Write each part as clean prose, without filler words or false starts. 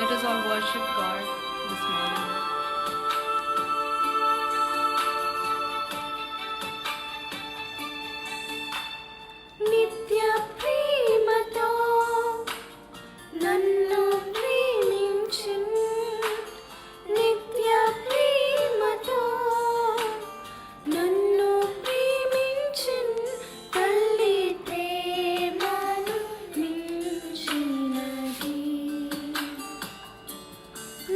Let us all worship God this morning. నిత్య ప్రేమతో నన్ను ప్రేమించును, నిత్య ప్రేమతో నన్ను ప్రేమించును, తల్లి ప్రేమను మించినది,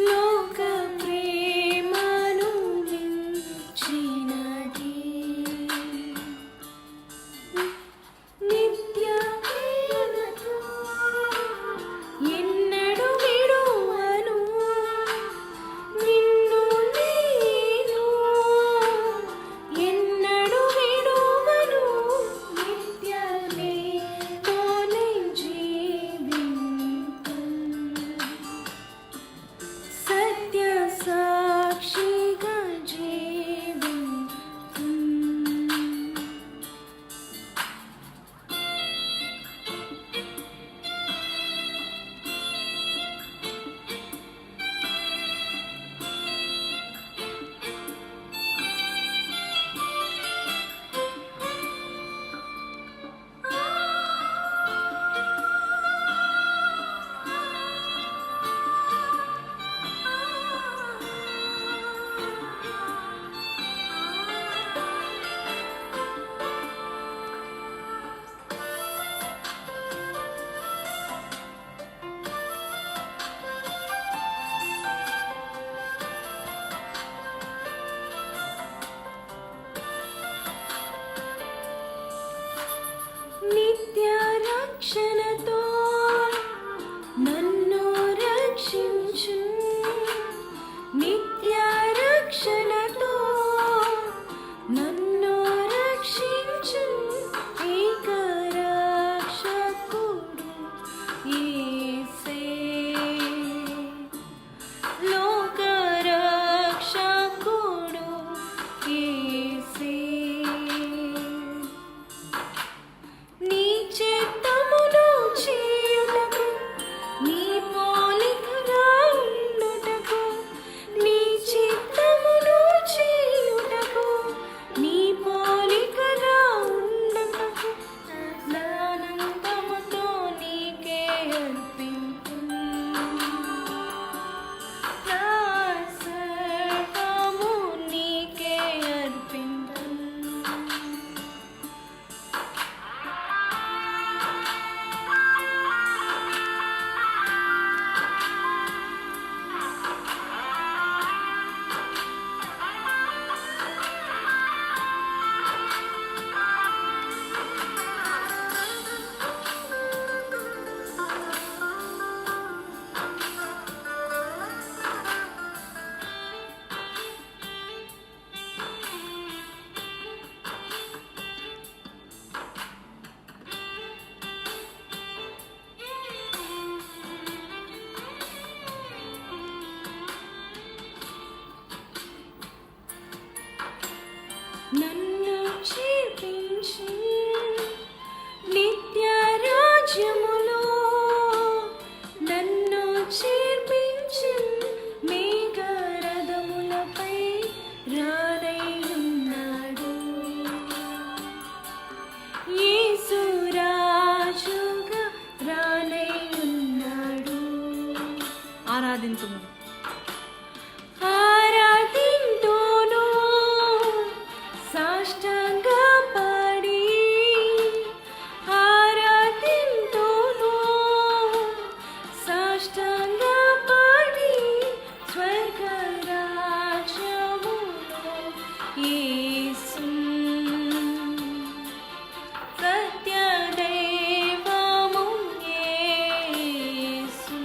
లోక ప్రేమను మించినది. నిత్య ప్రేమతో ఎన్నడూ విడువను నిన్ను నేను, ఎన్నడూ విడువను, నిత్యమే తోనే జీవింతు, సత్య సాక్షిగా జీవింతు. నిత్య రక్షణతో నన్ను రక్షించు, నిత్య రక్షణతో నన్ను రక్షించు, ఏక రక్షకుడు యేసే, లోక రక్షకుడు యేసే. నీ చిత్తమును చేయుటకు, నీ పోలికగా ఉండుటకు, నీ చిత్తమును చేయుటకు, నీ పోలికగా ఉండుటకు, నానంతముతో నీకే అర్పింతు, నా సర్వము నీకే అర్పింతు. నన్ను చేర్పించు నిత్య రాజ్యములో, నన్ను చేర్పించు, మేఘరథములపై రానయ్యున్నాడు, యేసు రాజుగా రానయ్యున్నాడు. ఆరాధించుము. ఆరాధింతును సాష్టాంగపడి, ఆరాధింతును సాష్టాంగపడి, స్వర్గరాజ్యములో యేసును, సత్యదైవము యేసును.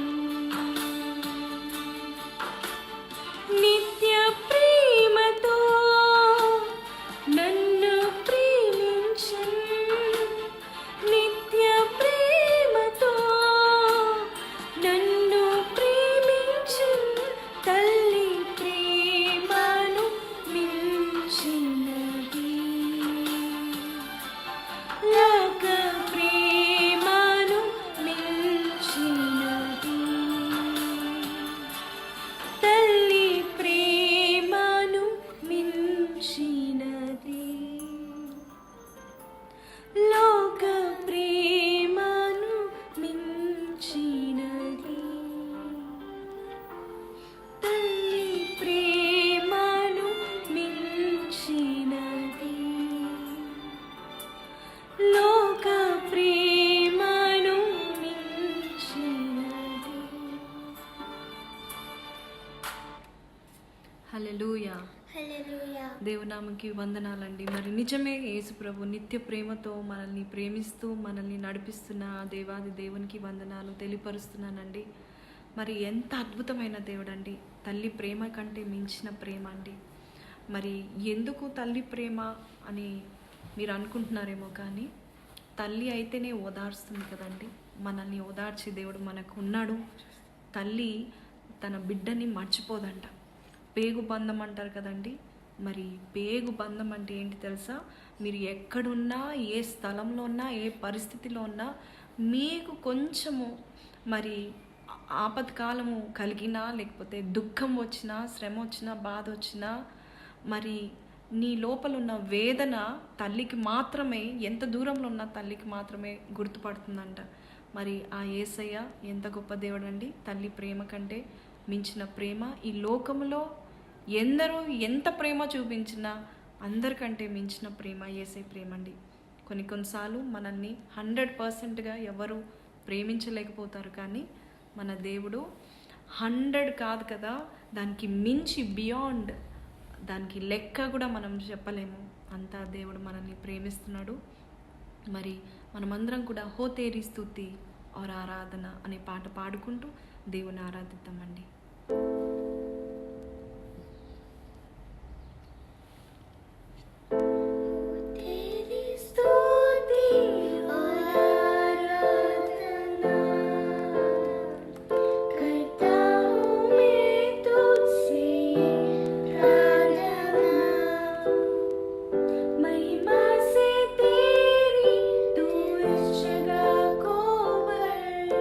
దేవునామకి వందనాలండి. మరి నిజమే యేసు ప్రభు నిత్య ప్రేమతో మనల్ని ప్రేమిస్తూ మనల్ని నడిపిస్తున్న ఆ దేవాది దేవునికి వందనాలు తెలియపరుస్తున్నానండి. మరి ఎంత అద్భుతమైన దేవుడండి. తల్లి ప్రేమ కంటే మించిన ప్రేమ అండి. మరి ఎందుకు తల్లి ప్రేమ అని మీరు అనుకుంటున్నారేమో, కానీ తల్లి అయితేనే ఓదార్స్తుంది కదండి. మనల్ని ఓదార్చే దేవుడు మనకు ఉన్నాడు. తల్లి తన బిడ్డని మర్చిపోదంట. పేగు బంధం అంటారు కదండి. మరి పేగు బంధం అంటే ఏంటి తెలుసా? మీరు ఎక్కడున్నా, ఏ స్థలంలో ఉన్నా, ఏ పరిస్థితిలో ఉన్నా, మీకు కొంచెము మరి ఆపత్కాలము కలిగినా, లేకపోతే దుఃఖం వచ్చినా, శ్రమ వచ్చినా, బాధ వచ్చినా, మరి నీ లోపల ఉన్న వేదన తల్లికి మాత్రమే, ఎంత దూరంలో ఉన్న తల్లికి మాత్రమే గుర్తుపడుతుందంట. మరి ఆ యేసయ్య ఎంత గొప్ప దేవుడు అండి. తల్లి ప్రేమ కంటే మించిన ప్రేమ ఈ లోకములో ఎందరూ ఎంత ప్రేమ చూపించినా అందరికంటే మించిన ప్రేమ యేసయ్య ప్రేమ అండి. కొన్నిసార్లు మనల్ని 100%గా ఎవరు ప్రేమించలేకపోతారు, కానీ మన దేవుడు 100 కాదు కదా, దానికి మించి బియాండ్, దానికి లెక్క కూడా మనం చెప్పలేము. అంతా దేవుడు మనల్ని ప్రేమిస్తున్నాడు. మరి మనమందరం కూడా హో తేరీ స్తుతి और ఆరాధన అనే పాట పాడుకుంటూ దేవుని ఆరాధిద్దామండి. तेरी स्तुति और आराधना करता हूँ मैं तुझसे प्रार्थना। महिमा से तेरी तू इस जगह को भर,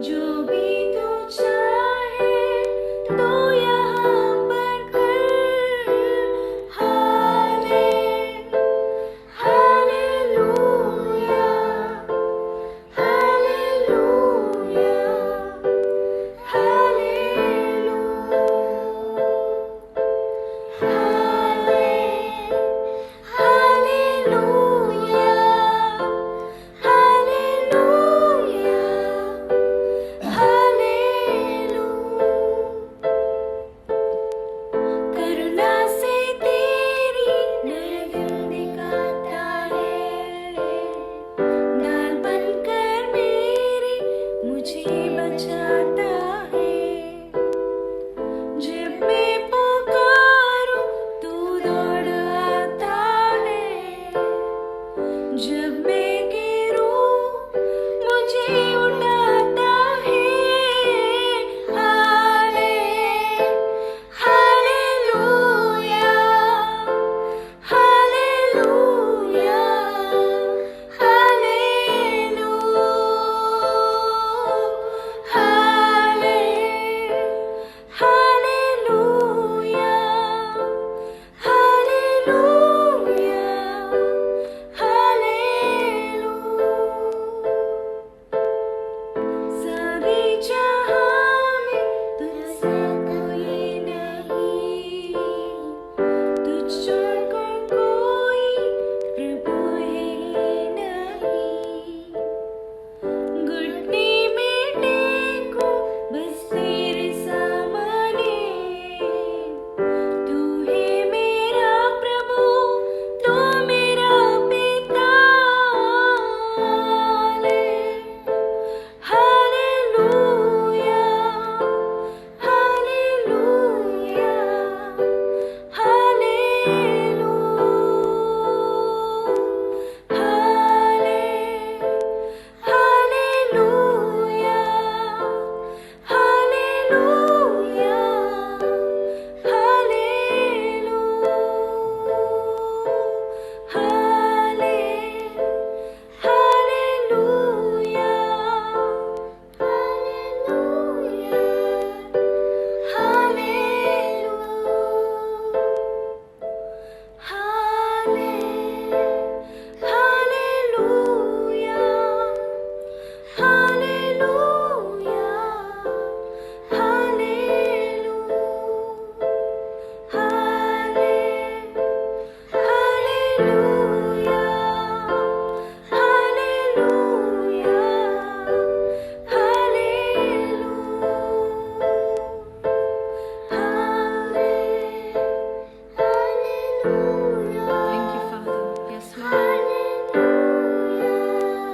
जो भी तू चाहे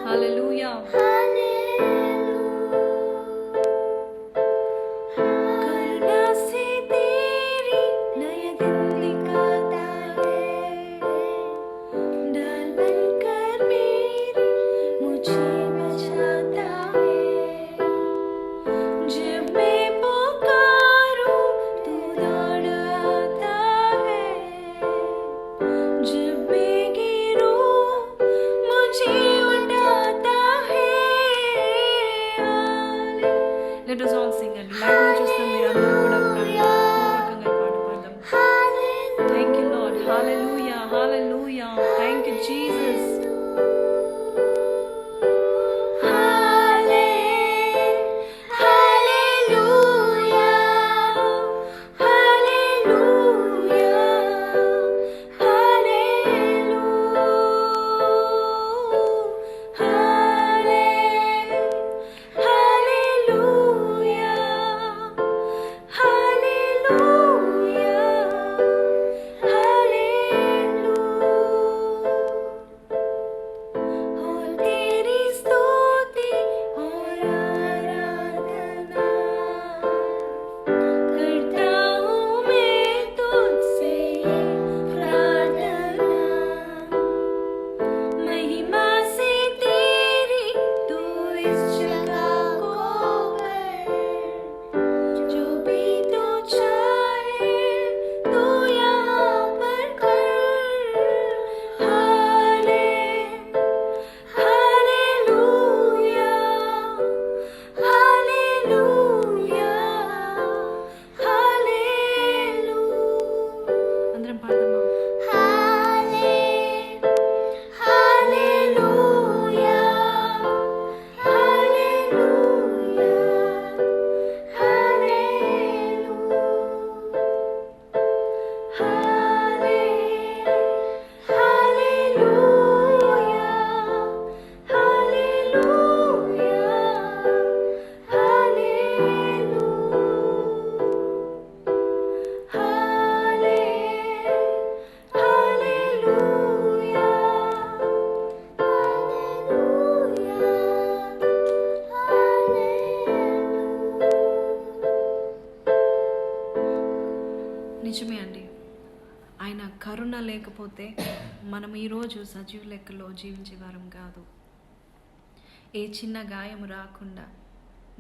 హల్లెలూయా. करुणा से तेरी नय दिन दिखाता है, डाल बनकर मेरी मुझे बचाता है। जब मैं पुकारूं तू दौड़ आता है, जब मैं गिरूं मुझे उठाता है। Let us all sing అండి. లైవ్ లో చూస్తున్న మీరందరూ కూడా పూర్వకంగా ఈ పాట పాడదాం. Thank you Lord. Hallelujah. Hallelujah. Thank you Jesus. तेरी स्तुति और आराधना करता हूँ मैं तुझसे प्रार्थना। महिमा से तेरी तू इस जगह को कर, जो भी तू चाहे तू यहाँ पर कर। అందరం పాడదామా? నిజమే అండి. ఆయన కరుణ లేకపోతే మనం ఈరోజు సజీవ లెక్కలో జీవించేవారం కాదు. ఏ చిన్న గాయం రాకుండా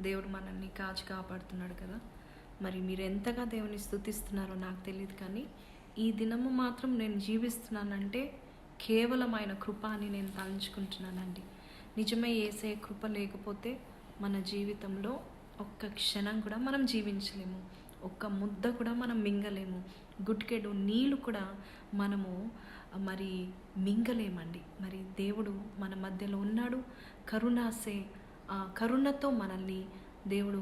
దేవుడు మనల్ని కాచి కాపాడుతున్నాడు కదా. మరి మీరు ఎంతగా దేవుని స్తుతిస్తున్నారో నాకు తెలియదు, కానీ ఈ దినము మాత్రం నేను జీవిస్తున్నానంటే కేవలం ఆయన కృప అని నేను తలంచుకుంటున్నానండి. నిజమే, యేసే కృప లేకపోతే మన జీవితంలో ఒక్క క్షణం కూడా మనం జీవించలేము, ఒక్క ముద్ద కూడా మనం మింగలేము, గుడ్కెడు నీళ్ళు కూడా మనము మరి మింగలేమండి. మరి దేవుడు మన మధ్యలో ఉన్నాడు. కరుణాసే ఆ కరుణతో దేవుడు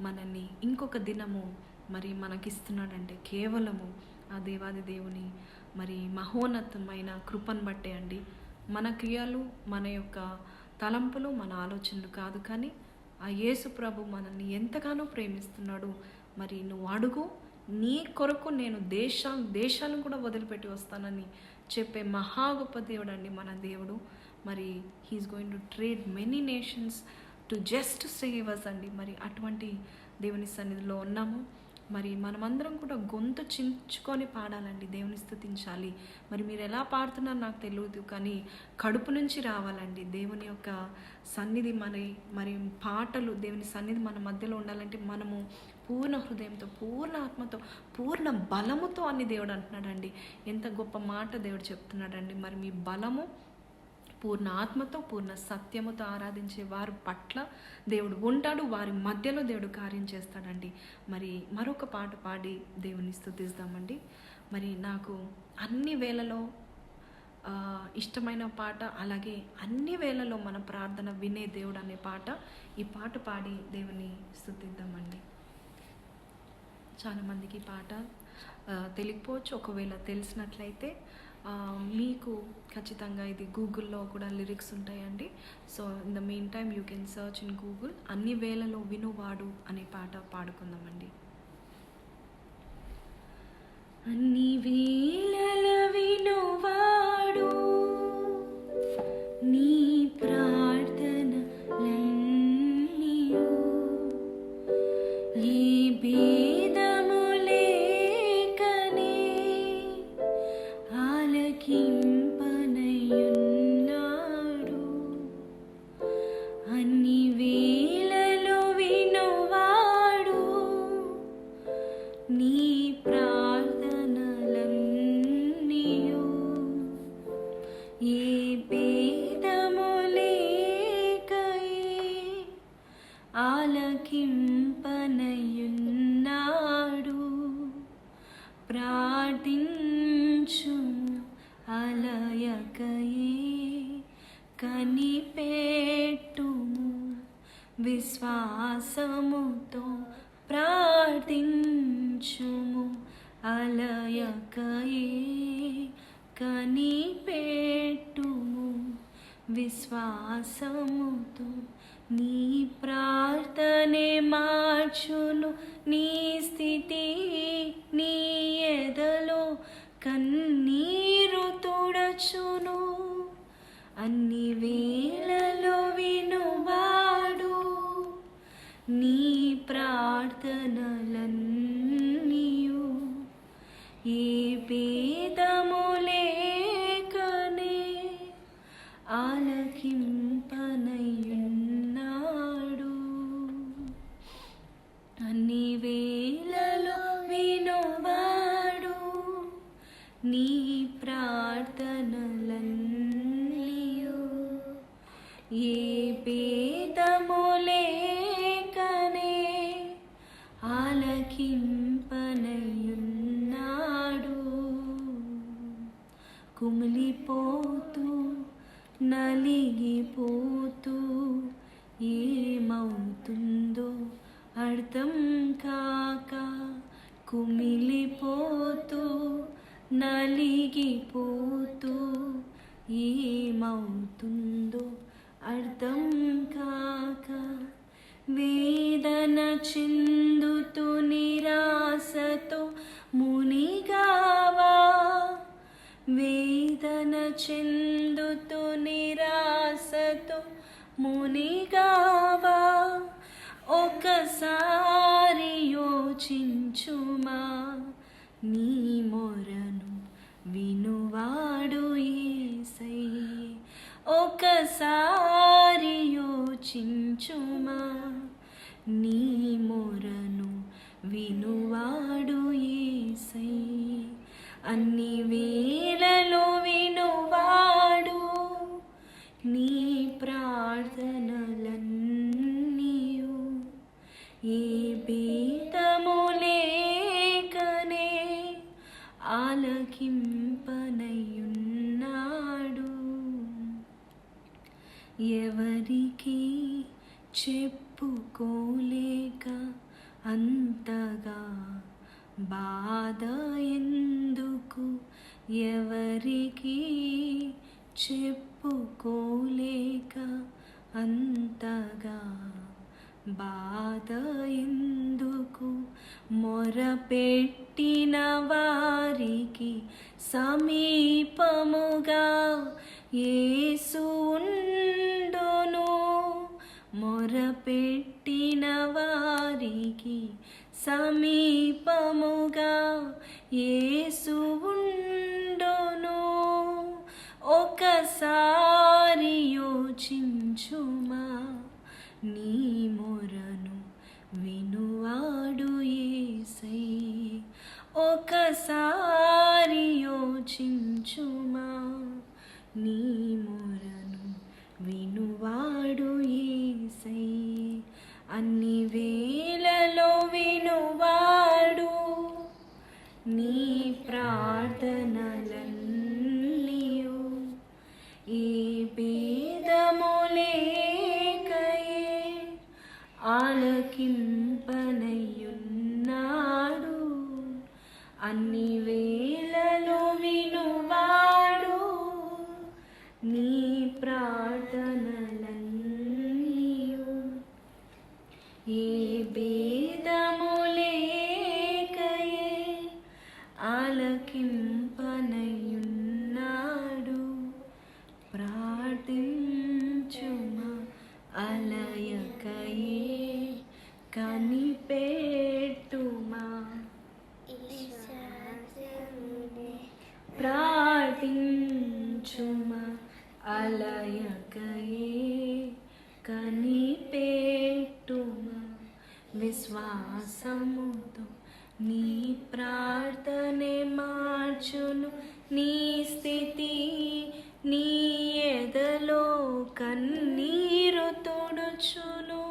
మనల్ని ఇంకొక దినము మరి మనకిస్తున్నాడంటే కేవలము ఆ దేవాది దేవుని మరి మహోన్నతమైన కృపను బట్టే అండి. మన క్రియలు, మన యొక్క తలంపులు, మన ఆలోచనలు కాదు, కానీ ఆ యేసు ప్రభు మనల్ని ఎంతగానో ప్రేమిస్తున్నాడు. మరి నువ్వు అడుగు, నీ కొరకు నేను దేశాలను కూడా వదిలిపెట్టి వస్తానని చెప్పే మహా గొప్ప దేవుడు అండి మన దేవుడు. మరి he is going to trade many nations to just save us అండి. మరి అటువంటి దేవుని సన్నిధిలో ఉన్నాము. మరి మనమందరం కూడా గొంతు చించుకొని పాడాలండి, దేవుని స్తుతించాలి. మరి మీరు ఎలా పాడుతున్నారో నాకు తెలియదు, కానీ కడుపు నుంచి రావాలండి దేవుని యొక్క సన్నిధి. మరి పాటలు, దేవుని సన్నిధి మన మధ్యలో ఉండాలంటే మనము పూర్ణ హృదయంతో, పూర్ణ ఆత్మతో, పూర్ణ బలముతో అని దేవుడు అంటున్నాడండి. ఎంత గొప్ప మాట దేవుడు చెప్తున్నాడండి. మరి మీ బలము పూర్ణ ఆత్మతో, పూర్ణ సత్యముతో ఆరాధించే వారి పట్ల దేవుడు ఉంటాడు, వారి మధ్యలో దేవుడు కార్యం చేస్తాడండి. మరి మరొక పాట పాడి దేవుని స్తుతిస్తామండి. మరి నాకు అన్ని వేళలో ఇష్టమైన పాట, అలాగే అన్ని వేళలో మన ప్రార్థన వినే దేవుడు అనే పాట, ఈ పాట పాడి దేవుని స్తుతిద్దామండి. చాలామందికి ఈ పాట తెలియకపోవచ్చు, ఒకవేళ తెలిసినట్లయితే మీకు ఖచ్చితంగా ఇది గూగుల్లో కూడా లిరిక్స్ ఉంటాయండి. So in the main time you can search in Google. అన్ని వేళలో వినువాడు అనే పాట పాడుకుందామండి. అన్ని వేళల వినువాడు నీ ప్రార్థన ఆలకింపనయున్నాడు. ప్రార్థించుము అలయకయే, కనిపెట్టుము విశ్వాసముతో. ప్రార్థించుము అలయకయే, కనిపెట్టుము విశ్వాసముతో. నీ ప్రార్థనే మార్చును నీ స్థితి, నీ ఎదలో కన్నీరు తుడచును. అన్ని వేళలో వినువాడు నీ ప్రార్థనలన్నీయు. ఏ భేదము లేకనే ఆలకింపనయున్నాడు. అన్ని వేళలో వినువాడు నీ ప్రార్థనలన్నీయు. ఏ భేదము లేకనే ఆలకింపనయున్నాడు. కుమిలిపోతూ నలిగిపోతూ ఏమవుతుందో అర్థం కాక, కుమిలిపోతూ నలిగిపోతూ ఏమవుతుందో అర్థం కాక, వేదన చెందుతూ నిరాశతో మునిగావా. వేదన చెందుతూ నిరాశతో మునిగావా. ఒకసారి యోచించుమా, నీ మొరను వినువాడు యేసయ్యే. ఒకసారి యోచించుమా, నీ మొరను వినువాడు యేసయ్యే. అన్ని వేళలో వినువాడు నీ ప్రార్థనలన్నీయు. ఏ భేదము లేకనే ఆలకింపనయున్నాడు. ఎవరికి చెప్పుకోలేక అంతగా బాధ ఎందుకు, ఎవరికి చెప్పుకోలేక అంతగా బాధ ఎందుకు. మొరపెట్టిన వారికి సమీపముగా యేసు ఉండును. మొరపెట్టిన వారికి సమీపముగా యేసు ఉండును. ఒకసారి యోచించుమా, నీ మొరను వినువాడు యేసయ్యే. ఒకసారి యోచించుమా, నీ మొరను వినువాడు యేసయ్యే. అన్ని వేళలో వినువాడు నీ ప్రార్థనలన్నీయు. ఏ భేదము లేకయే ఆలకింపనయున్నాడు. అన్ని వేళలో వినువాడు నీ ప్రార్థనలన్నీయు. ఏ భేదము లేకయే ఆలకింపనయున్నాడు. ప్రార్థించుమా అలయకయే, కనిపెట్టుమా. ప్రార్థించుమా అలయకయే, కనిపెట్టుమా విశ్వాసముతో. నీ ప్రార్థనే మార్చును నీ స్థితి, నీ ఎదలో కన్నీరు తుడుచును.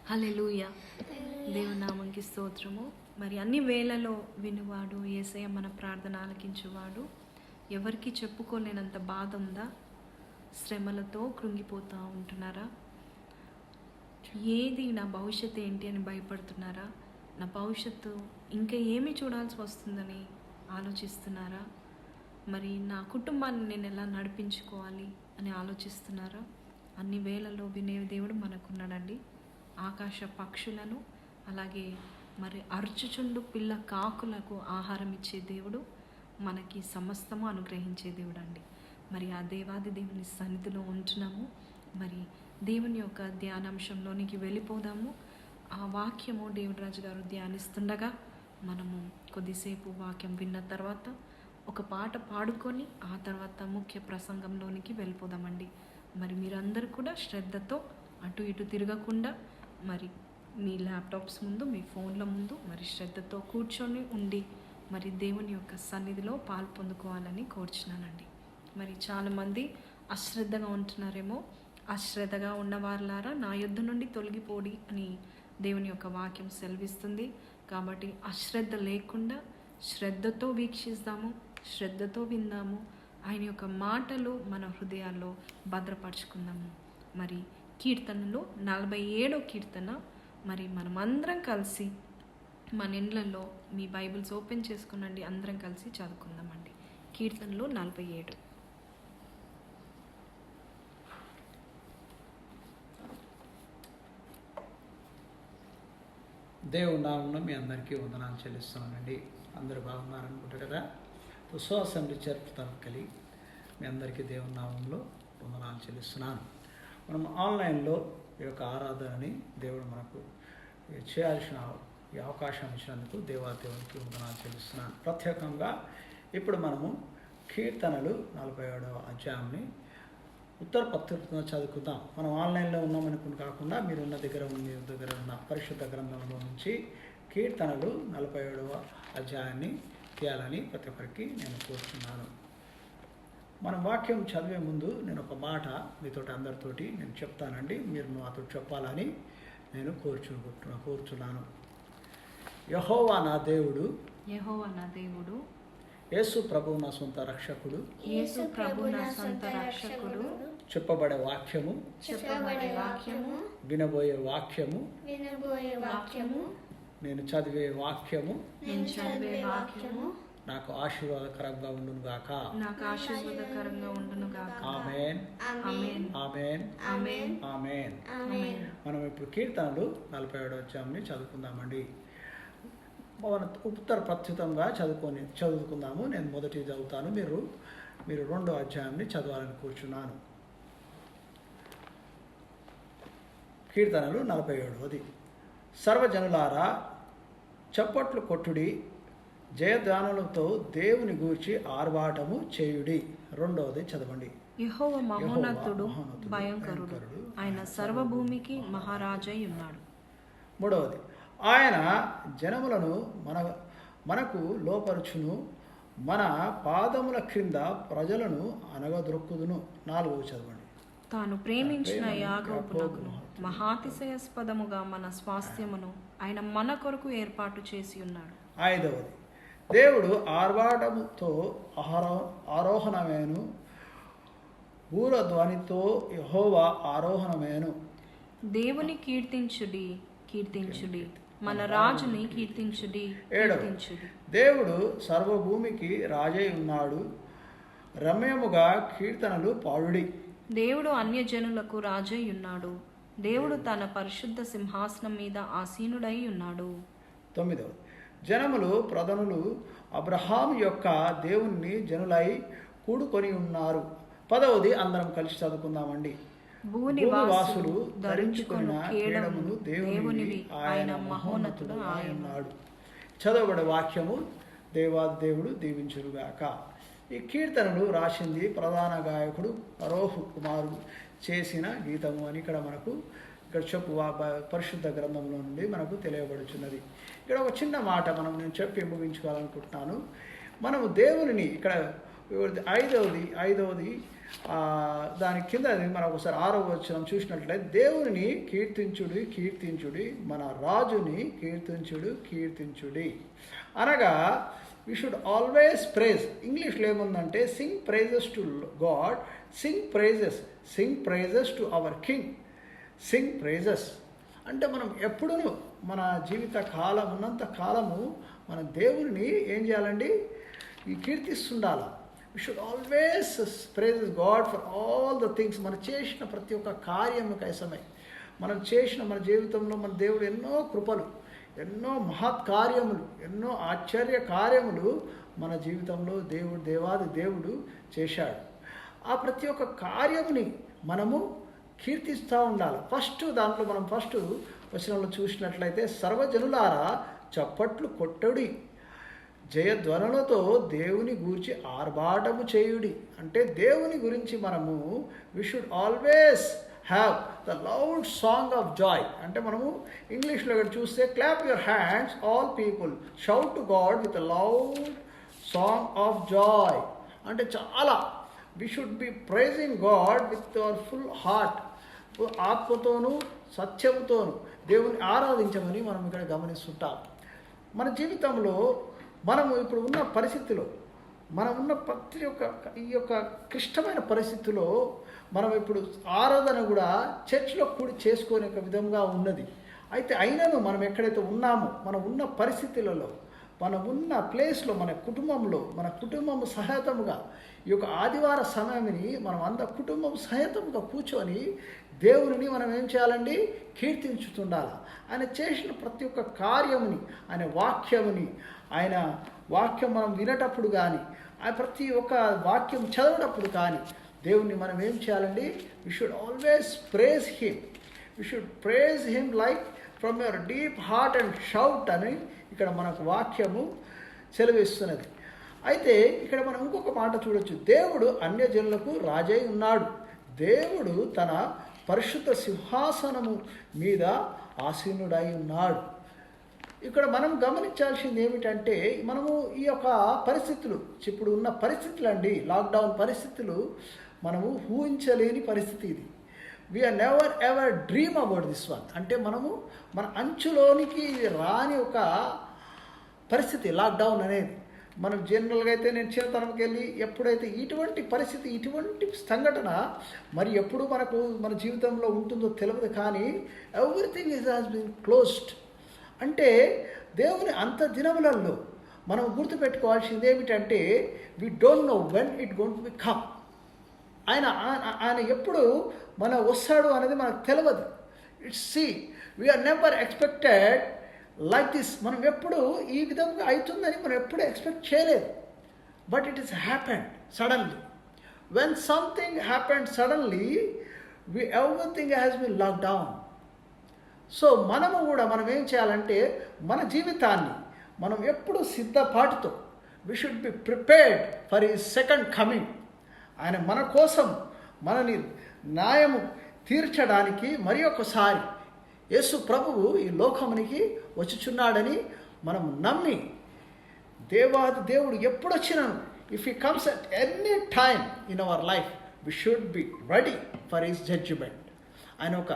హల్లెలూయా. దేవుని నామంకి స్తోత్రము. మరి అన్ని వేళలో వినువాడు యేసయ్య మన ప్రార్థన ఆలకించువాడు. ఎవరికి చెప్పుకోలేనంత బాధ ఉందా? శ్రమలతో కృంగిపోతూ ఉంటున్నారా? ఏది నా భవిష్యత్తు ఏంటి అని భయపడుతున్నారా? నా భవిష్యత్తు ఇంకా ఏమి చూడాల్సి వస్తుందని ఆలోచిస్తున్నారా? మరి నా కుటుంబాన్ని నేను ఎలా నడిపించుకోవాలి అని ఆలోచిస్తున్నారా? అన్ని వేళల్లో వినే దేవుడు మనకున్నాడండి. ఆకాశ పక్షులను అలాగే మరి అరుచుచుండు పిల్ల కాకులకు ఆహారం ఇచ్చే దేవుడు, మనకి సమస్తము అనుగ్రహించే దేవుడు అండి. మరి ఆ దేవాది దేవుని సన్నిధిలో ఉంటున్నాము. మరి దేవుని యొక్క ధ్యానాంశంలోనికి వెళ్ళిపోదాము. ఆ వాక్యము దేవుడు రాజు గారు ధ్యానిస్తుండగా మనము కొద్దిసేపు వాక్యం విన్న తర్వాత ఒక పాట పాడుకొని ఆ తర్వాత ముఖ్య ప్రసంగంలోనికి వెళ్ళిపోదామండి. మరి మీరందరూ కూడా శ్రద్ధతో అటు ఇటు తిరగకుండా మరి మీ ల్యాప్టాప్స్ ముందు, మీ ఫోన్ల ముందు మరి శ్రద్ధతో కూర్చొని ఉండి మరి దేవుని యొక్క సన్నిధిలో పాలు పొందుకోవాలని కోరుచున్నానండి. మరి చాలామంది అశ్రద్ధగా ఉంటున్నారేమో. అశ్రద్ధగా ఉన్నవారులారా నా యుద్ధ నుండి తొలగిపోడి అని దేవుని యొక్క వాక్యం సెలవిస్తుంది. కాబట్టి అశ్రద్ధ లేకుండా శ్రద్ధతో వీక్షిస్తాము, శ్రద్ధతో విందాము. ఆయన యొక్క మాటలు మన హృదయాల్లో భద్రపరుచుకుందాము. మరి కీర్తనలో 47వ కీర్తన మరి మనమందరం కలిసి మన ఇండ్లలో మీ బైబిల్స్ ఓపెన్ చేసుకునండి, అందరం కలిసి చదువుకుందామండి. కీర్తనలో 47. దేవుడి నామంలో మీ అందరికీ వందనాలు చెల్లిస్తున్నానండి. అందరూ బాగున్నారనుకుంటారు కదా. సో అసెంబ్లీ చర్చ్ తరఫుకెళ్ళి మీ అందరికీ దేవుడి నామంలో వందనాలు చెల్లిస్తున్నాను. మనం ఆన్లైన్లో ఈ యొక్క ఆరాధనని దేవుడు మనకు చేయాల్సిన ఈ అవకాశం ఇచ్చినందుకు దేవునికి వందనాలు చెల్లిస్తున్నాను. ప్రత్యేకంగా ఇప్పుడు మనము కీర్తనలు 47వ అధ్యాయాన్ని ఉత్తర పత్రికగా చదువుకుందాం. మనం ఆన్లైన్లో ఉన్నామనుకుని కాకుండా మీ దగ్గర ఉన్న పరిశుద్ధ గ్రంథంలో నుంచి కీర్తనలు 47వ అధ్యాయాన్ని తీయాలని ప్రతి ఒక్కరికి నేను కోరుతున్నాను. మన వాక్యం చదివే ముందు నేను ఒక మాట మీతోటి అందరితోటి నేను చెప్తానండి. మీరు నాతో చెప్పాలని నేను కోరుచున్నాను. యెహోవా నా దేవుడు, యెహోవా నా దేవుడు, యేసు ప్రభు నా సొంత రక్షకుడు, యేసు ప్రభు నా సొంత రక్షకుడు, చెప్పబడే వాక్యము, చెప్పబడే వాక్యము, వినబోయే వాక్యము, వినబోయే వాక్యము, నేను చదివే వాక్యము నేను చదివే వాక్యము నాకు ఆశీర్వాదకరంగా ఉండును గాక. నాకు ఆశీర్వాదకరంగా ఉండును గాక. ఆమేన్, ఆమేన్, ఆమేన్, ఆమేన్, ఆమేన్. ఆమేన్. మనం ఇప్పుడు కీర్తనలు 47వ అధ్యాయాన్ని చదువుకుందామండి. మన ఉత్తర ప్రత్యుతంగా చదువుకుందాము. నేను మొదటి చదువుతాను, మీరు 2వ అధ్యాయాన్ని చదవాలని కూర్చున్నాను. కీర్తనలు 47. సర్వజనులారా చప్పట్లు కొట్టుడి, జయధ్వానులతో దేవుని గూర్చి ఆర్భాటము చేయుడి. 2వది చదవండి. యెహోవా మహోన్నతుడు, మహోన్నతుడు, భయంకరుడు, భయంకరుడు, ఆయన సర్వభూమికి మహారాజై ఉన్నాడు. 3వది ఆయన జనములను మనకు లోపరుచును, మన పాదముల క్రింద ప్రజలను అనగదొక్కుదును. 4వ చదవండి. తాను ప్రేమించిన యాకోబునకును మహాతిశయాస్పదముగా మన స్వాస్థ్యమును ఆయన మన కొరకు ఏర్పాటు చేసి ఉన్నాడు. 5వది దేవుడు ఆర్భాటముతో ఆరోహణమేను, బూరధ్వనితో యెహోవా ఆరోహణమేను. దేవుని కీర్తించుడి, కీర్తించుడి, మన రాజుని కీర్తించుడి, కీర్తించుడి. దేవుడు సర్వభూమికి రాజై ఉన్నాడు, రమ్యముగా కీర్తనలు పాడుడి. దేవుడు అన్యజనులకు రాజై ఉన్నాడు, దేవుడు తన పరిశుద్ధ సింహాసనం మీద ఆసీనుడై ఉన్నాడు. 9వది జనములు ప్రధానులు అబ్రహాము యొక్క దేవుణ్ణి జనులై కూడుకొని ఉన్నారు. 10వది అందరం కలిసి చదువుకుందామండి. భూనివాసులు ధరించుకున్న కేడమును దేవునివి, ఆయన మహోన్నతుడు ఆయన్నాడు. చదవబడే వాక్యము దేవుడు దీవించురుగాక. ఈ కీర్తనలు రాసింది ప్రధాన గాయకుడు ఫరోహు కుమారుడు చేసిన గీతము అని ఇక్కడ పరిశుద్ధ గ్రంథంలో నుండి మనకు తెలియబడుచున్నది. ఇక్కడ ఒక చిన్న మాట నేను చెప్పి ముగించుకోవాలనుకుంటున్నాను. మనము దేవునిని ఇక్కడ 5వది దాని కింద మనం ఒకసారి 6వ వచనం చూసినట్లయితే దేవుని కీర్తించుడి కీర్తించుడి, మన రాజుని కీర్తించుడి అనగా వి షుడ్ ఆల్వేస్ ప్రైజ్. ఇంగ్లీష్లో ఏముందంటే sing praises to God, sing praises to our king, sing praises అంటే మనం ఎప్పుడూ మన జీవిత కాలం ఉన్నంత కాలము మన దేవుని ఏం చేయాలండి, ఈ కీర్తిస్తుండాలి. We should always praise God for all the things. మనం చేసిన ప్రతి ఒక్క కార్యము కైసమై మనం చేసిన మన జీవితంలో మన దేవుడు ఎన్నో కృపలు, ఎన్నో మహత్ కార్యములు, ఎన్నో ఆశ్చర్య కార్యములు మన జీవితంలో దేవాది దేవుడు చేశాడు. ఆ ప్రతి ఒక్క కార్యముని మనము కీర్తిస్తూ ఉండాలి. దాంట్లో మనం ఫస్ట్ వచనంలో చూసినట్లయితే సర్వజనులారా చప్పట్లు కొట్టుడి, జయధ్వనులతో దేవుని గురించి ఆర్భాటము చేయుడి. అంటే దేవుని గురించి మనము we should always have the loud song of joy. అంటే మనము ఇంగ్లీష్లో ఇక్కడ చూస్తే clap your hands all people, shout to God with loud song of joy. అంటే చాలా we should be praising God with our full heart, ఆత్మతోనూ సత్యముతోనూ దేవుని ఆరాధించమని మనం ఇక్కడ గమనిస్తుంటాం. మన జీవితంలో మనము ఇప్పుడు ఉన్న పరిస్థితిలో, మనం ఉన్న ప్రతి ఒక్క ఈ యొక్క క్లిష్టమైన పరిస్థితిలో మనం ఇప్పుడు ఆరాధన కూడా చర్చ్లో కూడి చేసుకునే విధంగా ఉన్నది. అయితే అయినను మనం ఎక్కడైతే ఉన్నామో, మనం ఉన్న పరిస్థితులలో, మనం ఉన్న ప్లేస్లో, మన కుటుంబం సహితముగా ఈ యొక్క ఆదివార సమయాన్ని మనం కుటుంబం సహితముగా కూర్చొని దేవుని మనం ఏం చేయాలండి, కీర్తించుతుండాలి. ఆయన చేసిన ప్రతి ఒక్క కార్యముని, ఆయన వాక్యం మనం వినేటప్పుడు కానీ, ఆ ప్రతి ఒక్క వాక్యం చదివేటప్పుడు కానీ దేవుణ్ణి మనం ఏం చేయాలండి, we should always praise him like from your deep heart and shout అని ఇక్కడ మనకు వాక్యము సెలవిస్తున్నది. అయితే ఇక్కడ మనం ఇంకొక మాట చూడొచ్చు, దేవుడు అన్యజనులకు రాజై ఉన్నాడు, దేవుడు తన పరిశుద్ధ సింహాసనము మీద ఆసీనుడై ఉన్నాడు. ఇక్కడ మనం గమనించాల్సింది ఏమిటంటే, మనము ఈ యొక్క పరిస్థితులు, ఇప్పుడు ఉన్న పరిస్థితులు అండి, లాక్డౌన్ పరిస్థితులు మనము ఊహించలేని పరిస్థితి ఇది. We are never ever dream about this one. అంటే మనము మన అంచులోనికి రాని ఒక పరిస్థితి లాక్డౌన్ అనేది. మనం జనరల్గా అయితే నేను చిన్నతనంకి వెళ్ళి ఎప్పుడైతే ఇటువంటి పరిస్థితి, ఇటువంటి సంఘటన మరి ఎప్పుడు మన జీవితంలో ఉంటుందో తెలియదు, కానీ ఎవ్రీథింగ్ హాస్ బీన్ క్లోజ్డ్. అంటే దేవుని అంత దినములలో మనం గుర్తుపెట్టుకోవాల్సింది ఏమిటంటే, we don't know when it going to be come. ఆయన ఎప్పుడు వస్తాడు అనేది మనకు తెలియదు. We are never expected like this. మనం ఎప్పుడు ఈ విధంగా అవుతుందని మనం ఎప్పుడు ఎక్స్పెక్ట్ చేయలేదు. But it is happened suddenly. When something happened suddenly, everything has been lock down. So మనం ఏం చేయాలంటే, మన జీవితాన్ని మనం ఎప్పుడు సిద్ధపాటుతో we should be prepared for his second coming. ఆయన మన కోసం మనని న్యాయము తీర్చడానికి మరి ఒకసారి యేసు ప్రభువు ఈ లోకమునికి వచ్చుచున్నాడని మనం నమ్మి, దేవుడు ఎప్పుడు వచ్చినాను, if he comes at any time in our life, we should be ready for his judgement. ఆయన ఒక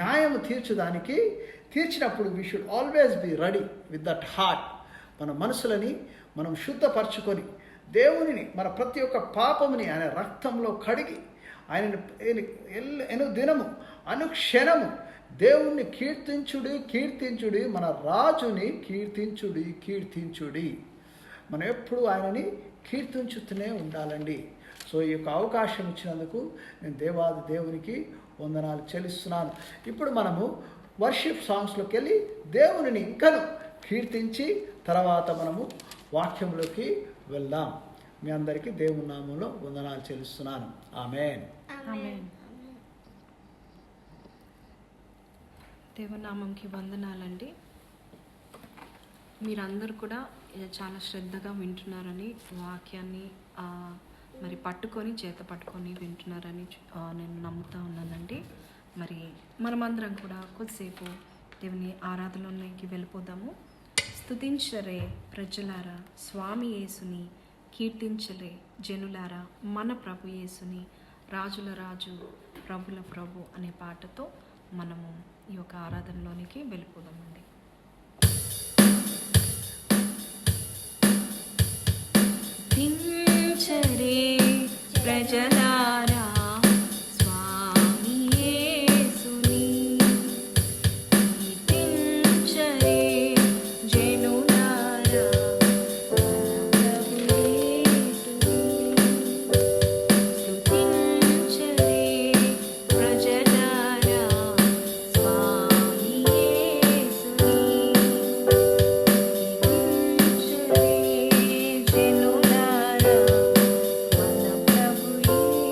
న్యాయం తీర్చినప్పుడు we should always be ready with that heart. మన మనసులని మనం శుద్ధపరచుకొని దేవునిని, మన ప్రతి ఒక్క పాపముని ఆయన రక్తంలో కడిగి, ఆయన దినము అనుక్షణము దేవుణ్ణి కీర్తించుడి, మన రాజుని కీర్తించుడి. మనం ఎప్పుడు ఆయనని కీర్తించుతూనే ఉండాలండి. సో ఈ యొక్క అవకాశం ఇచ్చినందుకు నేను దేవునికి వందనాలు చెల్లిస్తున్నాను. ఇప్పుడు మనము వర్షిప్ సాంగ్స్లోకి వెళ్ళి దేవునిని ఇంకను కీర్తించి తర్వాత మనము వాక్యంలోకి వెళ్దాం. మీ అందరికీ దేవుని నామంలో వందనాలు చెల్లిస్తున్నాను. ఆమేన్. దేవునామంకి వందనాలండి. మీరందరూ కూడా చాలా శ్రద్ధగా వింటున్నారని, వాక్యాన్ని మరి చేత పట్టుకొని వింటున్నారని నేను నమ్ముతా ఉన్నానండి. మరి మనమందరం కూడా కొద్దిసేపు దేవుని ఆరాధనలోకి వెళ్ళిపోదాము. స్తుతించరే ప్రజలారా స్వామి యేసుని, కీర్తించలే జనులారా మన ప్రభు యేసుని, రాజుల రాజు ప్రభుల ప్రభు అనే పాటతో మనము ఈ యొక్క ఆరాధనలోనికి వెళ్ళిపోదామండి. దించరే ప్రజలారా స్వామి యేసుని, కీర్తించరే జనులారా మన ప్రభు యేసుని, స్తుతించరే ప్రజలారా స్వామి యేసుని, కీర్తించరే జనులారా మన ప్రభు యేసుని.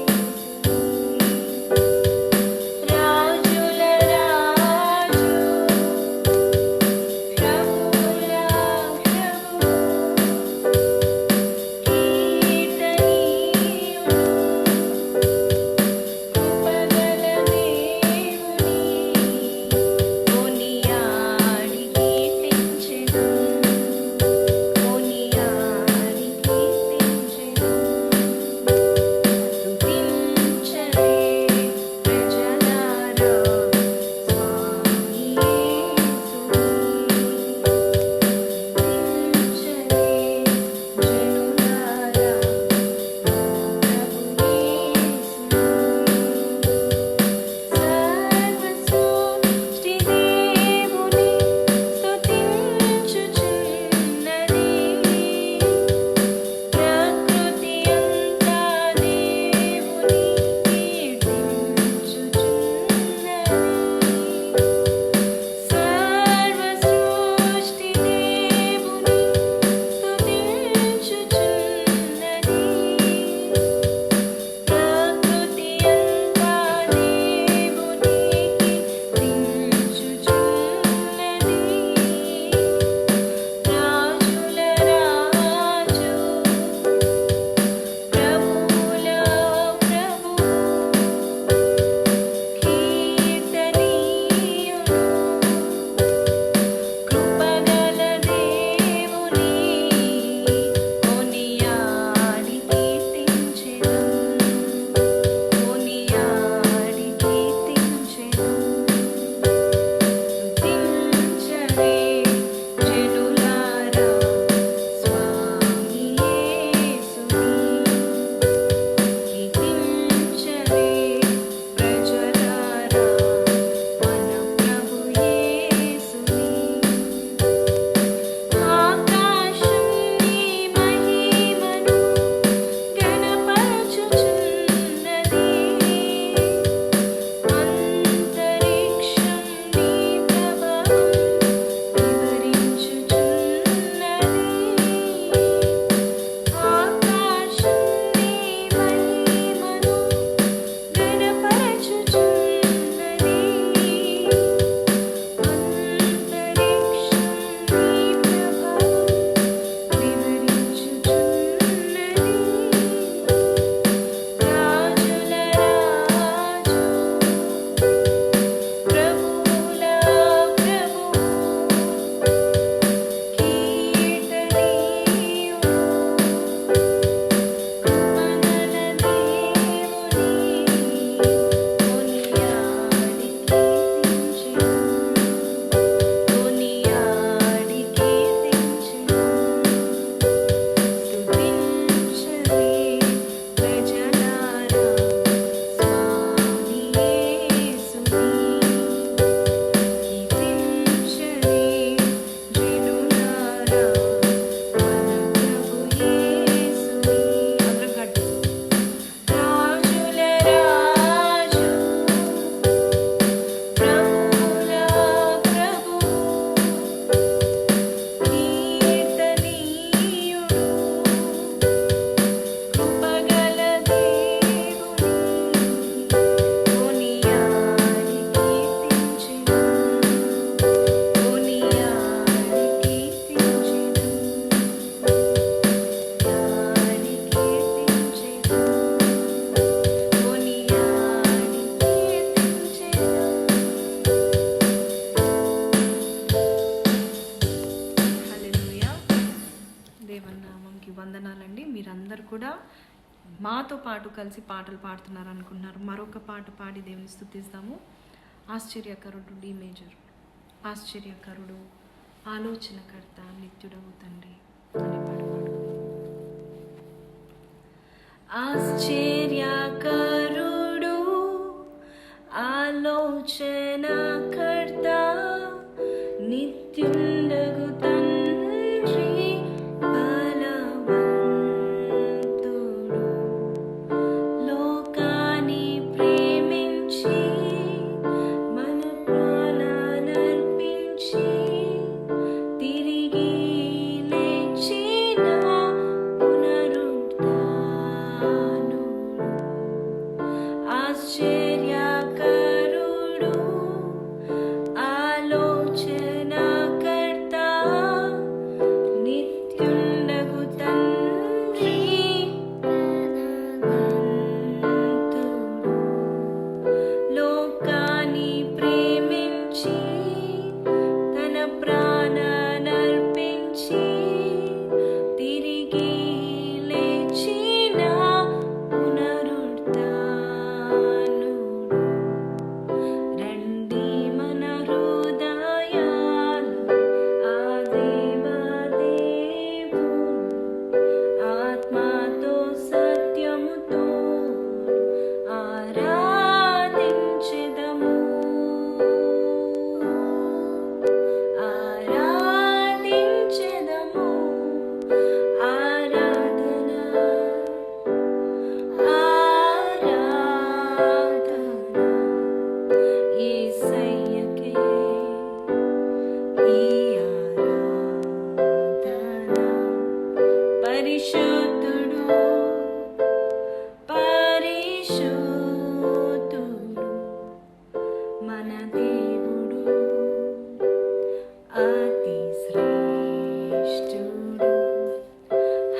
కూడా మాతో పాటు కలిసి పాటలు పాడుతున్నారు అనుకుంటున్నారు. మరొక పాట పాడి దేవుని స్తుతిస్తాము. ఆశ్చర్యకరుడు డి మేజర్. ఆశ్చర్యకరుడు, ఆలోచనకర్త, నిత్యుడవు తండ్రి అనే పాట పాడుకుందాం. ఆశ్చర్యకరుడు, ఆలోచనకర్త, నిత్యుండగు తండ్రి, బలవంతుడు, లోకాన్ని ప్రేమించి మన ప్రాణాలర్పించి తిరిగి లేచిన పునరుత్థానుడు. ఆశ్చర్యకరుడు, ఆలోచనకర్త, నిత్యుండగు తండ్రి, బలవంతుడు, లోకాన్ని ప్రేమించి తన ప్రాణాలర్పించి తిరిగి లేచిన పునరుత్థానుడు. రండి మన హృదయాలు ఆ దేవదేవుని ఆత్మతో సత్యముతో ఆరాధించెదము. ఆరాధించెదము. ఆరాధన, ఆరాధన యేసయ్యకే ఈ ఆరాధన. పరిశుద్ధుడు, పరిశుద్ధుడు మన దేవుడు, అతి శ్రేష్ఠుడు.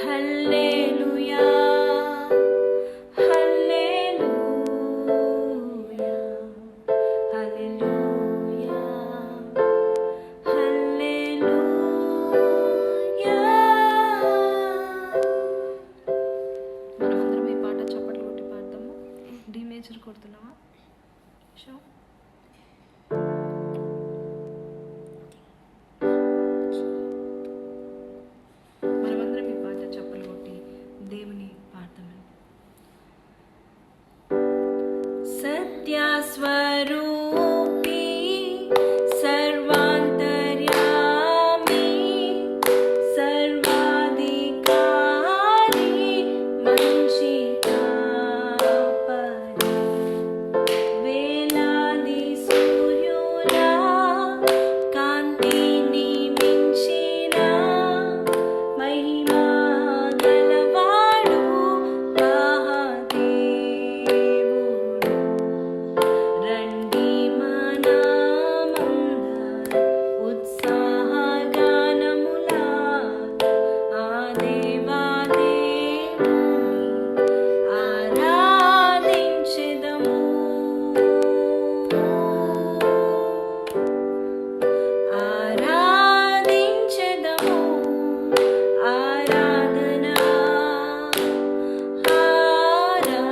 హల్లెలూయా, హల్లెలూయా, హల్లెలూయా, హల్లెలూయా. మనమందరం ఈ పాట చప్పట్లు కొట్టి పాడతాము. డి మేజర్ కొడుతున్నావా? షో. మనమందరం ఈ పాట చప్పట్లు కొట్టి దేవుని పాడతామండి. సత్యస్వరూపి, సర్వాంతర్యామి, సర్వాధికారి, మంచి కాపరి, వేలాది సూర్యుల కాంతిని మించిన మహిమా గలవాడు మహాదేవుడు. రండి మనమందరం ఉత్సాహగానములా ఆ దేవాదేవుని ఆరాధించెదము. ఆరాధించెదము. ఆరాధన,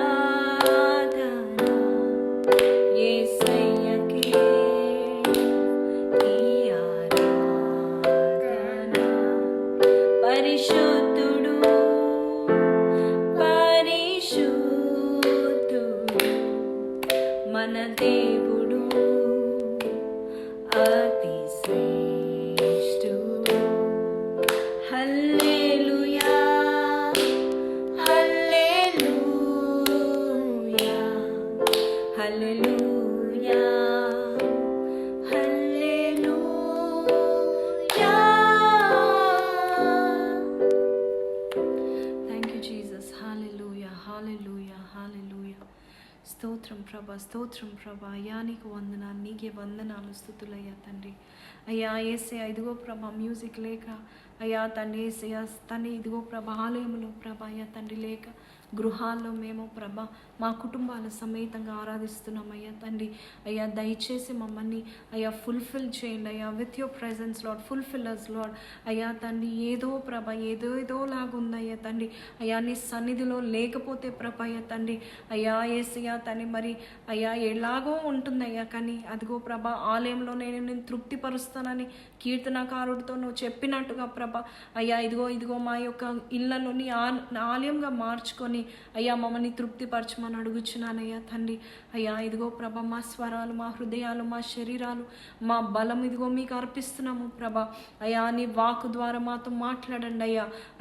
ఆరాధన యేసయ్యకే ఈ ఆరాధన. పరిశుద్ధుడు, పరిశుద్ధుడు మన దేవుడు, అతి శ్రేష్ఠుడు. హల్లెలూయా, హల్లెలూయా, హల్లెలూయా, హల్లెలూయా. Thank you Jesus. హల్లెలూయా, హల్లెలూయా, హల్లెలూయా. స్తోత్రం ప్రభా, స్తోత్రం ప్రభా. అయ్యా నీకు వందనాలు, నీకే వందనాలు, స్తుతులయ్యా తండ్రి. అయ్యా యేసే, ఇదిగో ప్రభా మ్యూజిక్ లేక అయ్యా తండ్రి యేసయ్యా తండ్రి ఇదిగో ప్రభ ఆలయంలో ప్రభ అయ్యా తండ్రి లేక గృహాల్లో మేము ప్రభ మా కుటుంబాల సమేతంగా ఆరాధిస్తున్నాం అయ్యా తండ్రి. అయ్యా దయచేసి మమ్మల్ని అయ్యా ఫుల్ఫిల్ చేయండి అయ్యా with your presence Lord. Fulfil us Lord. అయ్యా తండ్రి ఏదో ప్రభ ఏదో లాగుంది అయ్యా తండ్రి. అయ్యా నీ సన్నిధిలో లేకపోతే ప్రభ అయ్యా తండ్రి అయ్యా యేసయ్యా తండ్రి మరి అయ్యా ఎలాగో ఉంటుందయ్యా, కానీ అదిగో ప్రభ ఆలయంలో నేను తృప్తిపరుస్తానని కీర్తనకారుడితో నువ్వు చెప్పినట్టుగా ప్రభ అయ్యా ఇదిగో మా యొక్క ఇళ్లలోని ఆలయంగా మార్చుకొని అయ్యా మమ్మల్ని తృప్తిపరచమని అడుగుచున్నానయ్యా తండ్రి. అయ్యా ఇదిగో ప్రభ మా స్వరాలు, మా హృదయాలు, మా శరీరాలు, మా బలం ఇదిగో మీకు అర్పిస్తున్నాము ప్రభ. అయ్యా నీ వాకు ద్వారా మాతో మాట్లాడండి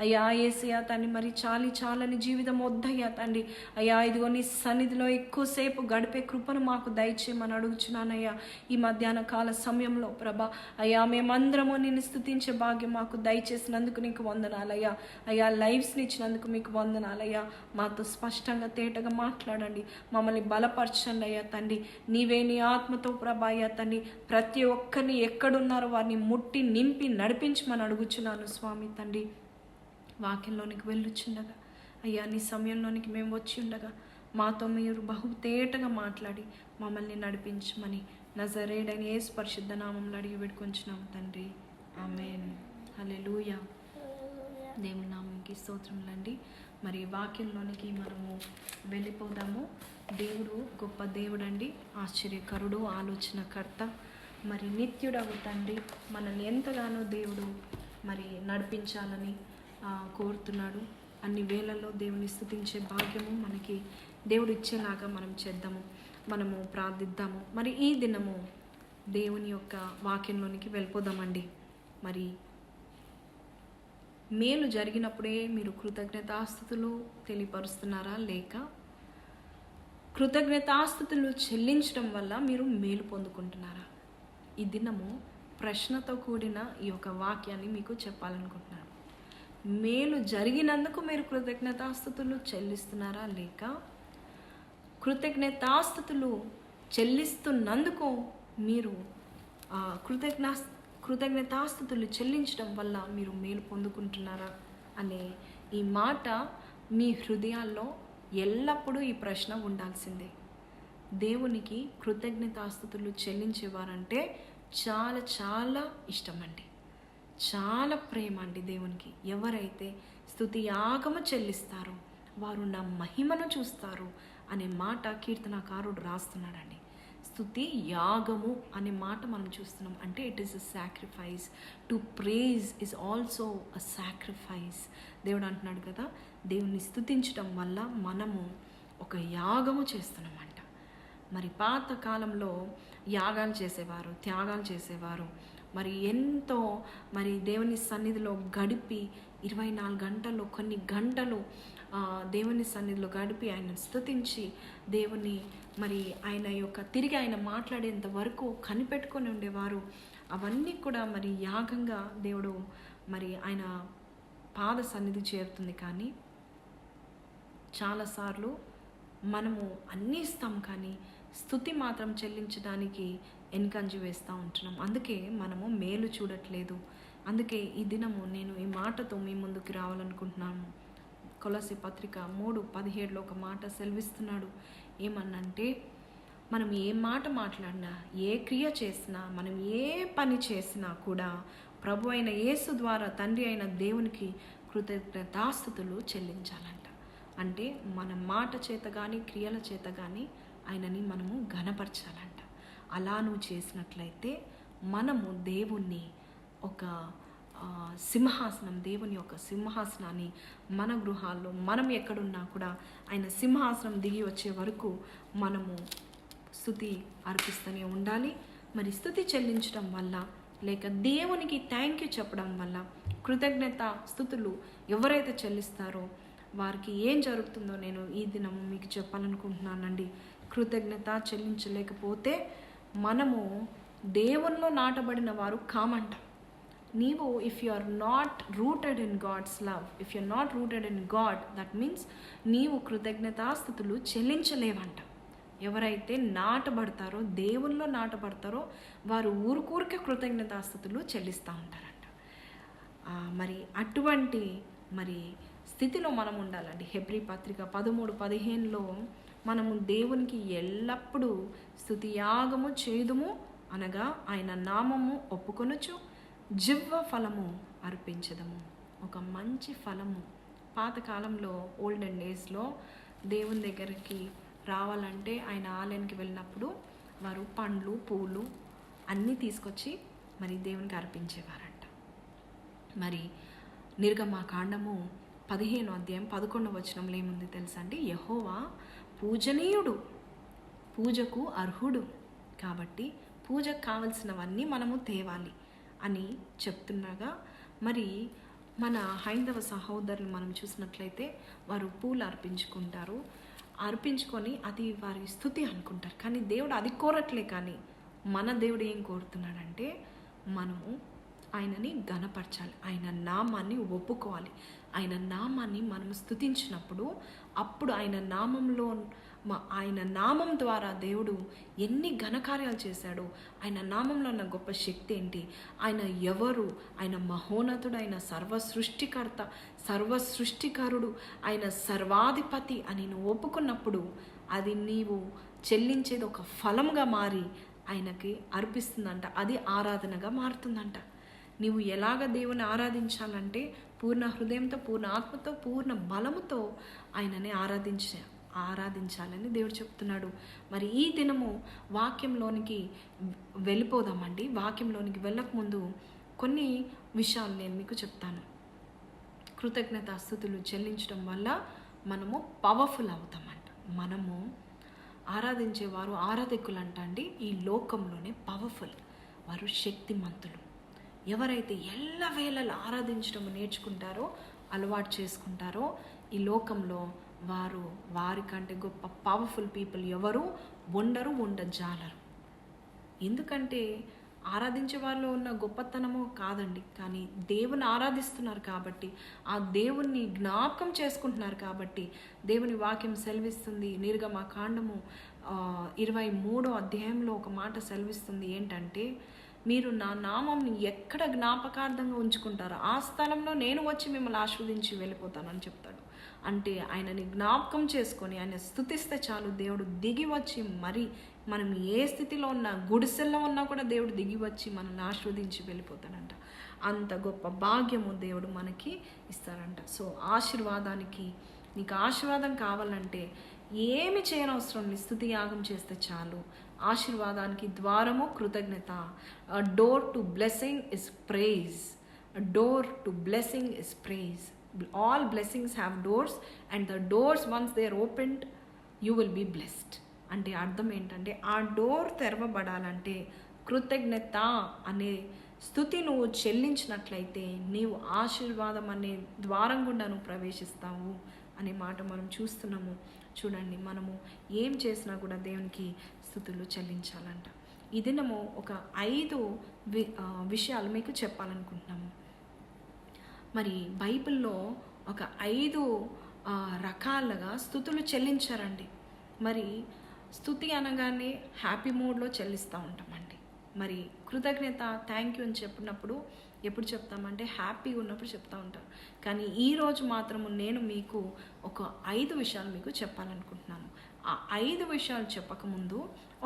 అయ్యా యేసయ్యా తండ్రి మరి చాలని జీవితం వద్దయ్యా తండ్రి. అయ్యా ఇదిగో నీ సన్నిధిలో ఎక్కువసేపు గడిపే కృపను మాకు దయచేయమని అడుగుచున్నానయ్యా ఈ మధ్యాహ్న కాల సమయంలో ప్రభ. అయ్యా మేమందరము నిన్ను స్తుతించే భాగ్యం మాకు దయచేసినందుకు నీకు వందనాలయ్యా. అయ్యా లైవ్స్ని ఇచ్చినందుకు మీకు వందనాలయ్యా. మాతో స్పష్టంగా తేటగా మాట్లాడండి, మమ్మల్ని బలపరచండి అయ్యా తండ్రి. నీవే నీ ఆత్మతో ప్రభా అయ్యా తండ్రి ప్రతి ఒక్కరిని ఎక్కడున్నారో వారిని ముట్టి నింపి నడిపించమని అడుగుచున్నాను స్వామి తండ్రి. వాక్యంలోనికి వెళ్ళుచుండగా అయ్యా నీ సమయంలోనికి మేము వచ్చి ఉండగా మాతో మీరు బహు తేటగా మాట్లాడి మమ్మల్ని నడిపించమని నజరేయుడైన యేసు పరిశుద్ధ నామములో అడిగి వేడుకొంచున్నాము తండ్రి. ఆమేన్. హల్లెలూయా. దేవుని నామంకి స్తోత్రములండి. మరి వాక్యంలోనికి మనము వెళ్ళిపోదాము. దేవుడు గొప్ప దేవుడండి, ఆశ్చర్యకరుడు, ఆలోచనకర్త, మరి నిత్యుడవు తండ్రి. మనల్ని ఎంతగానో దేవుడు మరి నడిపించాలని కోరుతున్నాడు. అన్ని వేళల్లో దేవుని స్తుతించే భాగ్యము మనకి దేవుడు ఇచ్చేలాగా మనం చేద్దాము, మనము ప్రార్థిద్దాము. మరి ఈ దినము దేవుని యొక్క వాక్యంలోనికి వెళ్ళిపోదామండి. మరి మేలు జరిగినప్పుడే మీరు కృతజ్ఞతాస్తుతులు తెలియపరుస్తున్నారా, లేక కృతజ్ఞతాస్తుతులు చెల్లించడం వల్ల మీరు మేలు పొందుకుంటున్నారా? ఈ దినము ప్రశ్నతో కూడిన ఈ యొక్క వాక్యాన్ని మీకు చెప్పాలనుకుంటున్నాను. మేలు జరిగినందుకు మీరు కృతజ్ఞతాస్తుతులు చెల్లిస్తున్నారా, లేక కృతజ్ఞతాస్తుతులు చెల్లిస్తున్నందుకు మీరు కృతజ్ఞతాస్తుతులు చెల్లించడం వల్ల మీరు మేలు పొందుకుంటున్నారా అనే ఈ మాట మీ హృదయాల్లో ఎల్లప్పుడూ ఈ ప్రశ్న ఉండాల్సిందే. దేవునికి కృతజ్ఞతాస్తుతులు చెల్లించేవారంటే చాలా చాలా ఇష్టం అండి, చాలా ప్రేమ అండి దేవునికి. ఎవరైతే స్తుతి యాగము చెల్లిస్తారో వారు నా మహిమను చూస్తారు అనే మాట కీర్తనకారుడు రాస్తున్నాడండి. స్తుతి యాగము అనే మాట మనం చూస్తున్నాం అంటే it is a sacrifice. To praise is also a sacrifice. దేవుడు అంటున్నాడు కదా, దేవుని స్తుతించడం వల్ల మనము ఒక యాగము చేస్తున్నామంట. మరి పాత కాలంలో యాగాలు చేసేవారు, త్యాగాలు చేసేవారు. మరి ఎంతో మరి దేవుని సన్నిధిలో గడిపి 24 గంటల్లో కొన్ని గంటలు దేవుని సన్నిధిలో గడిపి ఆయన స్తుతించి దేవుని మరి ఆయన యొక్క తిరిగి ఆయన మాట్లాడేంత వరకు కనిపెట్టుకొని ఉండేవారు. అవన్నీ కూడా మరి యాగంగా దేవుడు మరి ఆయన పాద సన్నిధి చేరుతుంది. కానీ చాలాసార్లు మనము అన్నీ ఇస్తాం కానీ స్తుతి మాత్రం చెల్లించడానికి వెనుకంజ వేస్తూ ఉంటున్నాం. అందుకే మనము మేలు చూడట్లేదు. అందుకే ఈ దినము నేను ఈ మాటతో మీ ముందుకు రావాలనుకుంటున్నాను. కొలస్సీ పత్రిక 3:17 ఒక మాట సెలవిస్తున్నాడు. ఏమన్నంటే మనం ఏ మాట మాట్లాడినా, ఏ క్రియ చేసినా, మనం ఏ పని చేసినా కూడా ప్రభు అయిన యేసు ద్వారా తండ్రి అయిన దేవునికి కృతజ్ఞతాస్తుతులు చెల్లించాలంట. అంటే మన మాట చేత కానీ క్రియల చేత కానీ ఆయనని మనము ఘనపరచాలంట. అలా నువ్వు చేసినట్లయితే మనము దేవుణ్ణి ఒక సింహాసనం, దేవుని యొక్క సింహాసనాన్ని మన గృహాల్లో మనం ఎక్కడున్నా కూడా ఆయన సింహాసనం దిగి వచ్చే వరకు మనము స్తుతి అర్పిస్తూనే ఉండాలి. మరి స్తుతి చెల్లించడం వల్ల లేక దేవునికి థ్యాంక్ యూ చెప్పడం వల్ల కృతజ్ఞత స్తుతులు ఎవరైతే చెల్లిస్తారో వారికి ఏం జరుగుతుందో నేను ఈ దినము మీకు చెప్పాలనుకుంటున్నానండి. కృతజ్ఞత చెల్లించలేకపోతే మనము దేవునిలో నాటబడిన వారు కామంట. నీవు if you are not rooted in God's love, if you are not rooted in God, that means నీవు కృతజ్ఞతాస్తుతులు చెల్లించలేవంట. ఎవరైతే నాటబడతారో, దేవుల్లో నాటబడతారో వారు ఊరికే కృతజ్ఞతాస్తుతులు చెల్లిస్తూ ఉంటారంట. మరి అటువంటి మరి స్థితిలో మనం ఉండాలండి. హెబ్రీ పత్రిక 13:15లో మనము దేవునికి ఎల్లప్పుడూ స్తుతియాగము చేదుము, అనగా ఆయన నామము ఒప్పుకొనుచు జివ్వ ఫలము అర్పించదము. ఒక మంచి ఫలము. పాతకాలంలో ఓల్డెన్ డేస్లో దేవుని దగ్గరికి రావాలంటే ఆయన ఆలయానికి వెళ్ళినప్పుడు వారు పండ్లు పూలు అన్నీ తీసుకొచ్చి మరి దేవునికి అర్పించేవారంట. మరి నిర్గమకాండము 15:11 ఏముంది తెలుసా అండి? యెహోవా పూజనీయుడు, పూజకు అర్హుడు, కాబట్టి పూజకు కావలసినవన్నీ మనము తేవాలి అని చెప్తున్నాగా, మరి మన హైందవ సహోదరులు మనం చూసినట్లయితే వారు పూలు అర్పించుకొని అది వారి స్తుతి అనుకుంటారు. కానీ దేవుడు అది కోరట్లే. కానీ మన దేవుడు ఏం కోరుతున్నాడంటే మనము ఆయనని ఘనపరచాలి, ఆయన నామాన్ని ఒప్పుకోవాలి. ఆయన నామాన్ని మనం స్తుతించినప్పుడు అప్పుడు ఆయన నామం ద్వారా దేవుడు ఎన్ని ఘనకార్యాలు చేశాడో, ఆయన నామంలో ఉన్న గొప్ప శక్తి ఏంటి, ఆయన ఎవరు, ఆయన మహోన్నతుడు, ఆయన సర్వసృష్టికరుడు, ఆయన సర్వాధిపతి అని నువ్వు ఒప్పుకున్నప్పుడు అది నీవు చెల్లించేది ఒక ఫలముగా మారి ఆయనకి అర్పిస్తుందంట. అది ఆరాధనగా మారుతుందంట. నీవు ఎలాగ దేవుని ఆరాధించాలంటే పూర్ణ హృదయంతో, పూర్ణ ఆత్మతో, పూర్ణ బలముతో ఆయనని ఆరాధించాలని దేవుడు చెప్తున్నాడు. మరి ఈ దినము వాక్యంలోనికి వెళ్ళిపోదామండి. వాక్యంలోనికి వెళ్ళకముందు కొన్ని విషయాలు నేను మీకు చెప్తాను. కృతజ్ఞతాస్తుతులు చెల్లించడం వల్ల మనము పవర్ఫుల్ అవుతామంట. మనము ఆరాధించేవారు ఆరాధకులు అండి ఈ లోకంలోనే పవర్ఫుల్, వారు శక్తిమంతులు. ఎవరైతే ఎల్లవేళలా ఆరాధించడం నేర్చుకుంటారో, అలవాటు చేసుకుంటారో, ఈ లోకంలో వారికంటే గొప్ప పవర్ఫుల్ పీపుల్ ఎవరు ఉండజాలరు. ఎందుకంటే ఆరాధించే వాళ్ళు ఉన్న గొప్పతనమో కాదండి, కానీ దేవుని ఆరాధిస్తున్నారు కాబట్టి, ఆ దేవుణ్ణి జ్ఞాపకం చేసుకుంటున్నారు కాబట్టి దేవుని వాక్యం సెలవిస్తుంది. నిర్గమకాండము 23 ఒక మాట సెలవిస్తుంది. ఏంటంటే, మీరు నా నామంని ఎక్కడ జ్ఞాపకార్థంగా ఉంచుకుంటారో ఆ స్థలంలో నేను వచ్చి మిమ్మల్ని ఆశీర్వదించి వెళ్ళిపోతానని చెప్తాడు. అంటే ఆయనని జ్ఞాపకం చేసుకొని ఆయన స్తుతిస్తే చాలు, దేవుడు దిగి వచ్చి, మరి మనం ఏ స్థితిలో ఉన్నా, గుడిసెల్లో ఉన్నా కూడా దేవుడు దిగి వచ్చి మనల్ని ఆశీర్వదించి వెళ్ళిపోతాడంట. అంత గొప్ప భాగ్యము దేవుడు మనకి ఇస్తాడంట. సో నీకు ఆశీర్వాదం కావాలంటే ఏమి చేయనవసరం లేదు, స్తుతి యాగం చేస్తే చాలు. ఆశీర్వాదానికి ద్వారము కృతజ్ఞత. Door to blessing is praise. Door to blessing is praise. All blessings have doors and the doors once they are opened you will be blessed. అంటే అర్థం ఏంటంటే, ఆ డోర్ తెరవబడాలంటే కృతజ్ఞత అనే స్తుతి నువ్వు చెల్లించినట్లయితే నీవు ఆశీర్వాదం అనే ద్వారం గుండా నువ్వు ప్రవేశిస్తావు అనే మాట మనం చూస్తున్నాము. చూడండి, మనము ఏం చేసినా కూడా దేవునికి స్తుతులు చెల్లించాలంట. ఈ దినము ఒక 5 విషయాలు మీకు చెప్పాలనుకుంటున్నాము. మరి బైబిల్లో ఒక 5 రకాలుగా స్తుతులు చెల్లించారండి. మరి స్తుతి అనగానే హ్యాపీ మూడ్లో చెల్లిస్తూ ఉంటామండి. మరి కృతజ్ఞత, థ్యాంక్ యూ అని చెప్పినప్పుడు ఎప్పుడు చెప్తామంటే హ్యాపీగా ఉన్నప్పుడు చెప్తూ ఉంటాం. కానీ ఈరోజు మాత్రము నేను మీకు ఒక 5 విషయాలు మీకు చెప్పాలనుకుంటున్నాను. ఆ 5 విషయాలు చెప్పకముందు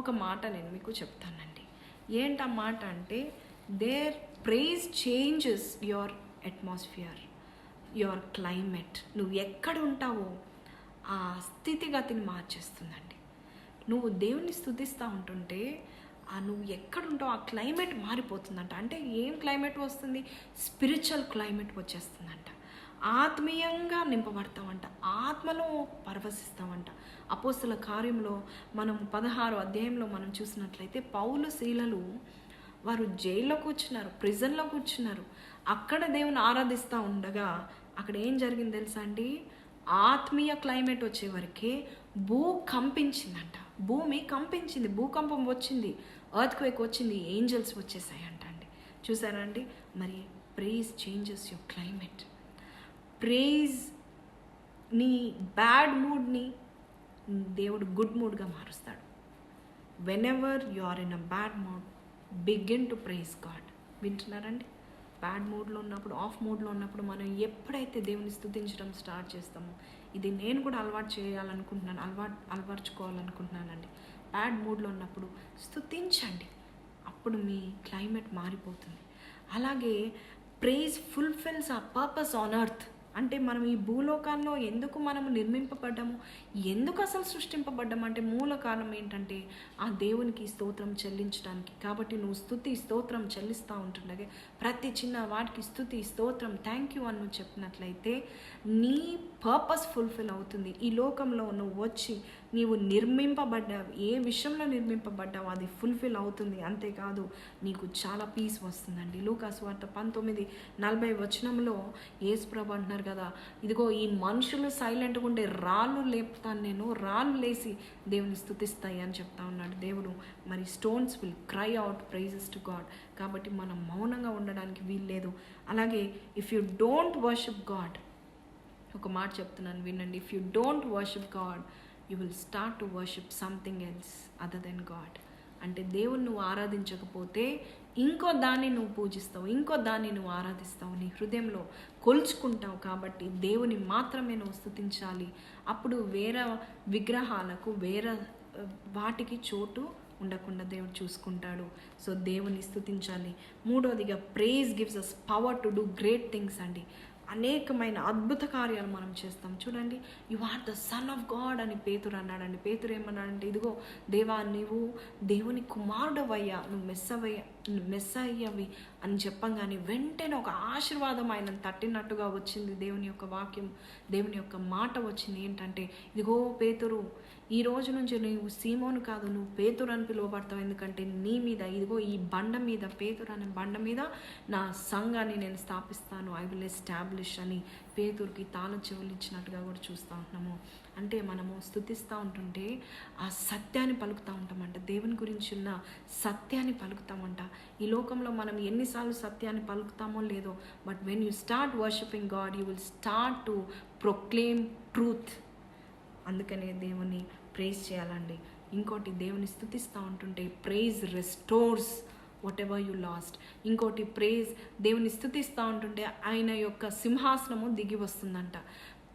ఒక మాట నేను మీకు చెప్తానండి. ఏంటి ఆ మాట అంటే, their praise changes your atmosphere, your climate. నువ్వు ఎక్కడ ఉంటావో ఆ స్థితిగతిని మార్చేస్తుందండి. నువ్వు దేవుణ్ణి స్తుతిస్తూ ఉంటుంటే నువ్వు ఎక్కడుంటావు ఆ క్లైమేట్ మారిపోతుందంట. అంటే ఏం క్లైమేట్ వస్తుంది? స్పిరిచువల్ క్లైమేట్ వచ్చేస్తుందంట. ఆత్మీయంగా నింపబడతామంట, ఆత్మలో పరవశిస్తామంట. అపోస్తల కార్యంలో మనం 16 మనం చూసినట్లయితే పౌలు శీలలు వారు జైల్లో కూర్చున్నారు, ప్రిజన్లో కూర్చున్నారు. అక్కడ దేవుని ఆరాధిస్తూ ఉండగా అక్కడ ఏం జరిగింది తెలుసా అండి? ఆత్మీయ క్లైమేట్ వచ్చేవరకే కంపించిందంట. భూమి కంపించింది, భూకంపం వచ్చింది, ఎర్త్క్వేక్ వచ్చింది, ఏంజల్స్ వచ్చేసాయంట అండి. చూసారా అండి? మరి praise changes your climate. Praise నీ బ్యాడ్ మూడ్ని దేవుడు గుడ్ మూడ్గా మారుస్తాడు. Whenever you are in a bad mood, begin to praise God. వింటున్నారండి? బ్యాడ్ మూడ్లో ఉన్నప్పుడు, ఆఫ్ మూడ్లో ఉన్నప్పుడు మనం ఎప్పుడైతే దేవుని స్తుతించడం స్టార్ట్ చేస్తామో, ఇది నేను కూడా అలవర్చుకోవాలనుకుంటున్నానండి. బ్యాడ్ మూడ్లో ఉన్నప్పుడు స్తుతించండి, అప్పుడు మీ క్లైమేట్ మారిపోతుంది. అలాగే ప్రైజ్ ఫుల్ఫిల్స్ ఆ పర్పస్ ఆన్ ఎర్త్. అంటే మనం ఈ భూలోకాల్లో ఎందుకు మనము నిర్మింపబడ్డాము, ఎందుకు అసలు సృష్టింపబడ్డాము అంటే మూల కారణం ఏంటంటే ఆ దేవునికి స్తోత్రం చెల్లించడానికి. కాబట్టి నువ్వు స్తుతి స్తోత్రం చెల్లిస్తూ ఉంటుండగా ప్రతి చిన్న వాటికి స్తుతి స్తోత్రం థ్యాంక్ యూ అని నువ్వు చెప్పినట్లయితే నీ పర్పస్ ఫుల్ఫిల్ అవుతుంది. ఈ లోకంలో నువ్వు వచ్చి నీవు నిర్మింపబడ్డావు, ఏ విషయంలో నిర్మింపబడ్డావు అది ఫుల్ఫిల్ అవుతుంది. అంతేకాదు నీకు చాలా పీస్ వస్తుందండి. లూకాసు వార్త 19:40 యేసుప్రభు అంటున్నారు కదా, ఇదిగో ఈ మనుషులు సైలెంట్గా ఉండే రాళ్ళు లేపుతాను నేను, రాళ్ళు లేసి దేవుని స్తుతిస్తాయి అని చెప్తా ఉన్నాడు దేవుడు. మరి stones will cry out praises to God. కాబట్టి మనం మౌనంగా ఉండడానికి వీల్లేదు. అలాగే if you don't worship God, ఒక మాట చెప్తున్నాను వినండి, if you don't worship God you will start to worship something else other than God. అంటే దేవుని నువ్వు ఆరాధించకపోతే ఇంకో దాన్ని నువ్వు పూజిస్తావు, ఇంకో దాన్ని నువ్వు ఆరాధిస్తావు, నీ హృదయంలో కొలుచుకుంటావు. కాబట్టి దేవుని మాత్రమే నువ్వు స్తుతించాలి. అప్పుడు వేరే విగ్రహాలకు, వేరే వాటికి చోటు ఉండకుండా దేవుడు చూసుకుంటాడు. సో దేవుని స్తుతించాలి. మూడోదిగా praise gives us power to do great things అండి. అనేకమైన అద్భుత కార్యాలు మనం చేస్తాం. చూడండి, you are the son of God అని పేతురు అన్నాడండి. పేతురు ఏమన్నాడంటే, ఇదిగో దేవా నీవు దేవుని కుమారుడవయ్యా, నువ్వు మెస్సయ్యవి అని చెప్పంగానే వెంటనే ఒక ఆశీర్వాదం ఆయన తట్టినట్టుగా వచ్చింది. దేవుని యొక్క వాక్యం, దేవుని యొక్క మాట వచ్చింది. ఏంటంటే, ఇదిగో పేతురు, ఈ రోజు నుంచి నువ్వు సీమోను కాదు, నువ్వు పేతురు అని పిలువబడతావు. ఎందుకంటే నీ మీద, ఇదిగో ఈ బండ మీద, పేతురు అనే బండ మీద నా సంఘాన్ని నేను స్థాపిస్తాను, ఐ విల్ ఎస్టాబ్లిష్ అని పేతురుకి తాళం చెవులు ఇచ్చినట్టుగా కూడా చూస్తూ ఉంటున్నాము. అంటే మనము స్తుతిస్తూ ఉంటుంటే ఆ సత్యాన్ని పలుకుతూ ఉంటామంట, దేవుని గురించి ఉన్న సత్యాన్ని పలుకుతామంట. ఈ లోకంలో మనం ఎన్నిసార్లు సత్యాన్ని పలుకుతామో లేదో, but when you start worshipping God you will start to proclaim truth. అందుకనే దేవుని ప్రైజ్ చేయాలండి. ఇంకోటి, దేవుని స్తుతిస్తూ ఉంటుంటే praise restores whatever you lost. ఇంకోటి, ప్రైజ్ దేవుని స్తుతిస్తూ ఉంటుంటే ఆయన యొక్క సింహాసనము దిగి వస్తుందంట.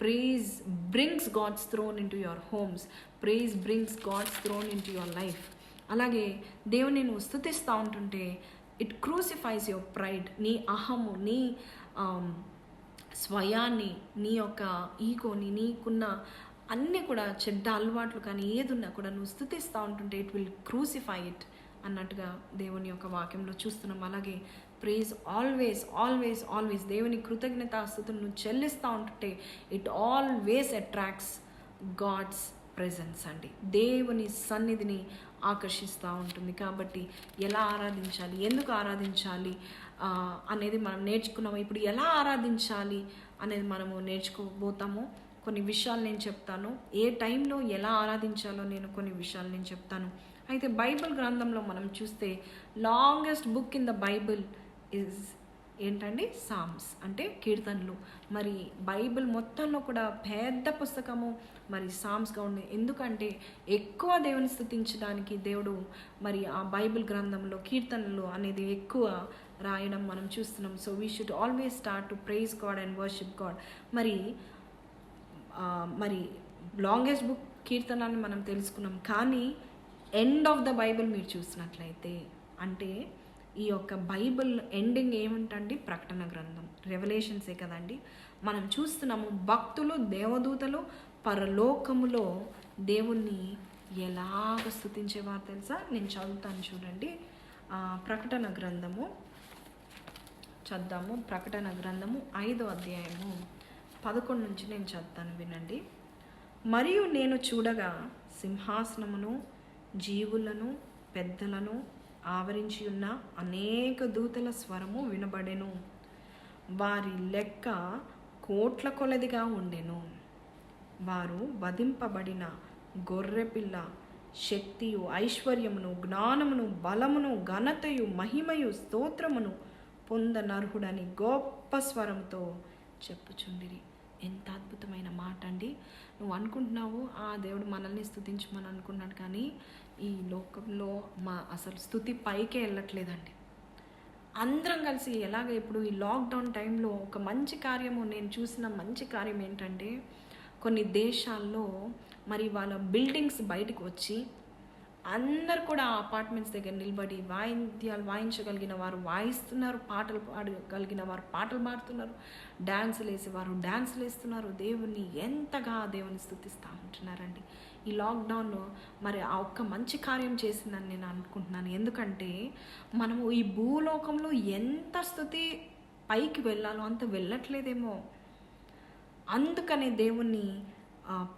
Praise brings God's throne into your homes, praise brings God's throne into your life. అలాగే దేవుని నువ్వు స్తుతిస్తూ ఉంటుంటే ఇట్ క్రూసిఫైస్ యువర్ ప్రైడ్, నీ అహము, నీ స్వయాన్ని, నీ యొక్క ఈగోని, నీకున్న అన్నీ కూడా చెడ్డ అలవాట్లు కానీ ఏదున్నా కూడా నువ్వు స్తుతిస్తూ ఉంటుంటే ఇట్ విల్ క్రూసిఫై ఇట్ అన్నట్టుగా దేవుని యొక్క వాక్యంలో చూస్తున్నాం. అలాగే ప్రైజ్ ఆల్వేస్ ఆల్వేస్ ఆల్వేస్, దేవుని కృతజ్ఞతాస్తుతులు నువ్వు చెల్లిస్తూ ఉంటుంటే it always attracts God's presence అండి. దేవుని సన్నిధిని ఆకర్షిస్తూ ఉంటుంది. కాబట్టి ఎలా ఆరాధించాలి, ఎందుకు ఆరాధించాలి అనేది మనం నేర్చుకున్నాము. ఇప్పుడు ఎలా ఆరాధించాలి అనేది మనము నేర్చుకోబోతాము. కొన్ని విషయాలు నేను చెప్తాను, ఏ టైంలో ఎలా ఆరాధించాలో నేను కొన్ని విషయాలు నేను చెప్తాను. అయితే బైబిల్ గ్రంథంలో మనం చూస్తే longest book in the Bible is ఏంటండి, సామ్స్ అంటే కీర్తనలు. మరి బైబిల్ మొత్తంలో కూడా పెద్ద పుస్తకము మరి సామ్స్గా ఉంది. ఎందుకంటే ఎక్కువ దేవుని స్తుతించడానికి దేవుడు మరి ఆ బైబిల్ గ్రంథంలో కీర్తనలు అనేది ఎక్కువ రాయడం మనం చూస్తున్నాం. So we should always start to praise God and worship God. మరి లాంగెస్ట్ బుక్ కీర్తనాన్ని మనం తెలుసుకున్నాం. కానీ ఎండ్ ఆఫ్ ద బైబిల్ మీరు చూసినట్లయితే, అంటే ఈ యొక్క బైబిల్ ఎండింగ్ ఏమిటండి, ప్రకటన గ్రంథం, రెవల్యూషన్సే కదండి. మనం చూస్తున్నాము భక్తులు, దేవదూతలు పరలోకములో దేవుణ్ణి ఎలాగ స్తుతించేవారు తెలుసా? నేను చదువుతాను చూడండి. ప్రకటన గ్రంథము చదువుదాము. ప్రకటన గ్రంథము 5వ అధ్యాయము 11 నుంచి నేను చదువుతాను, వినండి. మరియు నేను చూడగా సింహాసనమును, జీవులను, పెద్దలను ఆవరించి ఉన్న అనేక దూతల స్వరము వినబడెను. వారి లెక్క కోట్ల కొలదిగా ఉండెను. వారు వధింపబడిన గొర్రెపిల్ల శక్తియు, ఐశ్వర్యమును, జ్ఞానమును, బలమును, ఘనతయు, మహిమయు, స్తోత్రమును పొందనర్హుడని గొప్ప స్వరంతో చెప్పుచుండిరి. ఎంత అద్భుతమైన మాట అండి. నువ్వు అనుకుంటున్నావు దేవుడు మనల్ని స్తుతించమని అనుకున్నాడు, కానీ ఈ లోకంలో అసలు స్తుతి పైకే వెళ్ళట్లేదండి. అందరం కలిసి ఎలాగ ఇప్పుడు ఈ లాక్డౌన్ టైంలో ఒక మంచి కార్యము, నేను చూసిన మంచి కార్యం ఏంటంటే, కొన్ని దేశాల్లో మరి వాళ్ళ బిల్డింగ్స్ బయటకు వచ్చి అందరు కూడా అపార్ట్మెంట్స్ దగ్గర నిలబడి వాయిద్యాలు వాయించగలిగిన వారు వాయిస్తున్నారు, పాటలు పాడగలిగిన వారు పాటలు పాడుతున్నారు, డ్యాన్సులు వేసేవారు డ్యాన్సులు వేస్తున్నారు, దేవుని ఎంతగా దేవుని స్తుతిస్తూ ఉంటున్నారండి. ఈ లాక్డౌన్ మరి ఆ ఒక్క మంచి కార్యం చేసిందని నేను అనుకుంటున్నాను. ఎందుకంటే మనము ఈ భూలోకంలో ఎంత స్తుతి పైకి వెళ్ళాలో అంత వెళ్ళట్లేదేమో. అందుకనే దేవుని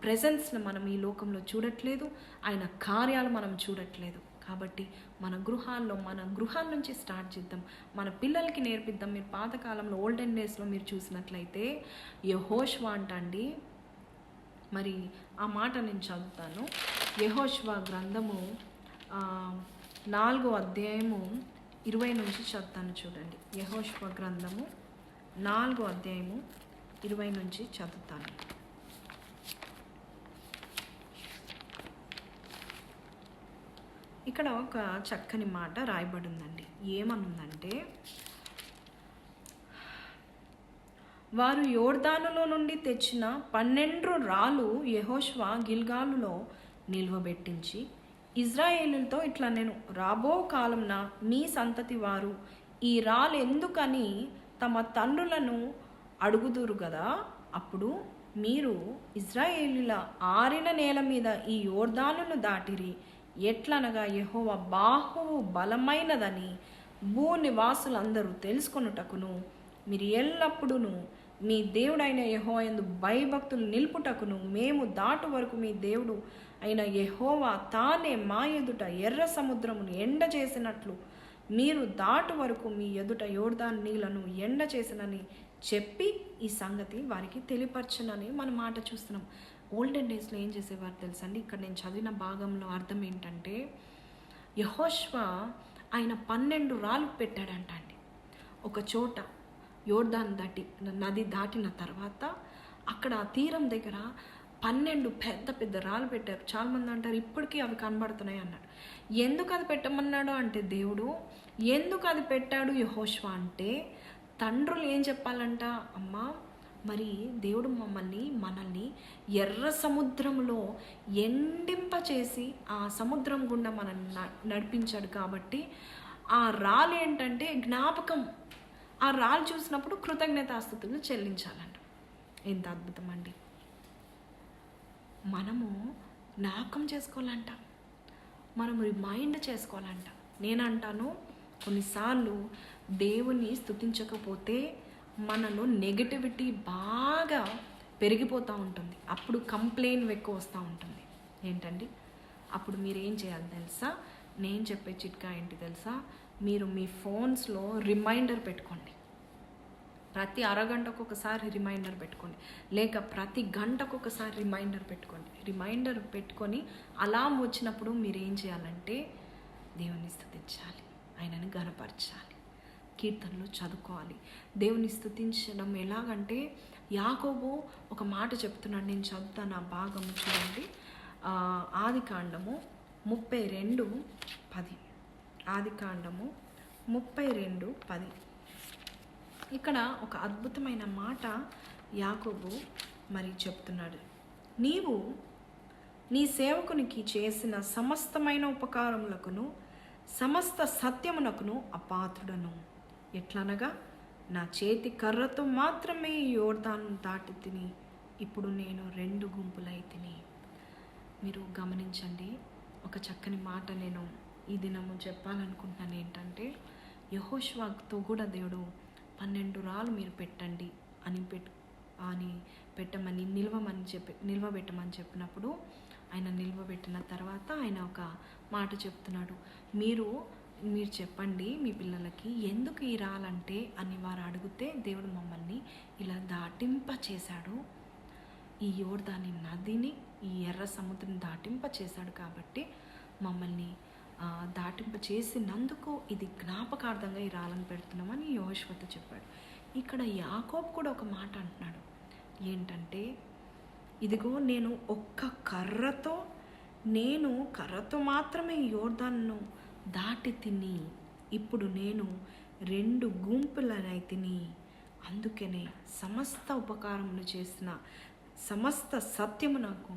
ప్రెజెన్స్ను మనం ఈ లోకంలో చూడట్లేదు, ఆయన కార్యాలు మనం చూడట్లేదు. కాబట్టి మన గృహాల నుంచి స్టార్ట్ చేద్దాం, మన పిల్లలకి నేర్పిద్దాం. మీరు పాతకాలంలో ఓల్డెన్ డేస్లో మీరు చూసినట్లయితే యెహోషువ అంటండి, మరి ఆ మాట నేను చదువుతాను. యెహోషువ గ్రంథము 4వ అధ్యాయము 20 నుంచి చదువుతాను చూడండి. యెహోషువ గ్రంథము 4వ అధ్యాయము 20 నుంచి చదువుతాను. ఇక్కడ ఒక చక్కని మాట రాయబడి ఉందండి. ఏమనుందంటే, వారు యోర్దానులో నుండి తెచ్చిన 12 రాళ్ళు యెహోషువ గిల్గాలులో నిల్వబెట్టించి ఇజ్రాయేలులతో ఇట్లా, నేను రాబో కాలంన మీ సంతతి వారు ఈ రాళ్ళు ఎందుకని తమ తండ్రులను అడుగుదురు కదా, అప్పుడు మీరు ఇజ్రాయేలుల ఆరిన నేల మీద ఈ యోర్దానును దాటిరి. ఎట్లనగా యెహోవా బాహువు బలమైనదని భూనివాసులందరూ తెలుసుకొనుటకును, మీరు ఎల్లప్పుడూ మీ దేవుడైన యెహోవా యందు భయభక్తులు నిలుపుటకును, మేము దాటు వరకు మీ దేవుడు అయిన యెహోవా తానే మా ఎదుట ఎర్ర సముద్రమును ఎండ చేసినట్లు మీరు దాటు వరకు మీ ఎదుట యోర్దాను నీళ్లను ఎండ చేసినని చెప్పి ఈ సంగతి వారికి తెలియపరచనని మన మాట చూస్తున్నాం. ఓల్డెన్ డేస్లో ఏం చేసేవారు తెలుసండి? ఇక్కడ నేను చదివిన భాగంలో అర్థం ఏంటంటే, యెహోషువ ఆయన 12 రాళ్ళు పెట్టాడంట అండి. ఒక చోట యోర్దాను నది దాటిన తర్వాత అక్కడ తీరం దగ్గర 12 పెద్ద పెద్ద రాళ్ళు పెట్టారు. చాలామంది అంటారు ఇప్పటికీ అవి కనబడుతున్నాయి అన్నాడు. ఎందుకు అది పెట్టమన్నాడు అంటే, దేవుడు ఎందుకు అది పెట్టాడు యెహోషువ అంటే, తండ్రులు ఏం చెప్పాలంట, అమ్మా మరి దేవుడు మనల్ని ఎర్ర సముద్రంలో ఎండింపచేసి ఆ సముద్రం గుండా మనల్ని నడిపించాడు. కాబట్టి ఆ రాళ్ళు ఏంటంటే జ్ఞాపకం. ఆ రాళ్ళు చూసినప్పుడు కృతజ్ఞతాస్తుతులు చెల్లించాలంట. ఎంత అద్భుతం అండి! మనము జ్ఞాపకం చేసుకోవాలంట, మనం రిమైండ్ చేసుకోవాలంట. నేనంటాను, కొన్నిసార్లు దేవుని స్తుతించకపోతే మనలో నెగటివిటీ బాగా పెరిగిపోతూ ఉంటుంది. అప్పుడు కంప్లైంట్ ఎక్కువ వస్తూ ఉంటుంది. ఏంటండి? అప్పుడు మీరు ఏం చేయాలి తెలుసా? నేను చెప్పే చిట్కా ఏంటి తెలుసా? మీరు మీ ఫోన్స్లో రిమైండర్ పెట్టుకోండి. ప్రతి అరగంటకు ఒకసారి రిమైండర్ పెట్టుకోండి, లేక ప్రతి గంటకు ఒకసారి రిమైండర్ పెట్టుకోండి. రిమైండర్ పెట్టుకొని అలారం వచ్చినప్పుడు మీరు ఏం చేయాలంటే దేవుని స్తుతించాలి, ఆయనని ఘనపరచాలి, కీర్తనలు చదువుకోవాలి. దేవుని స్తుతించడం ఎలాగంటే, యాకోబు ఒక మాట చెప్తున్నాడు, నేను చదువుతాను ఆ భాగము చూడండి. ఆదికాండము 32:10. ఆదికాండము 32:10. ఇక్కడ ఒక అద్భుతమైన మాట యాకోబు మరి చెప్తున్నాడు. నీవు నీ సేవకునికి చేసిన సమస్తమైన ఉపకారములకును సమస్త సత్యమునకును అపాత్రుడను. ఎట్లనగా నా చేతి కర్రతో మాత్రమే యోర్దాను దాటి తిని, ఇప్పుడు నేను 2 గుంపులై తిని. మీరు గమనించండి, ఒక చక్కని మాట నేను ఈ దినము చెప్పాలనుకుంటున్నాను. ఏంటంటే, యెహోషువతో కూడా దేవుడు 12 రాళ్ళు మీరు పెట్టండి అని పెట్టమని నిల్వబెట్టమని చెప్పినప్పుడు ఆయన నిల్వబెట్టిన తర్వాత ఆయన ఒక మాట చెప్తున్నాడు. మీరు చెప్పండి మీ పిల్లలకి ఎందుకు ఈ రాలంటే అని వారు అడిగితే, దేవుడు మమ్మల్ని ఇలా దాటింప చేశాడు, ఈ యోర్దాని నదిని, ఈ ఎర్ర సముద్రం దాటింప చేశాడు, కాబట్టి మమ్మల్ని దాటింప చేసినందుకు ఇది జ్ఞాపకార్థంగా ఈ రాళ్ళను పెడుతున్నామని యెహోషువతో చెప్పాడు. ఇక్కడ యాకోబు కూడా ఒక మాట అంటున్నాడు. ఏంటంటే, ఇదిగో నేను కర్రతో మాత్రమే యోర్దాను దాటి తిని, ఇప్పుడు నేను 2 గుంపులనైతిని, అందుకనే సమస్త ఉపకారములు చేసిన సమస్త సత్యమునకు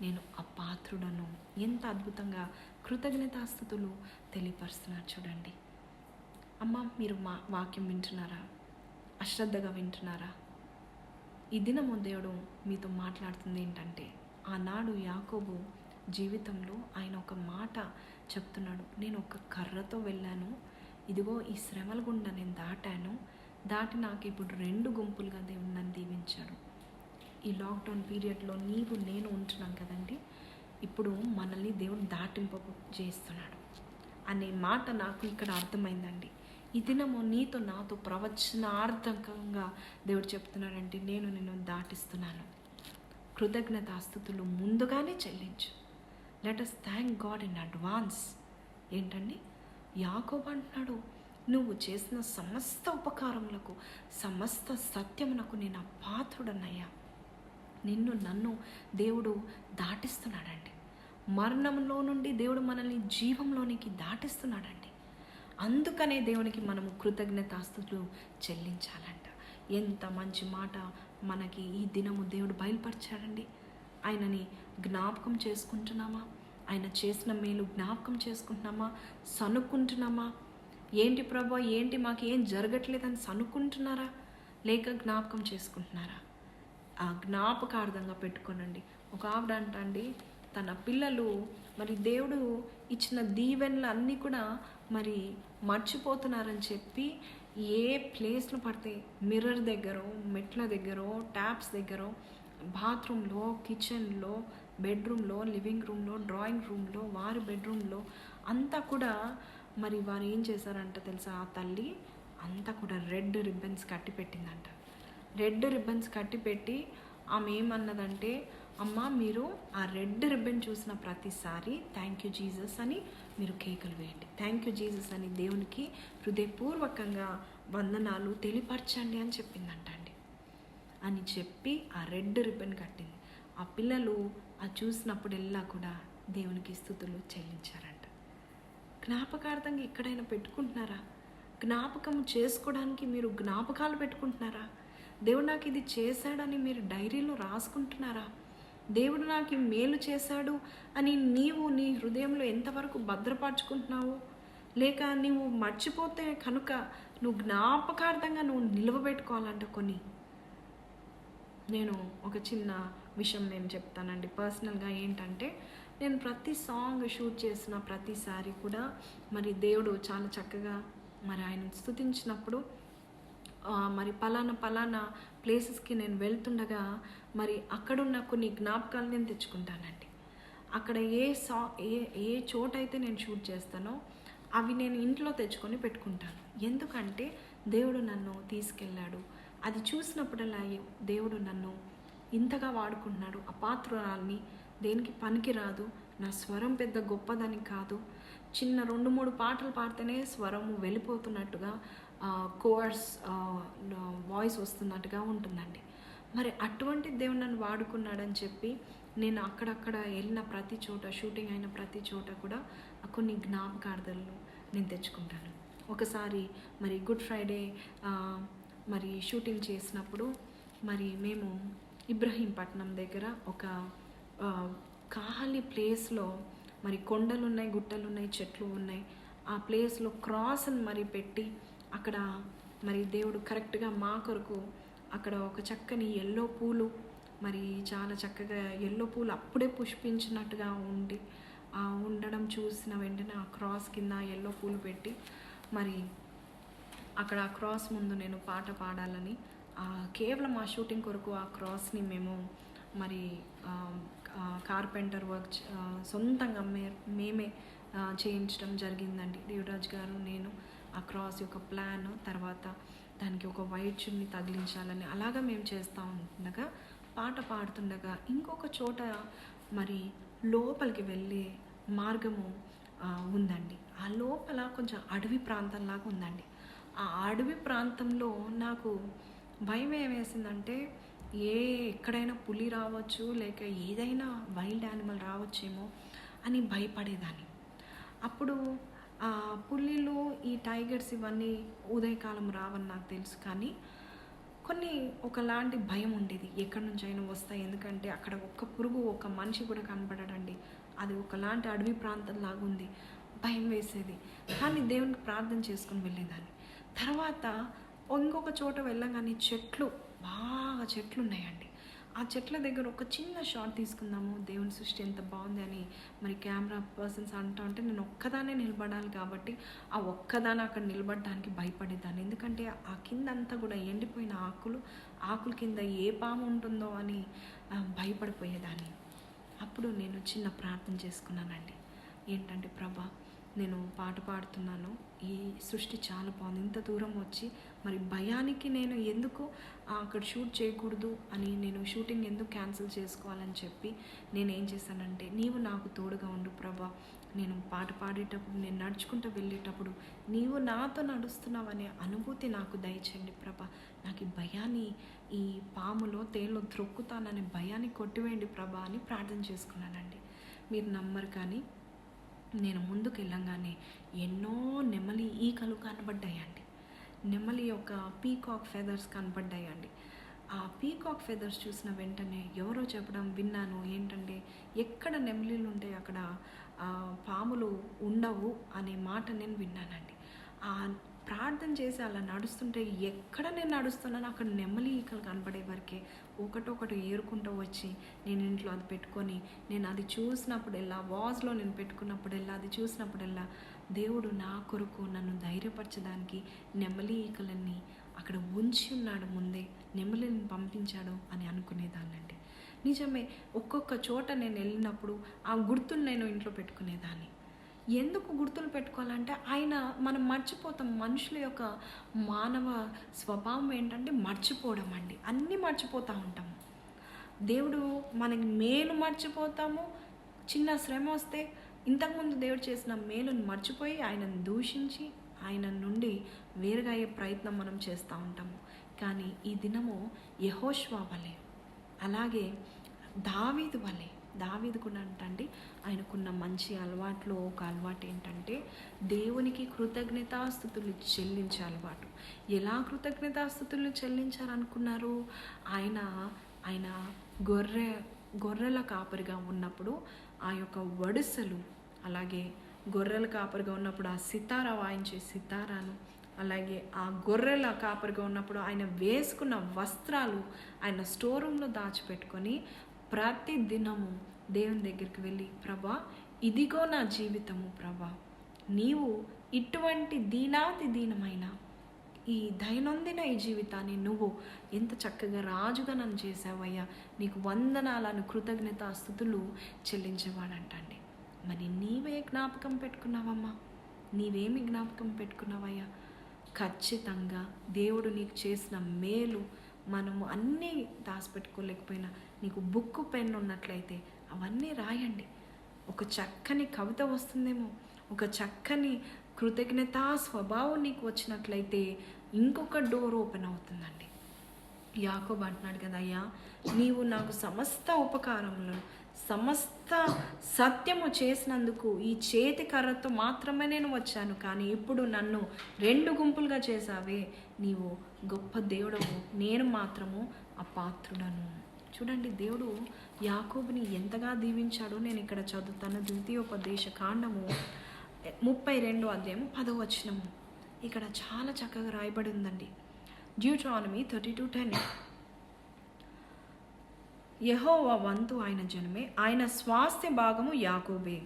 నేను అపాత్రుడను. ఎంత అద్భుతంగా కృతజ్ఞతాస్తుతులు తెలియపరుస్తున్నారు చూడండి. అమ్మ, మీరు మా వాక్యం వింటున్నారా? అశ్రద్ధగా వింటున్నారా? ఈ దినము దేవుడు మీతో మాట్లాడుతుంది ఏంటంటే, ఆనాడు యాకోబు జీవితంలో ఆయన ఒక మాట చెప్తున్నాడు. నేను ఒక కర్రతో వెళ్ళాను, ఇదిగో ఈ శ్రమల గుండా నేను దాటి నాకు ఇప్పుడు 2 గుంపులుగా దేవుడు నన్ను దీవించాడు. ఈ లాక్డౌన్ పీరియడ్లో నీవు నేను ఉంటున్నాం కదండి, ఇప్పుడు మనల్ని దేవుడు దాటింపు చేస్తున్నాడు అనే మాట నాకు ఇక్కడ అర్థమైందండి. ఈ దినము నీతో నాతో ప్రవచనార్థకంగా దేవుడు చెప్తున్నాడంటే, నేను నిన్ను దాటిస్తున్నాను. కృతజ్ఞతాస్తుతులు ముందుగానే చెల్లించు. Let us thank God in advance. ఏంటండి, యాకోబు అంటున్నాడు, నువ్వు చేసిన సమస్త ఉపకారములకు సమస్త సత్యమునకు నేను అపాత్రుడనయ్యా. నిన్ను నన్ను దేవుడు దాటిస్తున్నాడండి. మరణంలో నుండి దేవుడు మనల్ని జీవంలోనికి దాటిస్తున్నాడండి. అందుకనే దేవునికి మనము కృతజ్ఞతాస్తుతులు చెల్లించాలంట. ఎంత మంచి మాట మనకి ఈ దినము దేవుడు బయలుపరిచాడండి. ఆయనని జ్ఞాపకం చేసుకుంటున్నామా? ఆయన చేసిన మేలు జ్ఞాపకం చేసుకుంటున్నామా? సనుక్కుంటున్నామా? ఏంటి ప్రభా, ఏంటి మాకు ఏం జరగట్లేదని సనుక్కుంటున్నారా, లేక జ్ఞాపకం చేసుకుంటున్నారా? ఆ జ్ఞాపకార్థంగా పెట్టుకోనండి. ఒక ఆవిడ అంటండి, తన పిల్లలు మరి దేవుడు ఇచ్చిన దీవెనలు అన్నీ కూడా మరి మర్చిపోతున్నారని చెప్పి ఏ ప్లేస్లో పడితే మిర్రర్ దగ్గర, మెట్ల దగ్గర, ట్యాప్స్ దగ్గర, బాత్రూంలో, కిచెన్లో, బెడ్రూమ్లో, లివింగ్ రూమ్లో, డ్రాయింగ్ రూమ్లో, వారి బెడ్రూమ్లో అంతా కూడా మరి వారు ఏం చేశారంట తెలుసా? ఆ తల్లి అంతా కూడా రెడ్ రిబ్బన్స్ కట్టి పెట్టిందంట. రెడ్ రిబ్బన్స్ కట్టి పెట్టి ఆమె ఏమన్నదంటే, అమ్మ, మీరు ఆ రెడ్ రిబ్బన్ చూసిన ప్రతిసారి థ్యాంక్ యూ జీసస్ అని మీరు కేకలు వేయండి. థ్యాంక్ యూ జీసస్ అని దేవునికి హృదయపూర్వకంగా వందనాలు తెలియపరచండి అని చెప్పిందంట అండి. అని చెప్పి ఆ రెడ్ రిబ్బన్ కట్టింది. ఆ పిల్లలు అది చూసినప్పుడెల్లా కూడా దేవునికి స్తుతులు చెల్లించారంట. జ్ఞాపకార్థంగా ఎక్కడైనా పెట్టుకుంటున్నారా? జ్ఞాపకం చేసుకోవడానికి మీరు జ్ఞాపకాలు పెట్టుకుంటున్నారా? దేవుడు నాకు ఇది చేశాడని మీరు డైరీలో రాసుకుంటున్నారా? దేవుడు నాకు ఈ మేలు చేశాడు అని నీవు నీ హృదయంలో ఎంతవరకు భద్రపరచుకుంటున్నావు? లేక నీవు మర్చిపోతే కనుక నువ్వు జ్ఞాపకార్థంగా నువ్వు నిలవబెట్టుకోవాలంట. నేను ఒక చిన్న విషయం నేను చెప్తానండి. పర్సనల్గా ఏంటంటే, నేను ప్రతి సాంగ్ షూట్ చేసిన ప్రతిసారి కూడా మరి దేవుడు చాలా చక్కగా మరి ఆయన స్తుతించినప్పుడు మరి పలానా ప్లేసెస్కి నేను వెళ్తుండగా మరి అక్కడున్న కొన్ని జ్ఞాపకాలు నేను తెచ్చుకుంటానండి. అక్కడ ఏ చోట అయితే నేను షూట్ చేస్తానో అవి నేను ఇంట్లో తెచ్చుకొని పెట్టుకుంటాను. ఎందుకంటే దేవుడు నన్ను తీసుకెళ్ళాడు, అది చూసినప్పుడల్లా దేవుడు నన్ను ఇంతగా వాడుకుంటున్నాడు. అపాత్రురాల్ని, దేనికి పనికి రాదు, నా స్వరం పెద్ద గొప్పదని కాదు, చిన్న 2-3 పాటలు పాడితేనే స్వరము వెళ్ళిపోతున్నట్టుగా కోర్స్ వాయిస్ వస్తున్నట్టుగా ఉంటుందండి. మరి అటువంటి దేవుడు నన్ను వాడుకున్నాడని చెప్పి నేను అక్కడక్కడ వెళ్ళిన ప్రతి చోట, షూటింగ్ అయిన ప్రతి చోట కూడా కొన్ని జ్ఞాపకార్థాలను నేను తెచ్చుకుంటాను. ఒకసారి మరి గుడ్ ఫ్రైడే మరి షూటింగ్ చేసినప్పుడు మరి మేము ఇబ్రహీంపట్నం దగ్గర ఒక ఖాళీ ప్లేస్లో మరి కొండలు ఉన్నాయి, గుట్టలు ఉన్నాయి, చెట్లు ఉన్నాయి. ఆ ప్లేస్లో క్రాస్ని మరి పెట్టి అక్కడ మరి దేవుడు కరెక్ట్గా మా కొరకు అక్కడ ఒక చక్కని ఎల్లో పూలు, మరి చాలా చక్కగా ఎల్లో పూలు అప్పుడే పుష్పించినట్టుగా ఉండడం చూసిన వెంటనే ఆ క్రాస్ కింద ఎల్లో పూలు పెట్టి మరి అక్కడ ఆ క్రాస్ ముందు నేను పాట పాడాలని కేవలం ఆ షూటింగ్ కొరకు ఆ క్రాస్ని మేము మరి కార్పెంటర్ వర్క్ సొంతంగా మేమే చేయించడం జరిగిందండి. దేవరాజ్ గారు, నేను ఆ క్రాస్ యొక్క ప్లాన్, తర్వాత దానికి ఒక వైట్ చున్ని తగిలించాలని అలాగా మేము చేస్తూ ఉంటుండగా పాట పాడుతుండగా ఇంకొక చోట మరి లోపలికి వెళ్ళే మార్గము ఉందండి. ఆ లోపల కొంచెం అడవి ప్రాంతంలాగా ఉందండి. ఆ అడవి ప్రాంతంలో నాకు భయం ఏమేసిందంటే, ఎక్కడైనా పులి రావచ్చు, లేక ఏదైనా వైల్డ్ యానిమల్ రావచ్చేమో అని భయపడేదాన్ని. అప్పుడు పులిలు ఈ టైగర్స్ ఇవన్నీ ఉదయకాలం రావని నాకు తెలుసు, కానీ కొన్ని ఒకలాంటి భయం ఉండేది, ఎక్కడి నుంచి అయినా వస్తాయి. ఎందుకంటే అక్కడ ఒక్క పురుగు, ఒక మనిషి కూడా కనపడడండి. అది ఒకలాంటి అడవి ప్రాంతం లాగా ఉంది, భయం వేసేది. కానీ దేవునికి ప్రార్థన చేసుకుని వెళ్ళేదాన్ని. తర్వాత ఇంకొక చోట వెళ్ళగానే బాగా చెట్లు ఉన్నాయండి. ఆ చెట్ల దగ్గర ఒక చిన్న షాట్ తీసుకుందాము, దేవుని సృష్టి ఎంత బాగుంది అని మరి కెమెరా పర్సన్స్ అంటూ ఉంటే నేను ఒక్కదానే నిలబడాలి కాబట్టి ఆ ఒక్కదాన్ని అక్కడ నిలబడడానికి భయపడేదాన్ని. ఎందుకంటే ఆ కింద అంతా కూడా ఎండిపోయిన ఆకుల కింద ఏ పాము ఉంటుందో అని భయపడిపోయేదాన్ని. అప్పుడు నేను చిన్న ప్రార్థన చేసుకున్నానండి. ఏంటంటే, ప్రభా, నేను పాట పాడుతున్నాను, ఈ సృష్టి చాలా బాగుంది, ఇంత దూరం వచ్చి మరి భయానికి నేను ఎందుకు అక్కడ షూట్ చేయకూడదు అని, నేను షూటింగ్ ఎందుకు క్యాన్సిల్ చేసుకోవాలని చెప్పి నేను ఏం చేశానంటే, నీవు నాకు తోడుగా ఉండు ప్రభా, నేను పాట పాడేటప్పుడు, నేను నడుచుకుంటూ వెళ్ళేటప్పుడు నీవు నాతో నడుస్తున్నావనే అనుభూతి నాకు దయచేయండి ప్రభా. నాకు ఈ భయాన్ని, ఈ పాములో తేల్లో త్రొక్కుతాననే భయాన్ని కొట్టివేయండి ప్రభా అని ప్రార్థన చేసుకున్నానండి. మీరు నమ్మరు, కానీ నేను ముందుకు వెళ్ళంగానే ఎన్నో నెమలి ఈకలు కనబడ్డాయండి. నెమలి యొక్క పీకాక్ ఫెదర్స్ కనబడ్డాయండి. ఆ పీకాక్ ఫెదర్స్ చూసిన వెంటనే ఎవరో చెప్పడం విన్నాను, ఏంటంటే ఎక్కడ నెమలీలు ఉంటాయి అక్కడ పాములు ఉండవు అనే మాట నేను విన్నానండి. ఆ ప్రార్థన చేసి అలా నడుస్తుంటే ఎక్కడ నేను నడుస్తున్నాను అక్కడ నెమలి ఈకలు కనబడే వరకే ఒకటొకటి ఏరుకుంటూ వచ్చి నేను ఇంట్లో అది పెట్టుకొని, నేను అది చూసినప్పుడల్లా, వాజ్లో నేను పెట్టుకున్నప్పుడల్లా, అది చూసినప్పుడల్లా దేవుడు నా కొరకు నన్ను ధైర్యపరచడానికి నెమలి ఈకలన్నీ అక్కడ ఉంచి ఉన్నాడు, ముందే నెమలిని పంపించాడు అని అనుకునేదాన్నండి. నిజమే, ఒక్కొక్క చోట నేను వెళ్ళినప్పుడు ఆ గుర్తులు నేను ఇంట్లో పెట్టుకునేదాన్ని. ఎందుకు గుర్తులు పెట్టుకోవాలంటే మనం మర్చిపోతాం. మనుషుల యొక్క మానవ స్వభావం ఏంటంటే మర్చిపోవడం అండి. అన్నీ మర్చిపోతూ ఉంటాము. దేవుడు మనకి మేలు మర్చిపోతాము. చిన్న శ్రమ వస్తే ఇంతకుముందు దేవుడు చేసిన మేలుని మర్చిపోయి ఆయనను దూషించి ఆయన నుండి వేరుగా అయ్యే ప్రయత్నం మనం చేస్తూ ఉంటాము. కానీ ఈ దినము యెహోషువ వలె, అలాగే దావీదు వలె, దావీదు కూడా అంటండి ఆయనకున్న మంచి అలవాట్లో ఒక అలవాటు ఏంటంటే దేవునికి కృతజ్ఞతాస్తుతులు చెల్లించే అలవాటు. ఎలా కృతజ్ఞతాస్తుతులు చెల్లించాలనుకున్నారు? ఆయన గొర్రెల కాపరిగా ఉన్నప్పుడు ఆ యొక్క వడుసలు, అలాగే గొర్రెల కాపరిగా ఉన్నప్పుడు ఆ సితారా వాయించే సితారాను, అలాగే ఆ గొర్రెల కాపరిగా ఉన్నప్పుడు ఆయన వేసుకున్న వస్త్రాలు ఆయన స్టోర్ రూమ్లో దాచిపెట్టుకొని ప్రతి దినము దేవుని దగ్గరికి వెళ్ళి, ప్రభా, ఇదిగో నా జీవితము ప్రభా, నీవు ఇటువంటి దీనాతి దీనమైన ఈ దైనందిన ఈ జీవితాన్ని నువ్వు ఎంత చక్కగా రాజుగా నన్ను చేసావయ్యా, నీకు వందనాలను కృతజ్ఞతాస్తుతులు చెల్లించేవాడంటండి. మరి నీవే జ్ఞాపకం పెట్టుకున్నావమ్మా? నీవేమి జ్ఞాపకం పెట్టుకున్నావయ్యా? ఖచ్చితంగా దేవుడు నీకు చేసిన మేలు మనము అన్నీ దాచిపెట్టుకోలేకపోయినా నీకు బుక్కు పెన్ ఉన్నట్లయితే అవన్నీ రాయండి. ఒక చక్కని కవిత వస్తుందేమో, ఒక చక్కని కృతజ్ఞతా స్వభావం నీకు వచ్చినట్లయితే ఇంకొక డోర్ ఓపెన్ అవుతుందండి. యాకోబు అంటున్నాడు కదా, అయ్యా నీవు నాకు సమస్త ఉపకారములను, సమస్త సత్యము చేసినందుకు ఈ చేతి కర్రతో మాత్రమే నేను వచ్చాను, కానీ ఇప్పుడు నన్ను 2 గుంపులుగా చేసావే, నీవు గొప్ప దేవుడవు, నేను మాత్రము అపాత్రుడను. చూడండి, దేవుడు యాకోబుని ఎంతగా దీవించాడో నేను ఇక్కడ చదువుతాను. ద్వితీయోపదేశ కాండము 32వ అధ్యాయం 10వ వచనము. ఇక్కడ చాలా చక్కగా రాయబడి ఉందండి. డ్యూట్రానమీ 32:10. యెహోవా వంతు ఆయన జనమే, ఆయన స్వాస్థ్య భాగము యాకోబే.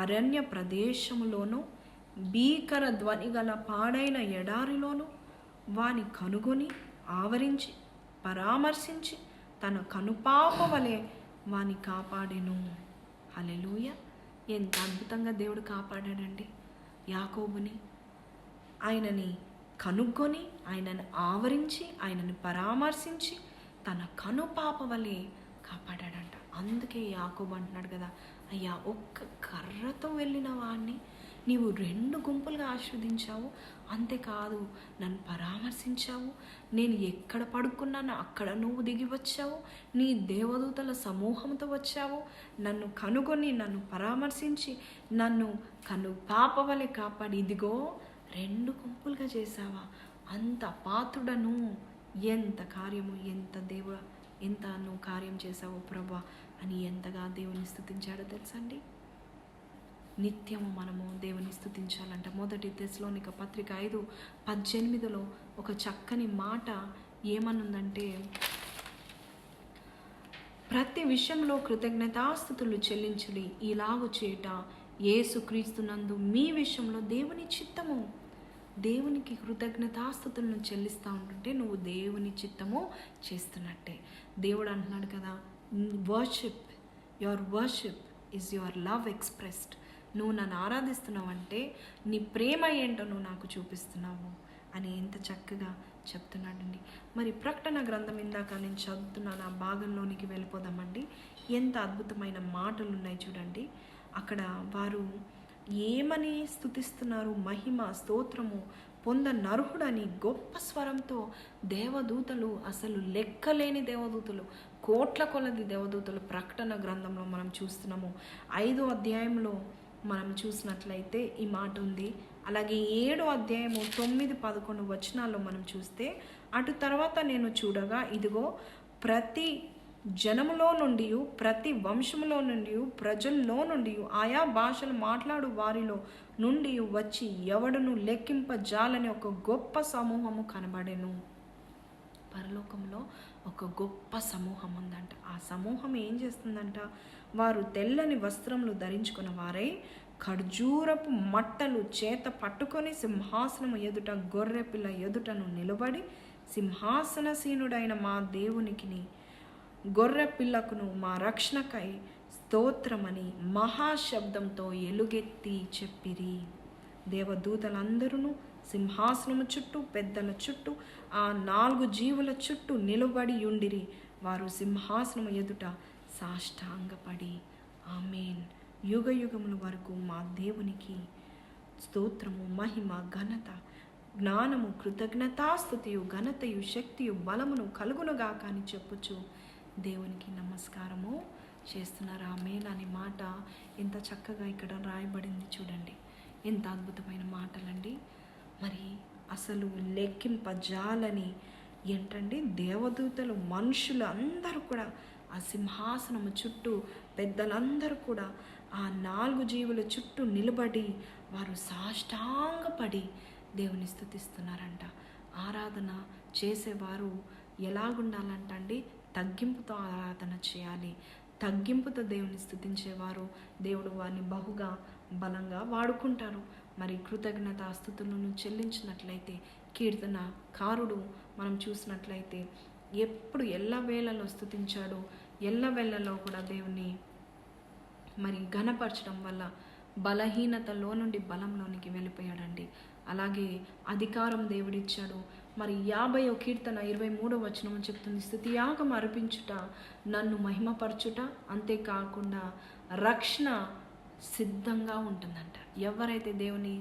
అరణ్య ప్రదేశములోను భీకర ధ్వని గల పాడైన ఎడారిలోను వాని కనుగొని ఆవరించి పరామర్శించి తన కనుపాప వలె వాని కాపాడెను. హల్లెలూయా! ఎంత అద్భుతంగా దేవుడు కాపాడాడండి యాకోబుని. ఆయనని కనుగొని, ఆయనని ఆవరించి, ఆయనని పరామర్శించి తన కనుపాప వలె కాపాడాడంట. అందుకే యాకోబు అంటున్నాడు కదా, అయ్యా ఒక్క కర్రతో వెళ్ళిన వాడిని నీవు 2 గుంపులుగా ఆశీర్వదించావు, అంతేకాదు నన్ను పరామర్శించావు, నేను ఎక్కడ పడుకున్నానో అక్కడ నువ్వు దిగి వచ్చావు, నీ దేవదూతల సమూహంతో వచ్చావు, నన్ను కనుగొని నన్ను పరామర్శించి నన్ను పాప వలె కాపాడి, ఇదిగో 2 గుంపులుగా చేశావా? అంత పాత్రుడను, ఎంత కార్యము, ఎంత నువ్వు కార్యం చేశావో ప్రభా అని ఎంతగా దేవుని స్తుతించాడో తెలుసా అండి. నిత్యము మనము దేవుని స్తుతించాలంట. 1 తెస్సలోనిక పత్రిక 5:18 ఒక చక్కని మాట ఏమనుందంటే, ప్రతి విషయంలో కృతజ్ఞతాస్తుతులు చెల్లించుడి, ఇలాగు చేయుట యేసుక్రీస్తునందు మీ విషయంలో దేవుని చిత్తము. దేవునికి కృతజ్ఞతాస్తుతులను చెల్లిస్తూ ఉంటుంటే నువ్వు దేవుని చిత్తము చేస్తున్నట్టే. దేవుడు అంటున్నాడు కదా, your worship is your love expressed. నువ్వు నన్ను ఆరాధిస్తున్నావంటే నీ ప్రేమ ఏంటో నువ్వు నాకు చూపిస్తున్నావు అని ఎంత చక్కగా చెప్తున్నాడండి. మరి ప్రకటన గ్రంథం ఇందాక నేను చదువుతున్నాను, ఆ భాగంలోనికి వెళ్ళిపోదామండి. ఎంత అద్భుతమైన మాటలు ఉన్నాయి చూడండి. అక్కడ వారు ఏమని స్తుతిస్తున్నారు? మహిమ స్తోత్రము పొందనర్హుడని గొప్ప స్వరంతో దేవదూతలు, అసలు లెక్కలేని దేవదూతలు, కోట్ల కొలది దేవదూతలు ప్రకటన గ్రంథంలో మనం చూస్తున్నాము. 5వ అధ్యాయంలో మనం చూసినట్లయితే ఈ మాట ఉంది. అలాగే 7వ అధ్యాయము 9-11 వచనాల్లో మనం చూస్తే, అటు తర్వాత నేను చూడగా ఇదిగో ప్రతి జనములో నుండి, ప్రతి వంశములో నుండి, ప్రజల్లో నుండి, ఆయా భాషలు మాట్లాడు వారిలో నుండి వచ్చి ఎవడును లెక్కింపజాలని ఒక గొప్ప సమూహము కనబడెను. పరలోకంలో ఒక గొప్ప సమూహం ఉందంట. ఆ సమూహం ఏం చేస్తుందంట? వారు తెల్లని వస్త్రములు ధరించుకున్న వారై ఖర్జూరపు మట్టలు చేత పట్టుకొని సింహాసనము ఎదుట గొర్రె పిల్ల ఎదుటను నిలబడి, సింహాసనసీనుడైన మా దేవునికిని గొర్రె పిల్లకును మా రక్షణకై స్తోత్రమని మహాశబ్దంతో ఎలుగెత్తి చెప్పిరి. దేవదూతలందరూ సింహాసనము చుట్టూ, పెద్దల చుట్టూ, ఆ 4 జీవుల చుట్టూ నిలబడి ఉండిరి. వారు సింహాసనము ఎదుట సాష్టాంగపడి, ఆమేన్, యుగ యుగముల వరకు మా దేవునికి స్తోత్రము, మహిమ, ఘనత, జ్ఞానము, కృతజ్ఞతాస్తుతియు, ఘనతయు, శక్తియు, బలమును కలుగునుగాక అని చెప్పుచు దేవునికి నమస్కారము చేస్తున్నారు. ఆమేన్ అనే మాట ఎంత చక్కగా ఇక్కడ రాయబడింది చూడండి. ఎంత అద్భుతమైన మాటలండి. మరి అసలు లెక్కింపజాలని ఏంటండి, దేవదూతలు, మనుషులు అందరూ కూడా ఆ సింహాసనము చుట్టూ, పెద్దలందరూ కూడా ఆ 4 జీవుల చుట్టూ నిలబడి వారు సాష్టాంగపడి దేవుని స్తుతిస్తున్నారంట. ఆరాధన చేసేవారు ఎలాగుండాలంట అండి? తగ్గింపుతో ఆరాధన చేయాలి. తగ్గింపుతో దేవుని స్తుతించేవారు దేవుడు వారిని బహుగా బలంగా వాడుకుంటారు. మరి కృతజ్ఞతాస్తుతులను చెల్లించినట్లయితే, కీర్తనకారుడు మనం చూసినట్లయితే ఎప్పుడు ఎల్లవేళలో స్తుతించాడు. ఎల్లవేళలో కూడా దేవుని మరి ఘనపరచడం వల్ల బలహీనతలో నుండి బలంలోనికి వెళ్ళిపోయాడండి. అలాగే అధికారం దేవుడిచ్చాడు. మరి 50వ కీర్తన 23వ వచనం చెప్తుంది, స్తుతియాగం అర్పించుట, నన్ను మహిమపరచుట, అంతేకాకుండా రక్షణ సిద్ధంగా ఉంటుందంట. ఎవరైతే దేవుని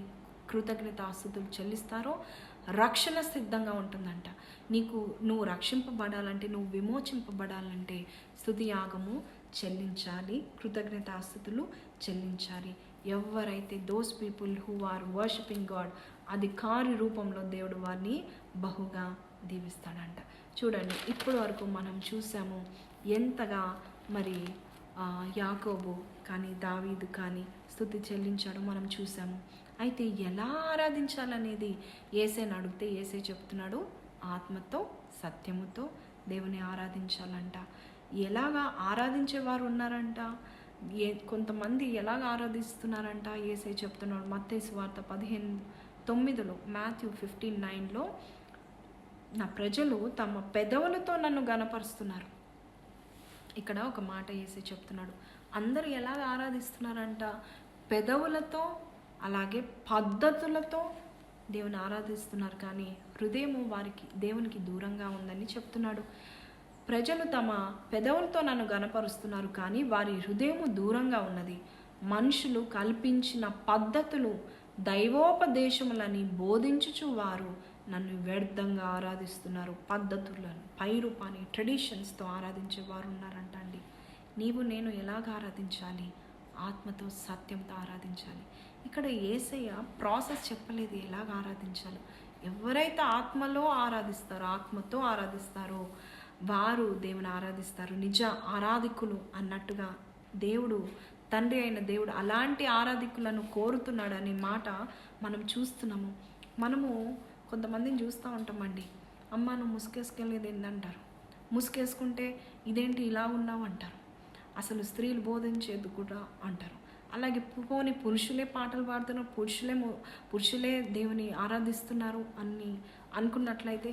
కృతజ్ఞతాస్తుతులు చెల్లిస్తారో రక్షణ సిద్ధంగా ఉంటుందంట. నువ్వు రక్షింపబడాలంటే, నువ్వు విమోచింపబడాలంటే స్తుతియాగము చెల్లించాలి, కృతజ్ఞతాస్తుతులు చెల్లించాలి. ఎవరైతే those people who are worshipping God, అధికారి రూపంలో దేవుడు వారిని బహుగా దీవిస్తాడంట. చూడండి, ఇప్పటి వరకు మనం చూసాము ఎంతగా మరి యాకోబు కానీ దావీదు కానీ స్తుతి చెల్లించాడో మనం చూసాము. అయితే ఎలా ఆరాధించాలనేది యేసేని అడిగితే యేసే చెప్తున్నాడు, ఆత్మతో సత్యముతో దేవుని ఆరాధించాలంట. ఎలాగా ఆరాధించేవారు ఉన్నారంట? కొంతమంది ఎలాగ ఆరాధిస్తున్నారంట? యేసే చెప్తున్నాడు మత్తయి సువార్త 15:9, మాథ్యూ 15:9లో, నా ప్రజలు తమ పెదవులతో నన్ను గణపరుస్తున్నారు. ఇక్కడ ఒక మాట యేసే చెప్తున్నాడు. అందరూ ఎలాగ ఆరాధిస్తున్నారంట? పెదవులతో, అలాగే పద్ధతులతో దేవుని ఆరాధిస్తున్నారు, కానీ హృదయము వారికి దేవునికి దూరంగా ఉందని చెప్తున్నాడు. ప్రజలు తమ పెదవులతో నన్ను గణపరుస్తున్నారు, కానీ వారి హృదయము దూరంగా ఉన్నది. మనుషులు కల్పించిన పద్ధతులు, దైవోపదేశములని బోధించుచు వారు నన్ను వ్యర్థంగా ఆరాధిస్తున్నారు. పద్ధతులను, పైరూపాన్ని, ట్రెడిషన్స్తో ఆరాధించేవారు ఉన్నారంట అండి. నేను ఎలాగ ఆరాధించాలి? ఆత్మతో సత్యంతో ఆరాధించాలి. ఇక్కడ యేసయ్య ప్రాసెస్ చెప్పలేదు ఎలాగ ఆరాధించాలో. ఎవరైతే ఆత్మలో ఆరాధిస్తారో, ఆత్మతో ఆరాధిస్తారో వారు దేవుని ఆరాధిస్తారు, నిజ ఆరాధికులు అన్నట్టుగా దేవుడు, తండ్రి అయిన దేవుడు అలాంటి ఆరాధికులను కోరుతున్నాడు అనే మాట మనం చూస్తున్నాము. మనము కొంతమందిని చూస్తూ ఉంటామండి, అమ్మ నువ్వు ముసుగేసుకెళ్ళేది ఏంటంటారు, ముసుగేసుకుంటే ఇదేంటి ఇలా ఉన్నావు అంటారు, అసలు స్త్రీలు బోధించేది కూడా అంటారు. అలాగే పోని పురుషులే పాటలు పాడుతున్నారు, పురుషులే దేవుని ఆరాధిస్తున్నారు అని అనుకున్నట్లయితే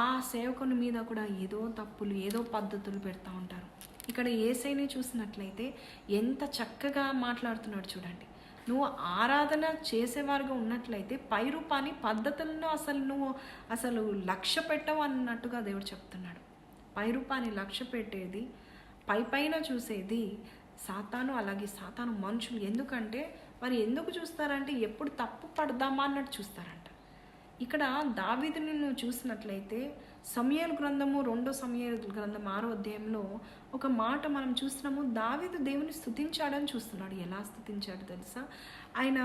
ఆ సేవకుని మీద కూడా ఏదో తప్పులు, ఏదో పద్ధతులు పెడతా ఉంటారు. ఇక్కడ యేసయ్యని చూసినట్లయితే ఎంత చక్కగా మాట్లాడుతున్నాడు చూడండి. నువ్వు ఆరాధన చేసేవారుగా ఉన్నట్లయితే పై రూపాన్ని, పద్ధతులను అసలు లక్ష్య పెట్టవు అన్నట్టుగా దేవుడు చెప్తున్నాడు. పై రూపాన్ని లక్ష్య పెట్టేది, పైన చూసేది సాతాను, అలాగే సాతాను మనుషులు. ఎందుకంటే వారు ఎందుకు చూస్తారంటే ఎప్పుడు తప్పు పడదామా అన్నట్టు చూస్తారంట. ఇక్కడ దావీదుని నువ్వు చూసినట్లయితే సమూయేలు గ్రంథము 2 సమూయేలు గ్రంథం 6వ అధ్యాయంలో ఒక మాట మనం చూస్తున్నాము. దావీదు దేవుని స్తుతించాడని చూస్తున్నాడు. ఎలా స్తుతించాడు తెలుసా? ఆయన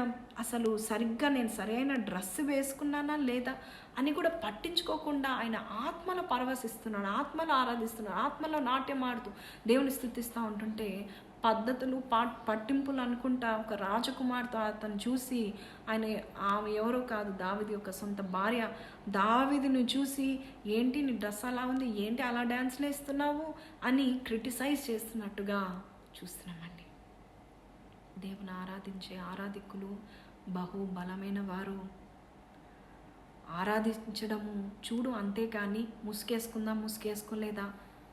అసలు సరిగ్గా నేను సరైన డ్రెస్ వేసుకున్నానా లేదా అని కూడా పట్టించుకోకుండా ఆయన ఆత్మలో పరవశిస్తున్నాడు, ఆత్మలో ఆరాధిస్తున్నాడు, ఆత్మలో నాట్యం ఆడుతూ దేవుని స్తుతిస్తూ ఉంటుంటే పద్ధతులు పట్టింపులు అనుకుంటా ఒక రాజకుమార్తె అతను చూసి ఆమె ఎవరో కాదు, దావీదు యొక్క సొంత భార్య, దావీదుని చూసి ఏంటి నీ డ్రెస్ అలా ఉంది, ఏంటి అలా డ్యాన్స్లు వేస్తున్నావు అని క్రిటిసైజ్ చేస్తున్నట్టుగా చూస్తున్నామండి. దేవుని ఆరాధించే ఆరాధికులు బహు బలమైన వారు. ఆరాధించడము చూడు అంతేకాని ముసుగేసుకోలేదా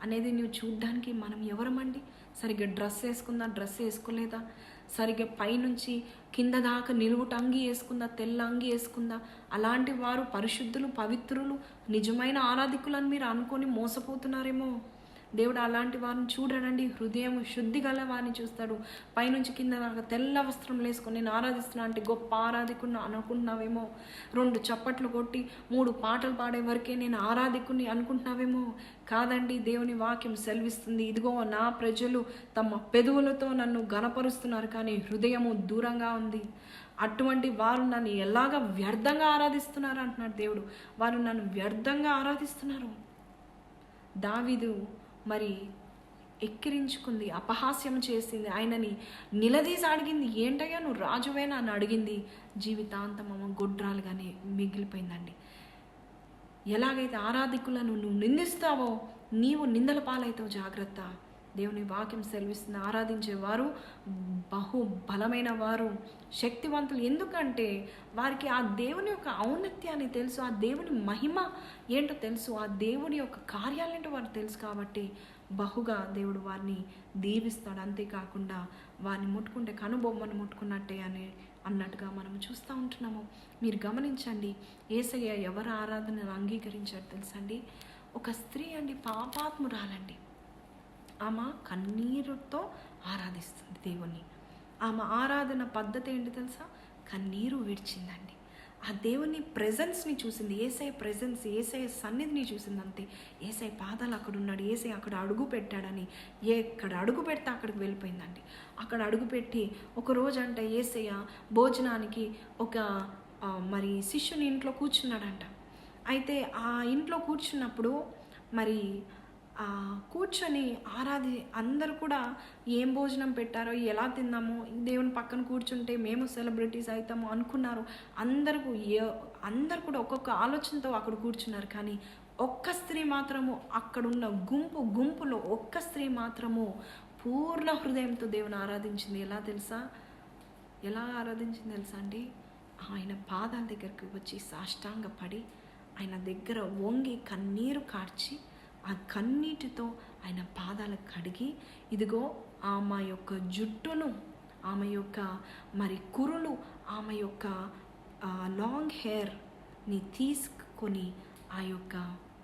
అనేది నువ్వు చూడ్డానికి మనం ఎవరమండి? సరిగ్గా డ్రెస్ వేసుకోలేదా, సరిగ్గా పైనుంచి కింద దాకా నిలువుట అంగి వేసుకుందా, తెల్ల అంగి వేసుకుందా, అలాంటి వారు పరిశుద్ధులు, పవిత్రులు, నిజమైన ఆరాధికులని మీరు అనుకొని మోసపోతున్నారేమో. దేవుడు అలాంటి వారిని చూడడండి. హృదయం శుద్ధి గల వారిని చూస్తాడు. పైనుంచి కింద దాకా తెల్ల వస్త్రం వేసుకొని నేను ఆరాధిస్తున్నా అంటే గొప్ప ఆరాధికుని అనుకుంటున్నావేమో. 2 చప్పట్లు కొట్టి 3 పాటలు పాడే వరకే నేను ఆరాధికుని అనుకుంటున్నావేమో. కాదండి, దేవుని వాక్యం సెలవిస్తుంది, ఇదిగో నా ప్రజలు తమ పెదవులతో నన్ను ఘనపరుస్తున్నారు కానీ హృదయము దూరంగా ఉంది. అటువంటి వారు నన్ను ఎలాగ వ్యర్థంగా ఆరాధిస్తున్నారు అంటున్నాడు దేవుడు. వారు నన్ను వ్యర్థంగా ఆరాధిస్తున్నారు. దావీదు మరి ఎక్కిరించుకుంది, అపహాస్యం చేసింది, ఆయనని నిలదీసి అడిగింది, ఏంటయ్యా నువ్వు రాజువేనా అని అడిగింది. జీవితాంతం గొడ్రాలుగానే మిగిలిపోయిందండి. ఎలాగైతే ఆరాధికులను నువ్వు నిందిస్తావో నీవు నిందల పాలైతావు, జాగ్రత్త. దేవుని వాక్యం సెలవిస్తుంది, ఆరాధించేవారు బహు బలమైన వారు, శక్తివంతులు. ఎందుకంటే వారికి ఆ దేవుని యొక్క ఔన్నత్యాన్ని తెలుసు, ఆ దేవుని మహిమ ఏంటో తెలుసు, ఆ దేవుని యొక్క కార్యాలేంటో వారికి తెలుసు. కాబట్టి బహుగా దేవుడు వారిని దీవిస్తాడు. అంతేకాకుండా వారిని ముట్టుకుంటే కనుబొమ్మను ముట్టుకున్నట్టే అన్నట్టుగా మనం చూస్తూ ఉంటున్నాము. మీరు గమనించండి, యేసయ్య ఎవరు ఆరాధనను అంగీకరించాడు తెలుసండి? ఒక స్త్రీ అండి, పాపాత్మురాలండి. ఆమె కన్నీరుతో ఆరాధిస్తుంది దేవుణ్ణి. ఆమె ఆరాధన పద్ధతి ఏంటి తెలుసా? కన్నీరు విడిచిందండి. ఆ దేవుని ప్రెజెన్స్ని చూసింది, యేసయ్య ప్రెజెన్స్, యేసయ్య సన్నిధిని చూసింది. అంతే. యేసయ్య పాదాలు అక్కడ ఉన్నాడు, యేసయ్య అక్కడ అడుగు పెట్టాడని ఎక్కడ అడుగు పెడితే అక్కడికి వెళ్ళిపోయిందండి. అక్కడ అడుగుపెట్టి ఒకరోజు అంట యేసయ్య భోజనానికి ఒక మరి శిష్యుని ఇంట్లో కూర్చున్నాడంట. అయితే ఆ ఇంట్లో కూర్చున్నప్పుడు మరి కూర్చొని అందరూ కూడా ఏం భోజనం పెట్టారో, ఎలా తిన్నామో, దేవుని పక్కన కూర్చుంటే మేము సెలబ్రిటీస్ అవుతాము అనుకున్నారు. అందరు కూడా ఒక్కొక్క ఆలోచనతో అక్కడ కూర్చున్నారు. కానీ ఒక్క స్త్రీ మాత్రము, అక్కడున్న గుంపులో ఒక్క స్త్రీ మాత్రము పూర్ణ హృదయంతో దేవుని ఆరాధించింది. ఎలా ఆరాధించింది తెలుసా అండి? ఆయన పాదాల దగ్గరికి వచ్చి సాష్టాంగపడి ఆయన దగ్గర వంగి కన్నీరు కార్చి ఆ కన్నీటితో ఆయన పాదాలు కడిగి, ఇదిగో ఆమె యొక్క జుట్టును, ఆమె యొక్క మరి కురులు, ఆమె యొక్క లాంగ్ హెయిర్ని తీసుకొని ఆ యొక్క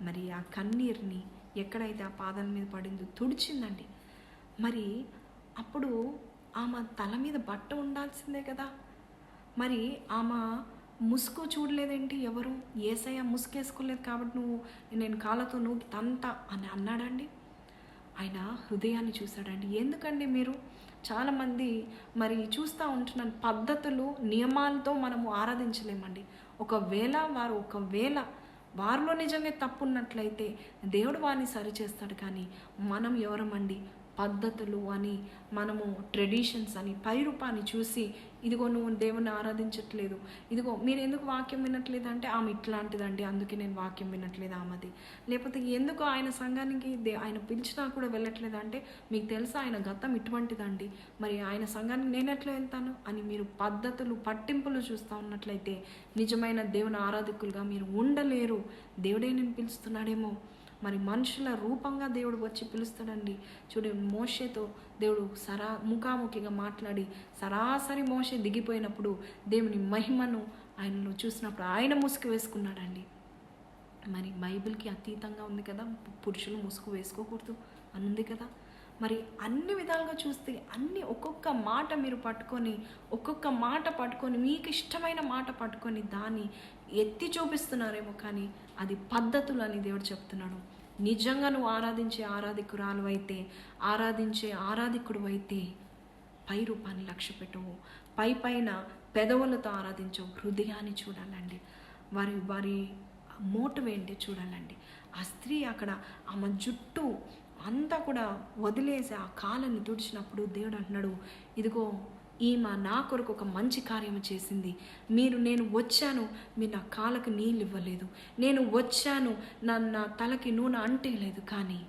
మరి ఆ కన్నీరుని ఎక్కడైతే ఆ పాదాల మీద పడిందో తుడిచిందండి. మరి అప్పుడు ఆమె తల మీద బట్ట ఉండాల్సిందే కదా. మరి ఆమె ముసుగు చూడలేదేంటి? ఎవరు? యేసయ్య ముసుగేసుకోలేదు కాబట్టి నేను కాళ్ళతో నూకి తంత అని అన్నాడండి. ఆయన హృదయాన్ని చూశాడండి. ఎందుకండి మీరు చాలామంది మరి చూస్తూ ఉంటున్నాను, పద్ధతులు నియమాలతో మనము ఆరాధించలేమండి. ఒకవేళ వారిలో నిజంగా తప్పు ఉన్నట్లయితే దేవుడు వారిని సరిచేస్తాడు. కానీ మనం ఎవరమండి? పద్ధతులు అని, మనము ట్రెడిషన్స్ అని, పైరూపాన్ని చూసి ఇదిగో నువ్వు దేవుని ఆరాధించట్లేదు, ఇదిగో మీరు ఎందుకు వాక్యం వినట్లేదు అంటే ఆమె ఇట్లాంటిదండి అందుకే నేను వాక్యం వినట్లేదు ఆమెది, లేకపోతే ఎందుకు ఆయన సంఘానికి ఆయన పిలిచినా కూడా వెళ్ళట్లేదు అంటే మీకు తెలుసా ఆయన గతం ఇటువంటిదండి, మరి ఆయన సంఘానికి నేను ఎట్లా వెళ్తాను అని మీరు పద్ధతులు పట్టింపులు చూస్తూ ఉన్నట్లయితే నిజమైన దేవుని ఆరాధకులుగా మీరు ఉండలేరు. దేవుడే నేను పిలుస్తున్నాడేమో, మరి మనుషుల రూపంగా దేవుడు వచ్చి పిలుస్తాడండి. చూడండి, మోషేతో దేవుడు ముఖాముఖిగా మాట్లాడి సరాసరి మోషే దిగిపోయినప్పుడు దేవుని మహిమను ఆయనలో చూసినప్పుడు ఆయన ముసుగు వేసుకున్నాడండి. మరి బైబిల్కి అతీతంగా ఉంది కదా, పురుషులు ముసుగు వేసుకోకూడదు అని ఉంది కదా. మరి అన్ని విధాలుగా చూస్తే ఒక్కొక్క మాట మీరు పట్టుకొని మీకు ఇష్టమైన మాట పట్టుకొని దాన్ని ఎత్తి చూపిస్తున్నారేమో, కానీ అది పద్ధతులు అని దేవుడు చెప్తున్నాడు. నిజంగా నువ్వు ఆరాధించే ఆరాధికుడు అయితే పై రూపాన్ని లక్ష్య పెట్టవు, పైన పెదవులతో ఆరాధించవు, హృదయాన్ని చూడాలండి. వారి మోటివ్ ఏంటి చూడాలండి. ఆ స్త్రీ అక్కడ ఆమె జుట్టు అంతా కూడా వదిలేసి ఆ కాళ్ళని తుడిచినప్పుడు దేవుడు అంటున్నాడు, ఇదిగో ఈమె నా కొరకు ఒక మంచి కార్యం చేసింది. నేను వచ్చాను, మీరు నా కాళ్ళకు నీళ్ళు ఇవ్వలేదు, నేను వచ్చాను నా తలకి నూనె అంటేయలేదు, కానీ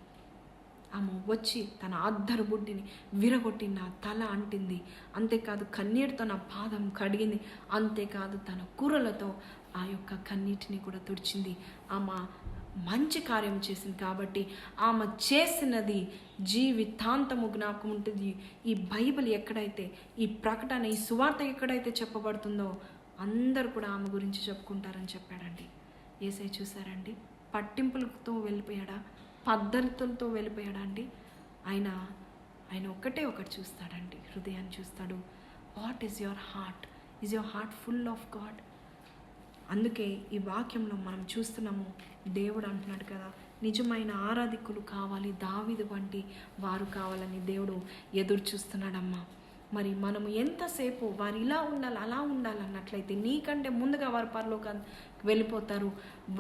ఆమె వచ్చి తన అద్దరు బుడ్డిని విరగొట్టి నా తల అంటింది. అంతేకాదు కన్నీటితో నా పాదం కడిగింది. అంతేకాదు తన కూరలతో ఆ యొక్క కన్నీటిని కూడా తుడిచింది. ఆమె మంచి కార్యం చేసింది కాబట్టి ఆమె చేసినది జీవితాంతము జ్ఞాపకం ఉంటుంది. ఈ బైబిల్ ఎక్కడైతే, ఈ ప్రకటన, ఈ సువార్త ఎక్కడైతే చెప్పబడుతుందో అందరూ కూడా ఆమె గురించి చెప్పుకుంటారని చెప్పాడండి. యేసయ్య చూసారండి, పట్టింపులతో వెళ్ళిపోయాడా, పద్ధతులతో వెళ్ళిపోయాడా అండి? ఆయన ఒకటి చూస్తాడండి, హృదయాన్ని చూస్తాడు. What is your heart? Is your heart full of God? అందుకే ఈ వాక్యంలో మనం చూస్తున్నాము, దేవుడు అంటున్నాడు కదా, నిజమైన ఆరాధికులు కావాలి, దావీదు వంటి వారు కావాలని దేవుడు ఎదురు చూస్తున్నాడమ్మా. మరి మనము ఎంతసేపు వారు ఇలా ఉండాలి అలా ఉండాలన్నట్లయితే నీకంటే ముందుగా వారు పరలోకానికి వెళ్ళిపోతారు.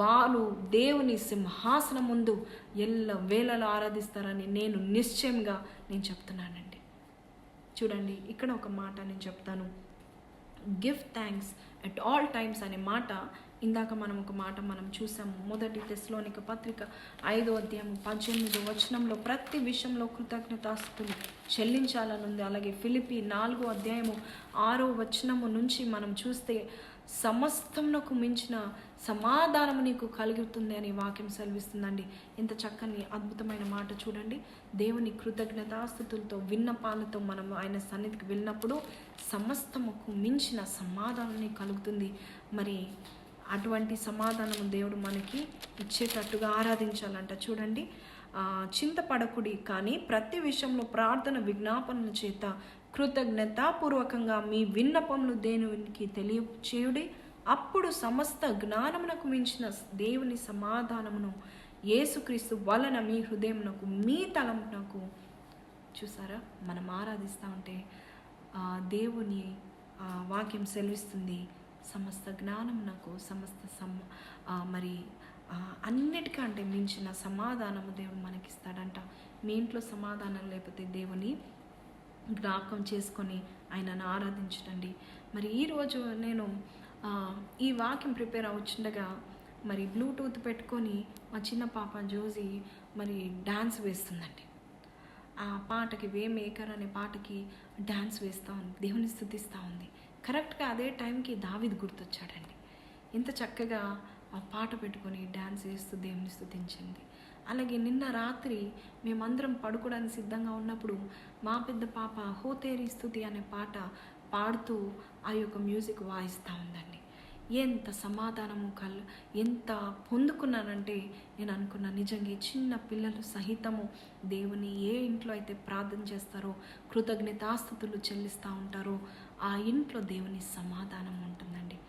వారు దేవుని సింహాసనం ముందు వేళలో ఆరాధిస్తారని నిశ్చయంగా చెప్తున్నానండి. చూడండి, ఇక్కడ ఒక మాట నేను చెప్తాను. Give thanks at all times అనే మాట, ఇందాక మనం చూసాము. 1 తెస్సలోనిక పత్రిక 5వ అధ్యాయం 18వ వచనంలో ప్రతి విషయంలో కృతజ్ఞతాస్తుతులు చెల్లించాలనుంది. అలాగే ఫిలిప్పీ 4వ అధ్యాయము 6వ వచనము నుంచి మనం చూస్తే సమస్తమునకు మించిన సమాధానము నీకు కలుగుతుంది అని వాక్యం సెలవిస్తుందండి. ఇంత చక్కని అద్భుతమైన మాట చూడండి. దేవుని కృతజ్ఞతాస్తుతులతో విన్నపాలతో మనం ఆయన సన్నిధికి వెళ్ళినప్పుడు సమస్తముకు మించిన సమాధానం కలుగుతుంది. మరి అటువంటి సమాధానం దేవుడు మనకి ఇచ్చేటట్టుగా ఆరాధించాలంట. చూడండి, చింతపడకుడి కానీ ప్రతి విషయంలో ప్రార్థన విజ్ఞాపనల చేత కృతజ్ఞతాపూర్వకంగా మీ విన్నపములు దేవునికి తెలియచేయుడి. అప్పుడు సమస్త జ్ఞానమునకు మించిన దేవుని సమాధానమును యేసుక్రీస్తు వలన మీ హృదయమునకు మీ తలంపునకు. చూసారా, మనం ఆరాధిస్తూ ఉంటే దేవుని వాక్యం సెలవిస్తుంది, సమస్త జ్ఞానమునకు మరి అన్నిటికంటే మించిన సమాధానము దేవుడు మనకిస్తాడంట. మీ ఇంట్లో సమాధానం లేకపోతే దేవుని జ్ఞాపకం చేసుకొని ఆయనను ఆరాధించండి. మరి ఈరోజు నేను ఈ వాక్యం ప్రిపేర్ అవుతుండగా మరి బ్లూటూత్ పెట్టుకొని మా చిన్న పాప జోజీ మరి డ్యాన్స్ వేస్తుందండి. ఆ పాటకి వే మేకర్ అనే పాటకి డ్యాన్స్ వేస్తూ ఉంది, దేవుని స్తుతిస్తూ ఉంది. కరెక్ట్గా అదే టైంకి దావీదు గుర్తొచ్చాడండి. ఇంత చక్కగా ఆ పాట పెట్టుకొని డ్యాన్స్ వేస్తూ దేవుని స్తుతించింది. అలాగే నిన్న రాత్రి మేమందరం పడుకోవడానికి సిద్ధంగా ఉన్నప్పుడు మా పెద్ద పాప హోతేరి స్తుతి అనే పాట పాడుతూ ఆ యొక్క మ్యూజిక్ వాయిస్తూ ఉందండి. ఎంత సమాధానము ఎంత పొందుకున్నానంటే నేను అనుకున్నా, నిజంగా చిన్న పిల్లలు సహితము దేవుని ఏ ఇంట్లో అయితే ప్రార్థన చేస్తారో, కృతజ్ఞతాస్తుతులు చెల్లిస్తూ ఉంటారో ఆ ఇంట్లో దేవుని సమాధానం ఉంటుందండి.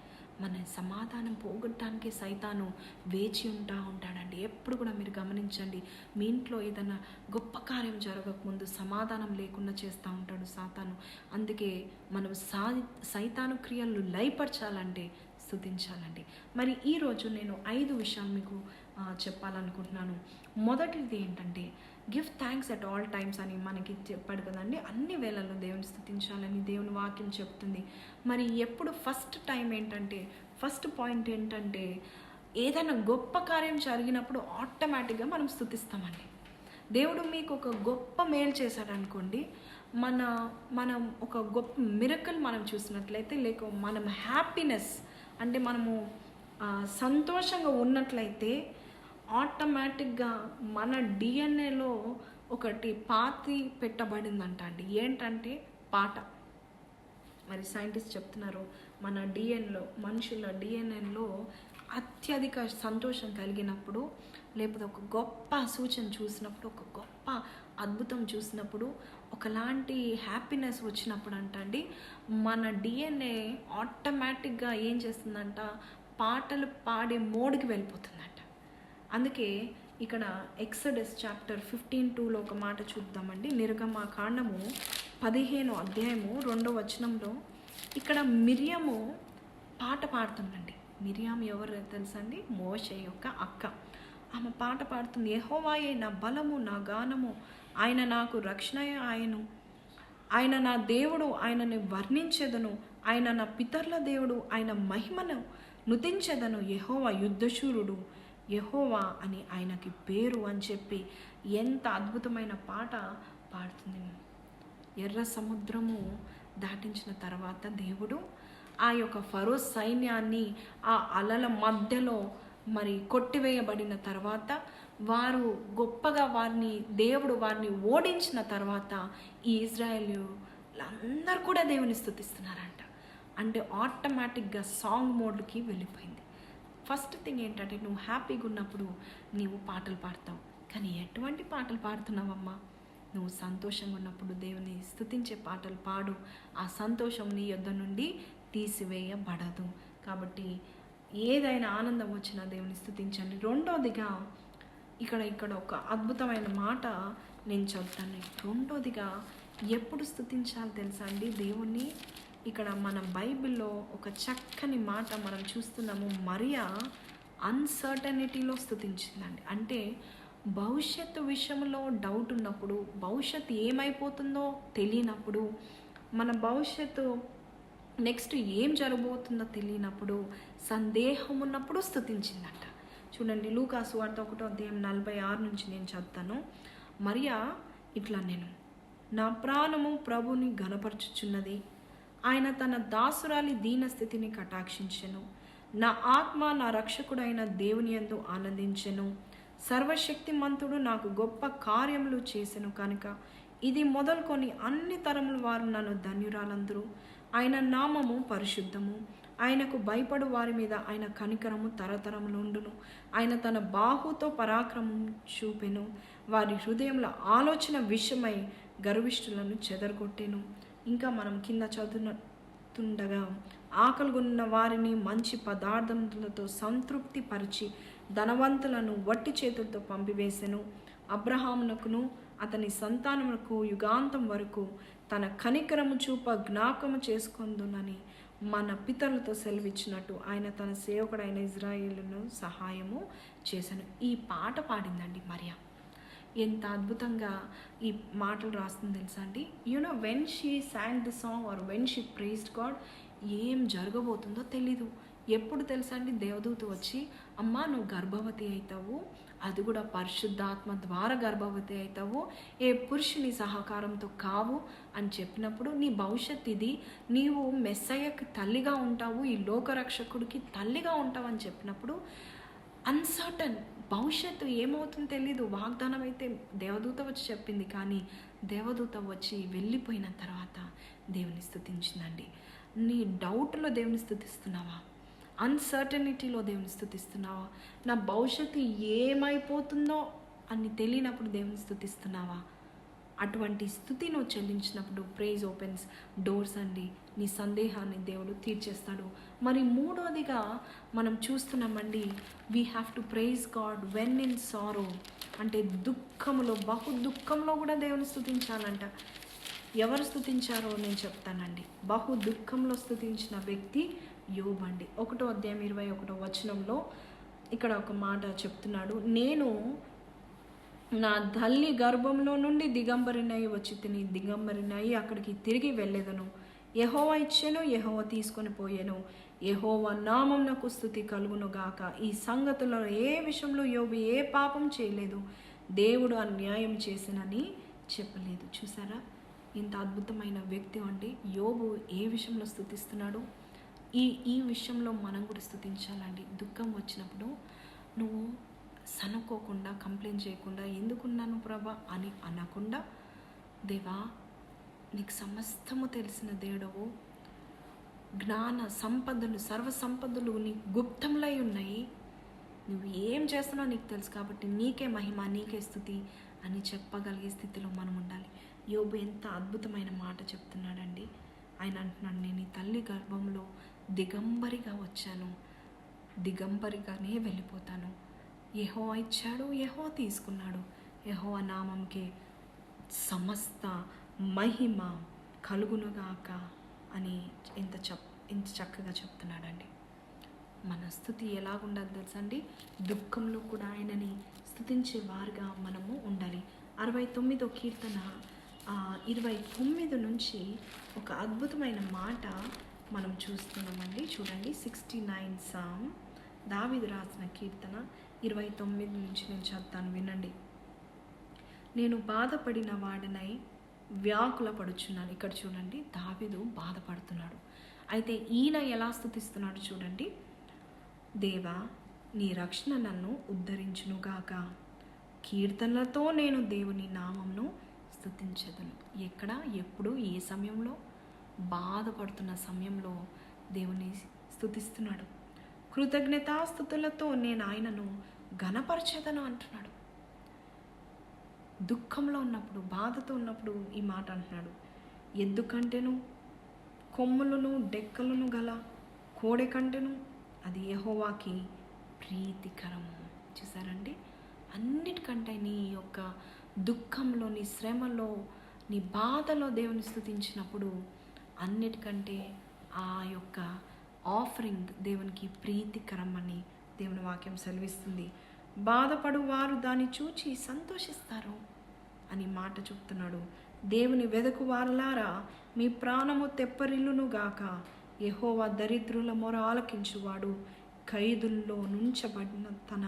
మన సమాధానం పోగొట్టడానికి సైతాను వేచి ఉంటాడండి. ఎప్పుడు కూడా మీరు గమనించండి, మీ ఇంట్లో ఏదైనా గొప్ప కార్యం జరగకముందు సమాధానం లేకుండా చేస్తూ ఉంటాడు సాతాను. అందుకే మనం సైతాను క్రియలు లయపరచాలంటే స్తుతించాలండి. మరి ఈరోజు నేను 5 విషయాలు మీకు చెప్పాలనుకుంటున్నాను. మొదటిది ఏంటంటే give thanks at all times అని మనకి చెప్పాడు కదండి. అన్ని వేళల్లో దేవుని స్తుతించాలని దేవుని వాక్యం చెప్తుంది. మరి ఎప్పుడు ఫస్ట్ పాయింట్ ఏంటంటే ఏదైనా గొప్ప కార్యం జరిగినప్పుడు ఆటోమేటిక్గా మనం స్తుతిస్తామండి. దేవుడు మీకు ఒక గొప్ప మేలు చేశాడు అనుకోండి, మనం ఒక గొప్ప మిరకల్ మనం చూసినట్లయితే, లేక మనం హ్యాపీనెస్ అంటే మనము సంతోషంగా ఉన్నట్లయితే ఆటోమేటిక్గా మన డిఎన్ఏలో ఒకటి పాతి పెట్టబడిందంట అండి. ఏంటంటే పాట. మరి సైంటిస్ట్ చెప్తున్నారు, మన మనుషుల డిఎన్ఏలో అత్యధిక సంతోషం కలిగినప్పుడు, లేకపోతే ఒక గొప్ప సూచన చూసినప్పుడు, ఒక గొప్ప అద్భుతం చూసినప్పుడు, ఒకలాంటి హ్యాపీనెస్ వచ్చినప్పుడు అండి మన డిఎన్ఏ ఆటోమేటిక్గా ఏం చేస్తుందంట, పాటలు పాడే మోడ్కి వెళ్ళిపోతుందంట. అందుకే ఇక్కడ ఎక్సడస్ చాప్టర్ 15:2లో ఒక మాట చూద్దామండి. నిర్గమకాండము 15వ అధ్యాయము 2వ వచనంలో ఇక్కడ మిరియాము పాట పాడుతుందండి. మిరియాము ఎవరు తెలుసండి? మోషే యొక్క అక్క. ఆమె పాట పాడుతుంది, యెహోవాయే నా బలము, నా గానము, ఆయన నాకు రక్షణ ఆయను, ఆయన నా దేవుడు, ఆయనని వర్ణించెదను, ఆయన నా పితరుల దేవుడు, ఆయన మహిమను నుతించెదను, యెహోవా యుద్ధశూరుడు, యెహోవా అని ఆయనకి పేరు అని చెప్పి ఎంత అద్భుతమైన పాట పాడుతుంది. ఎర్ర సముద్రము దాటించిన తర్వాత దేవుడు ఆ యొక్క ఫరో సైన్యాన్ని ఆ అలల మధ్యలో మరి కొట్టివేయబడిన తర్వాత వారు గొప్పగా దేవుడు వారిని ఓడించిన తర్వాత ఈ ఇజ్రాయేలీయులందరూ కూడా దేవుని స్తుతిస్తున్నారంట. అంటే ఆటోమేటిక్గా సాంగ్ మోడ్కి వెళ్ళిపోయింది. ఫస్ట్ థింగ్ ఏంటంటే, నువ్వు హ్యాపీగా ఉన్నప్పుడు నీవు పాటలు పాడతావు. కానీ ఎటువంటి పాటలు పాడుతున్నావమ్మా? నువ్వు సంతోషంగా ఉన్నప్పుడు దేవుని స్తుతించే పాటలు పాడు. ఆ సంతోషం నీ యొద్ద నుండి తీసివేయబడదు. కాబట్టి ఏదైనా ఆనందం వచ్చినా దేవుని స్తుతించండి. రెండోదిగా ఇక్కడ ఒక అద్భుతమైన మాట నేను చెప్తాను. రెండోదిగా ఎప్పుడు స్తుతించాలి తెలుసా అండి దేవుణ్ణి? ఇక్కడ మన బైబిల్లో ఒక చక్కని మాట మనం చూస్తున్నాము. మరియా అన్సర్టనిటీలో స్తుతించిందండి. అంటే భవిష్యత్తు విషయంలో డౌట్ ఉన్నప్పుడు, భవిష్యత్తు ఏమైపోతుందో తెలియనప్పుడు, మన భవిష్యత్తు నెక్స్ట్ ఏం జరగబోతుందో తెలియనప్పుడు, సందేహం ఉన్నప్పుడు స్తుతించిందంట. చూడండి, లూకా సువార్త 1వ అధ్యాయం 46 నుంచి నేను చదువుతాను. మరియా ఇట్లా, నేను నా ప్రాణము ప్రభుని ఘనపరచుచున్నది, ఆయన తన దాసురాలి దీనస్థితిని కటాక్షించెను, నా ఆత్మ నా రక్షకుడైన దేవుని యందు ఆనందించెను, సర్వశక్తిమంతుడు నాకు గొప్ప కార్యములు చేసెను కనుక ఇది మొదలుకొని అన్ని తరముల వారు నన్ను ధన్యురాలందరూ. ఆయన నామము పరిశుద్ధము, ఆయనకు భయపడు వారి మీద ఆయన కనికరము తరతరములుండును. ఆయన తన బాహుతో పరాక్రమం చూపెను, వారి హృదయంలో ఆలోచన విషయమై గర్విష్ఠులను చెదరగొట్టెను. ఇంకా మనం కింద చదువుతుండగా, ఆకలిగొన్న వారిని మంచి పదార్థములతో సంతృప్తి పరిచి ధనవంతులను వట్టి చేతులతో పంపివేసెను. అబ్రహామునకును అతని సంతానమునకు యుగాంతం వరకు తన కనికరము చూప జ్ఞాపకము చేసుకొందునని మన పితరులతో సెలవిచ్చినట్టు ఆయన తన సేవకుడైన ఇజ్రాయేలును సహాయము చేశాను. ఈ పాట పాడిందండి మరియా. ఎంత అద్భుతంగా ఈ మాటలు రాస్తుంది తెలుసా అండి? When she sang the song or when she praised God, ఏం జరగబోతుందో తెలీదు. ఎప్పుడు తెలుసా అండి? దేవదూత వచ్చి, అమ్మా నువ్వు గర్భవతి అవుతావు, అది కూడా పరిశుద్ధాత్మ ద్వారా గర్భవతి అవుతావు, ఏ పురుషుని సహకారంతో కావు అని చెప్పినప్పుడు, నీ భవిష్యత్ ఇది, నీవు మెస్సయ్యకి తల్లిగా ఉంటావు, ఈ లోకరక్షకుడికి తల్లిగా ఉంటావు అని చెప్పినప్పుడు అన్సర్టన్, భవిష్యత్తు ఏమవుతుందో తెలీదు. వాగ్దానం అయితే దేవదూత వచ్చి చెప్పింది, కానీ దేవదూత వచ్చి వెళ్ళిపోయిన తర్వాత దేవుని స్తుతించిందండి. నీ డౌట్లో దేవుని స్తుతిస్తున్నావా? అన్సర్టనిటీలో దేవుని స్తుతిస్తున్నావా? నా భవిష్యత్తు ఏమైపోతుందో అని తెలియనప్పుడు దేవుని స్తుతిస్తున్నావా? అటువంటి స్థుతి నువ్వు చెల్లించినప్పుడు ప్రైజ్ ఓపెన్స్ డోర్స్ అండి. నీ సందేహాన్ని దేవుడు తీర్చేస్తాడు. మరి మూడోదిగా మనం చూస్తున్నామండి, we have to praise God when in sorrow. అంటే దుఃఖంలో, బహు దుఃఖంలో కూడా దేవుని స్తుతించాలంట. ఎవరు స్తుతించారో నేను చెప్తానండి. బహు దుఃఖంలో స్తుతించిన వ్యక్తి యోబు అండి. 1వ అధ్యాయం 21వ వచనంలో ఇక్కడ ఒక మాట చెప్తున్నాడు, నేను నా తల్లి గర్భంలో నుండి దిగంబరినై వచ్చి తిని దిగంబరినై అక్కడికి తిరిగి వెళ్ళేదను. యెహోవా ఇచ్చెను, యెహోవా తీసుకొని పోయెను, యెహోవా నామమునకు స్తుతి కలుగును గాక. ఈ సంగతుల్లో ఏ విషయంలో యోబు ఏ పాపం చేయలేదు, దేవుడు అన్యాయం చేసినని చెప్పలేదు. చూసారా, ఇంత అద్భుతమైన వ్యక్తి అండి యోబు. ఏ విషయంలో స్తుతిస్తున్నాడు? ఈ విషయంలో మనం కూడా స్తుతించాలండి. దుఃఖం వచ్చినప్పుడు నువ్వు సనుకోకుండా, కంప్లైంట్ చేయకుండా, ఎందుకున్నాను ప్రభా అని అనకుండా, దేవా నీకు సమస్తము తెలిసిన దేవుడవు, జ్ఞాన సంపదలు, సర్వ సంపదలు నీ గుప్తంలో ఉన్నాయి, నువ్వు ఏం చేస్తున్నావు నీకు తెలుసు కాబట్టి నీకే మహిమ, నీకే స్తుతి అని చెప్పగలిగే స్థితిలో మనం ఉండాలి. యోబు ఎంత అద్భుతమైన మాట చెప్తున్నాడండి. ఆయన అంటున్నాడు, నేను ఈ తల్లి గర్భంలో దిగంబరిగా వచ్చాను, దిగంబరిగానే వెళ్ళిపోతాను. యెహోవా ఇచ్చాడు, యెహోవా తీసుకున్నాడు, యెహోవా నామంకే సమస్త మహిమ కలుగునుగాక అని ఎంత చక్కగా చెప్తున్నాడండి. మన స్థుతి ఎలాగుండాలి తెలుసండి? దుఃఖంలో కూడా ఆయనని స్తుతించే వారుగా మనము ఉండాలి. 69వ కీర్తన 29 నుంచి ఒక అద్భుతమైన మాట మనం చూస్తున్నామండి. చూడండి, 69 సామ్, దావీదు రాసిన కీర్తన 29 నుంచి నేను చదువుతాను, వినండి. నేను బాధపడిన వాడినై వ్యాకుల పడుచున్నాను. ఇక్కడ చూడండి, దావీదు బాధపడుతున్నాడు. అయితే ఈయన ఎలా స్తుతిస్తున్నాడు చూడండి. దేవా నీ రక్షణ నన్ను ఉద్ధరించునుగాక, కీర్తనలతో నేను దేవుని నామంను స్తుతించెదను. ఎక్కడ, ఎప్పుడు, ఏ సమయంలో? బాధపడుతున్న సమయంలో దేవుని స్తుతిస్తున్నాడు. కృతజ్ఞతాస్తుతులతో నేను ఆయనను ఘనపరచెదను అంటున్నాడు. దుఃఖంలో ఉన్నప్పుడు, బాధతో ఉన్నప్పుడు ఈ మాట అంటున్నాడు. ఎద్దు కంటెను కొమ్ములను డెక్కలను గల కోడె కంటెను అది యెహోవాకి ప్రీతికరము. చూసారండి, అన్నిటికంటే నీ యొక్క దుఃఖంలో, నీ శ్రమలో, నీ బాధలో దేవుని స్తుతించినప్పుడు అన్నిటికంటే ఆ యొక్క ఆఫరింగ్ దేవునికి ప్రీతికరం అని దేవుని వాక్యం సెలవిస్తుంది. బాధపడు వారు దాన్ని చూచి సంతోషిస్తారు అని మాట చెప్తున్నాడు. దేవుని వెదకు వారులారా మీ ప్రాణము తెప్పరిల్లును గాక, యెహోవా దరిద్రుల మొర ఆలకించువాడు, ఖైదుల్లో నుంచబడిన తన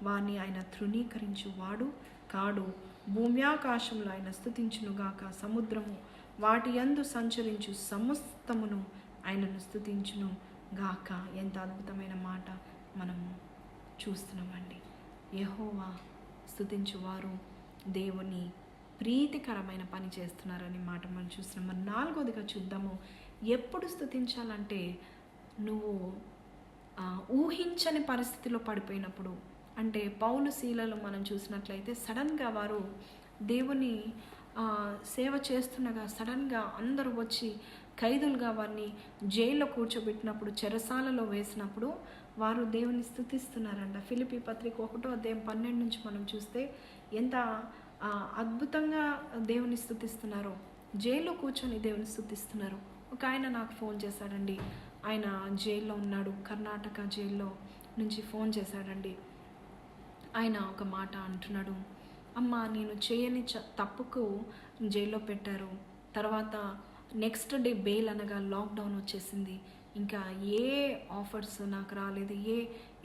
వారిని ఆయన తృణీకరించువాడు కాడు. భూమ్యాకాశంలో ఆయన స్తుతించునుగాక, సముద్రము వాటి యందు సంచరించు సమస్తమును ఆయనను స్తుతించును గాక. ఎంత అద్భుతమైన మాట మనము చూస్తున్నామండి. యెహోవా స్తుతించువారు దేవుని ప్రీతికరమైన పని చేస్తున్నారని మాట మనం చూస్తున్నాం. మరి 4వదిగా చూద్దాము. ఎప్పుడు స్తుతించాలంటే నువ్వు ఊహించని పరిస్థితిలో పడిపోయినప్పుడు. అంటే పౌలు శీలలు మనం చూసినట్లయితే సడన్గా వారు దేవుని సేవ చేస్తుండగా సడన్గా అందరూ వచ్చి ఖైదులుగా వారిని జైల్లో కూర్చోబెట్టినప్పుడు, చెరసాలలో వేసినప్పుడు వారు దేవుని స్తుతిస్తున్నారంట. ఫిలిప్పీ పత్రిక 1వ అధ్యాయం 12 నుంచి మనం చూస్తే ఎంత అద్భుతంగా దేవుని స్తుతిస్తున్నారో. జైల్లో కూర్చొని దేవుని స్తుతిస్తున్నారు. ఒక ఆయన నాకు ఫోన్ చేశాడండి. ఆయన జైల్లో ఉన్నాడు, కర్ణాటక జైల్లో నుంచి ఫోన్ చేశాడండి. ఆయన ఒక మాట అంటున్నాడు, అమ్మ నేను చేయని తప్పుకు జైల్లో పెట్టారు, తర్వాత నెక్స్ట్ డే బెయిల్ అనగా లాక్డౌన్ వచ్చేసింది, ఇంకా ఏ ఆఫర్స్ నాకు రాలేదు,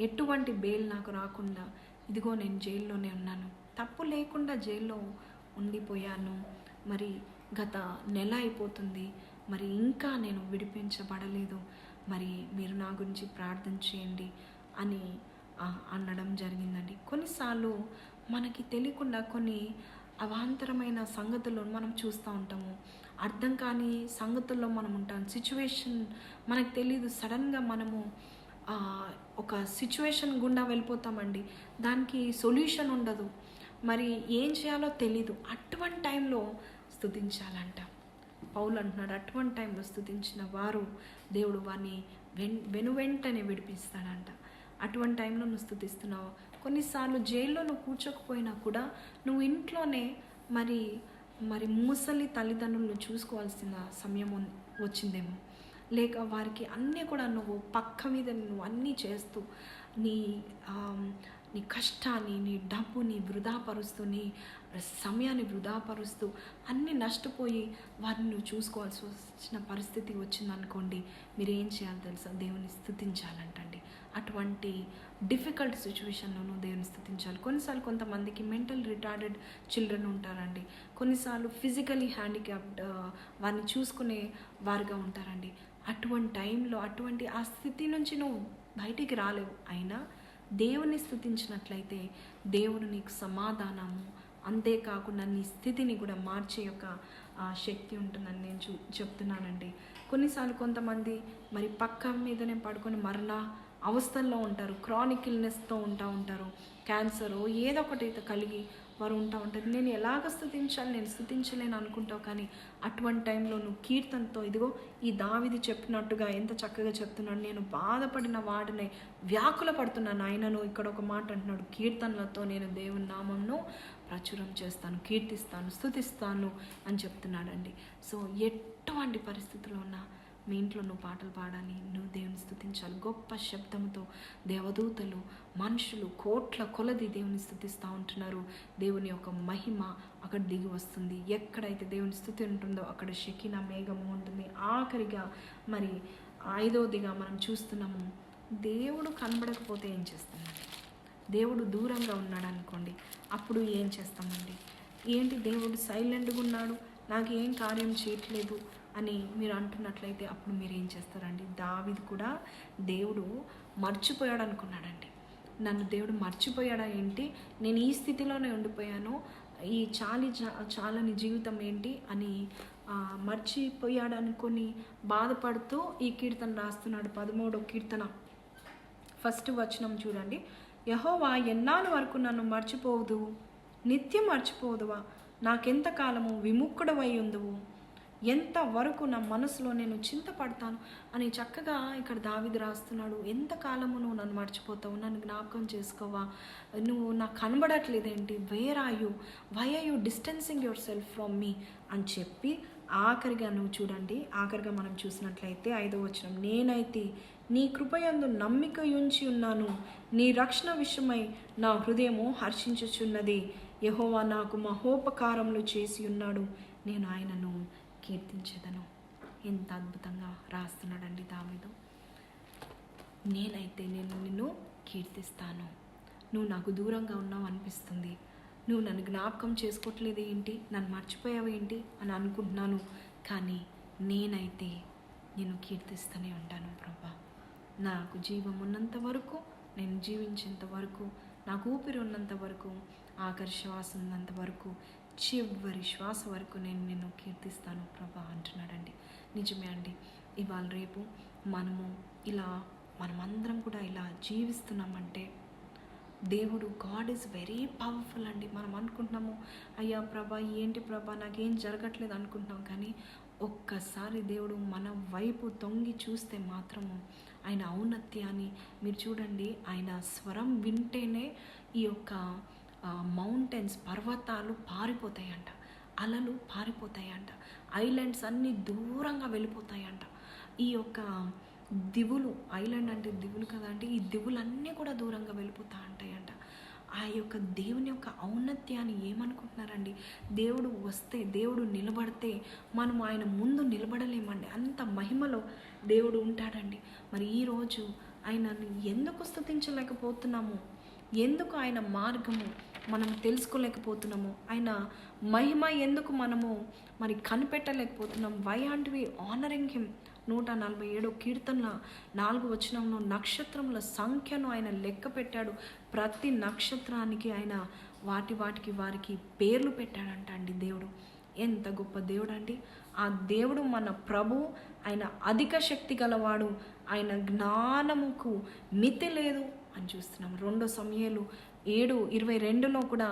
ఎటువంటి బెయిల్ నాకు రాకుండా ఇదిగో నేను జైల్లోనే ఉన్నాను, తప్పు లేకుండా జైల్లో ఉండిపోయాను, మరి గత నెల అయిపోతుంది, మరి ఇంకా నేను విడిపించబడలేదు, మరి మీరు నా గురించి ప్రార్థన చేయండి అని అనడం జరిగిందండి. కొన్నిసార్లు మనకి తెలియకుండా కొన్ని అవాంతరమైన సంగతులను మనం చూస్తూ ఉంటాము. అర్థం కాని సంగతుల్లో మనం ఉంటాం. సిచ్యువేషన్ మనకు తెలీదు, సడన్గా మనము ఒక సిచ్యువేషన్ గుండా వెళ్ళిపోతామండి. దానికి సొల్యూషన్ ఉండదు. మరి ఏం చేయాలో తెలీదు. అటువంటి టైంలో స్తుతించాలంట. పౌలు అంటున్నాడు, అటువంటి టైంలో స్తుతించిన వారు దేవుడు వారిని వెనువెంటనే విడిపిస్తాడంట. అటువంటి టైంలో నువ్వు స్తుతిస్తున్నావు. కొన్నిసార్లు జైల్లో నువ్వు కూర్చోకపోయినా కూడా నువ్వు ఇంట్లోనే మరి ముసలి తల్లిదండ్రులను చూసుకోవాల్సిన సమయం వచ్చిందేమో, లేక వారికి అన్నీ కూడా నువ్వు పక్క మీద నువ్వు అన్నీ చేస్తూ నీ కష్టాన్ని, నీ డబ్బుని వృధాపరుస్తూ, నీ సమయాన్ని వృధాపరుస్తూ అన్నీ నష్టపోయి వారిని నువ్వు చూసుకోవాల్సి వచ్చిన పరిస్థితి వచ్చిందనుకోండి, మీరు ఏం చేయాలి తెలుసా? దేవుని స్తుతించాలంటండి. అటువంటి డిఫికల్ట్ సిచ్యువేషన్లోనూ దేవుని స్తుతించాలి. కొన్నిసార్లు కొంతమందికి మెంటల్ రిటార్డెడ్ చిల్డ్రన్ ఉంటారండి. కొన్నిసార్లు ఫిజికలీ హ్యాండిక్యాప్డ్ వారిని చూసుకునే వారుగా ఉంటారండి. అటువంటి టైంలో అటువంటి ఆ స్థితి నుంచి నువ్వు బయటికి రాలేవు. అయినా దేవుని స్తుతించినట్లయితే దేవుడు నీకు సమాధానము, అంతేకాకుండా నీ స్థితిని కూడా మార్చే యొక్క శక్తి ఉంటుందని నేను చెప్తున్నానండి. కొన్నిసార్లు కొంతమంది మరి పక్క మీదనే పడుకొని మరలా అవస్థల్లో ఉంటారు. క్రానిక్ ఇల్నెస్తో ఉంటారు. క్యాన్సర్ ఏదో ఒకటి కలిగి వారు ఉంటారు. నేను ఎలాగ స్తుతించాలి, నేను స్తుతించలేను అనుకుంటావు. కానీ అటువంటి టైంలో నువ్వు కీర్తనతో, ఇదిగో ఈ దావీదు చెప్పినట్టుగా ఎంత చక్కగా చెప్తున్నాడు, నేను బాధపడిన వాడిని వ్యాకుల పడుతున్నాను ఆయనను. ఇక్కడ ఒక మాట అంటున్నాడు, కీర్తనలతో నేను దేవుని నామంను ప్రచురం చేస్తాను, కీర్తిస్తాను, స్తుతిస్తాను అని చెప్తున్నాడండి. సో ఎటువంటి పరిస్థితుల్లో ఉన్నా మీ ఇంట్లో నువ్వు పాటలు పాడాలి, నువ్వు దేవుని స్తుతించాలి. గొప్ప శబ్దంతో దేవదూతలు, మనుషులు కోట్ల కొలది దేవుని స్తుతిస్తూ ఉంటున్నారు. దేవుని యొక్క మహిమ అక్కడ దిగి వస్తుంది. ఎక్కడైతే దేవుని స్తుతి ఉంటుందో అక్కడ షెకినా మేఘము ఉంటుంది. ఆఖరిగా మరి 5వదిగా మనం చూస్తున్నాము, దేవుడు కనబడకపోతే ఏం చేస్తున్నాడు? దేవుడు దూరంగా ఉన్నాడు అనుకోండి, అప్పుడు ఏం చేస్తామండి? ఏంటి దేవుడు సైలెంట్గా ఉన్నాడు, నాకు ఏం కార్యం చేయట్లేదు అని మీరు అంటున్నట్లయితే అప్పుడు మీరు ఏం చేస్తారండి? దావీదు కూడా దేవుడు మర్చిపోయాడు అనుకున్నాడండి. నన్ను దేవుడు మర్చిపోయాడా ఏంటి, నేను ఈ స్థితిలోనే ఉండిపోయాను, ఈ చాలని జీవితం ఏంటి అని మర్చిపోయాడు అనుకొని బాధపడుతూ ఈ కీర్తన రాస్తున్నాడు. 13వ కీర్తన 1st వచనం చూడండి. యెహోవా ఎన్నాళ్ళ వరకు నన్ను మర్చిపోవదు, నిత్యం మర్చిపోదువా, నాకెంతకాలము విముక్కుడవై ఉందువు, ఎంతవరకు నా మనసులో నేను చింతపడతాను అని చక్కగా ఇక్కడ దావీదు రాస్తున్నాడు. ఎంతకాలము నువ్వు నన్ను మర్చిపోతావు, నన్ను జ్ఞాపకం చేసుకోవా, నువ్వు నాకు కనబడట్లేదేంటి, where are you, why are you distancing yourself from me అని చెప్పి ఆఖరిగా నువ్వు చూడండి. ఆఖరిగా మనం చూసినట్లయితే 5వ వచనం, నేనైతే నీ కృపయందు నమ్మిక ఉంచి ఉన్నాను, నీ రక్షణ విషయమై నా హృదయము హర్షించుచున్నది, యెహోవా నాకు మహోపకారములు చేసి ఉన్నాడు, నేను ఆయనను కీర్తించేదను. ఎంత అద్భుతంగా రాస్తున్నాడండి దావీదు. నేను నిన్ను కీర్తిస్తాను, నువ్వు నాకు దూరంగా ఉన్నావు అనిపిస్తుంది, నువ్వు నన్ను జ్ఞాపకం చేసుకోవట్లేదు ఏంటి, నన్ను మర్చిపోయావు ఏంటి అని అనుకుంటున్నాను, కానీ నేనైతే నేను కీర్తిస్తూనే ఉంటాను ప్రభా. నాకు జీవం ఉన్నంత వరకు, నేను జీవించేంత వరకు, నాకు ఊపిరి ఉన్నంత వరకు, ఆఖరి శ్వాస ఉన్నంత వరకు, చివరి శ్వాస వరకు నేను నిన్ను కీర్తిస్తాను ప్రభా అంటున్నాడండి. నిజమే అండి. ఇవాళ రేపు మనమందరం కూడా ఇలా జీవిస్తున్నామంటే దేవుడు, గాడ్ ఈజ్ వెరీ పవర్ఫుల్ అండి. మనం అనుకుంటున్నాము, అయ్యా ప్రభా ఏంటి ప్రభా నాకేం జరగట్లేదు అనుకుంటున్నాం, కానీ ఒక్కసారి దేవుడు మన వైపు తొంగి చూస్తే మాత్రము ఆయన ఔన్నత్యాన్ని మీరు చూడండి. ఆయన స్వరం వింటేనే ఈ యొక్క మౌంటైన్స్, పర్వతాలు పారిపోతాయంట, అలలు పారిపోతాయంట, ఐలాండ్స్ అన్నీ దూరంగా వెళ్ళిపోతాయంట. ఈ యొక్క దివులు, ఐలాండ్ అంటే దివులు కదా అంటే, ఈ దివులన్నీ కూడా దూరంగా వెళ్ళిపోతా ఉంటాయంట. ఆ యొక్క దేవుని యొక్క ఔన్నత్యాన్ని ఏమనుకుంటున్నారండి? దేవుడు వస్తే, దేవుడు నిలబడితే మనం ఆయన ముందు నిలబడలేమండి. అంత మహిమలో దేవుడు ఉంటాడండి. మరి ఈరోజు ఆయనను ఎందుకు స్తుతించలేకపోతున్నాము? ఎందుకు ఆయన మార్గము మనం తెలుసుకోలేకపోతున్నాము? ఆయన మహిమ ఎందుకు మనము మరి కనిపెట్టలేకపోతున్నాం? Why aren't we honouring him? 147 కీర్తనల 4వ వచనంలో నక్షత్రముల సంఖ్యను ఆయన లెక్క పెట్టాడు. ప్రతి నక్షత్రానికి ఆయన వారికి పేర్లు పెట్టాడంట అండి. దేవుడు ఎంత గొప్ప దేవుడు అండి. ఆ దేవుడు మన ప్రభు, ఆయన అధిక శక్తి గలవాడు, ఆయన జ్ఞానముకు మితి లేదు, అని చూస్తున్నాం. 2 సమూయేలు 7:22లో కూడా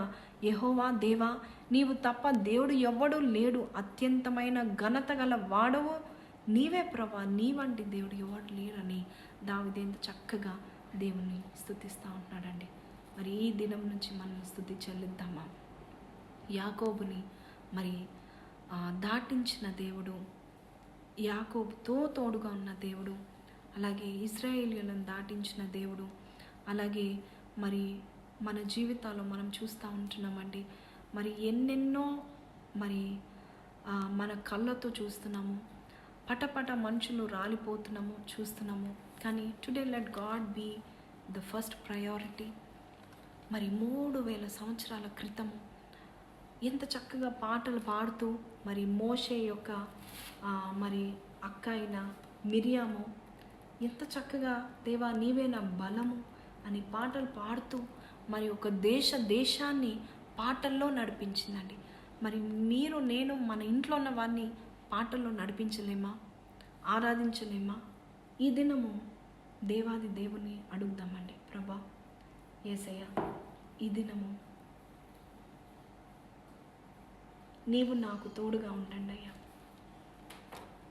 యెహోవా దేవా నీవు తప్ప దేవుడు ఎవ్వడూ లేడు, అత్యంతమైన ఘనత గల వాడవు నీవే ప్రభా, నీ వంటి దేవుడు ఎవడు లేరని దావీదు ఎంత చక్కగా దేవుని స్తుతిస్తూ ఉంటున్నాడండి. మరి ఈ దినం నుంచి మనం స్తుతి చెల్లిద్దామా? యాకోబుని మరి దాటించిన దేవుడు, యాకోబుతో తోడుగా ఉన్న దేవుడు, అలాగే ఇశ్రాయేలీయులను దాటించిన దేవుడు, అలాగే మరి మన జీవితాల్లో మనం చూస్తూ ఉంటున్నామండి. మరి ఎన్నెన్నో మరి మన కళ్ళతో చూస్తున్నాము, పటపట మనుషులు రాలిపోతున్నాము చూస్తున్నాము. కానీ today let God be the first priority. మరి 3000 సంవత్సరాల క్రితము ఎంత చక్కగా పాటలు పాడుతూ మరి మోషే యొక్క మరి అక్క అయిన మిరియాము ఎంత చక్కగా దేవా నీవే నా బలము అని పాటలు పాడుతూ మరి ఒక దేశాన్ని పాటల్లో నడిపించిందండి. మరి మీరు నేను మన ఇంట్లో ఉన్న వారిని పాటల్లో నడిపించలేమా, ఆరాధించలేమా? ఈ దినము దేవాది దేవుని అడుగుదామండి. ప్రభా యేసయ్య, ఈ దినము నీవు నాకు తోడుగా ఉండండి అయ్యా.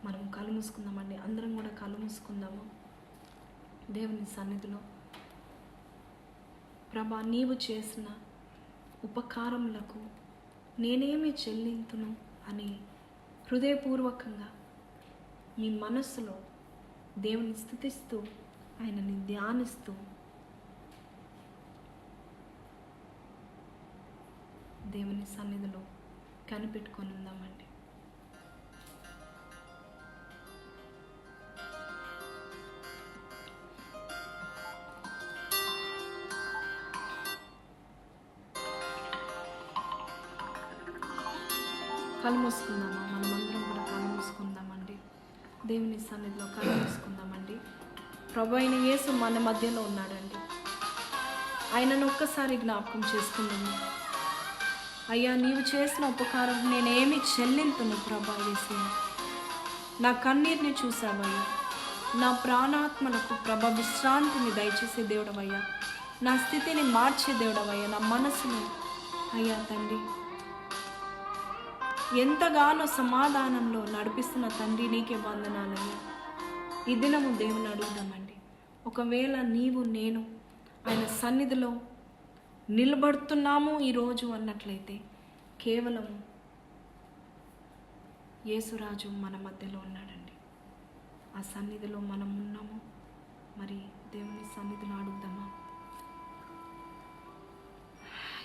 మనం కళ్ళు మూసుకుందామండి, అందరం కూడా కళ్ళు మూసుకుందాము దేవుని సన్నిధిలో. ప్రభా నీవు చేసిన ఉపకారములకు నేనేమి చెల్లింతును అని హృదయపూర్వకంగా మీ మనస్సులో దేవుని స్తుతిస్తూ ఆయనని ధ్యానిస్తూ దేవుని సన్నిధిలో కనిపెట్టుకొని ఉందామండి. కళ్ళు మూసుకుందామా? మనమందరం కూడా కళ్ళు మూసుకుందామండి. దేవుని సన్నిధిలో కళ్ళు మూసుకుందామండి. ప్రభు అయిన యేసు మన మధ్యలో ఉన్నాడండి. ఆయనను ఒక్కసారి జ్ఞాపకం చేసుకుందాము. అయ్యా నీవు చేసిన ఉపకారం నేనేమి చెల్లింతును ప్రభా యేసయ్య. నా కన్నీరుని చూసావయ్యా, నా ప్రాణాత్మలకు ప్రభ విశ్రాంతిని దయచేసే దేవుడవయ్యా, నా స్థితిని మార్చే దేవుడవయ్యా, నా మనసుని అయ్యా తండ్రి ఎంతగానో సమాధానంలో నడిపిస్తున్న తండ్రి నీకే వందనాలయ్యా. ఈ దినము దేవుని అడుగుదామండి. ఒకవేళ నీవు నేను ఆయన సన్నిధిలో నిలబడుతున్నాము ఈరోజు అన్నట్లయితే కేవలం యేసురాజు మన మధ్యలో ఉన్నాడండి. ఆ సన్నిధిలో మనం ఉన్నాము. మరి దేవుని సన్నిధిలో అడుగుదామా?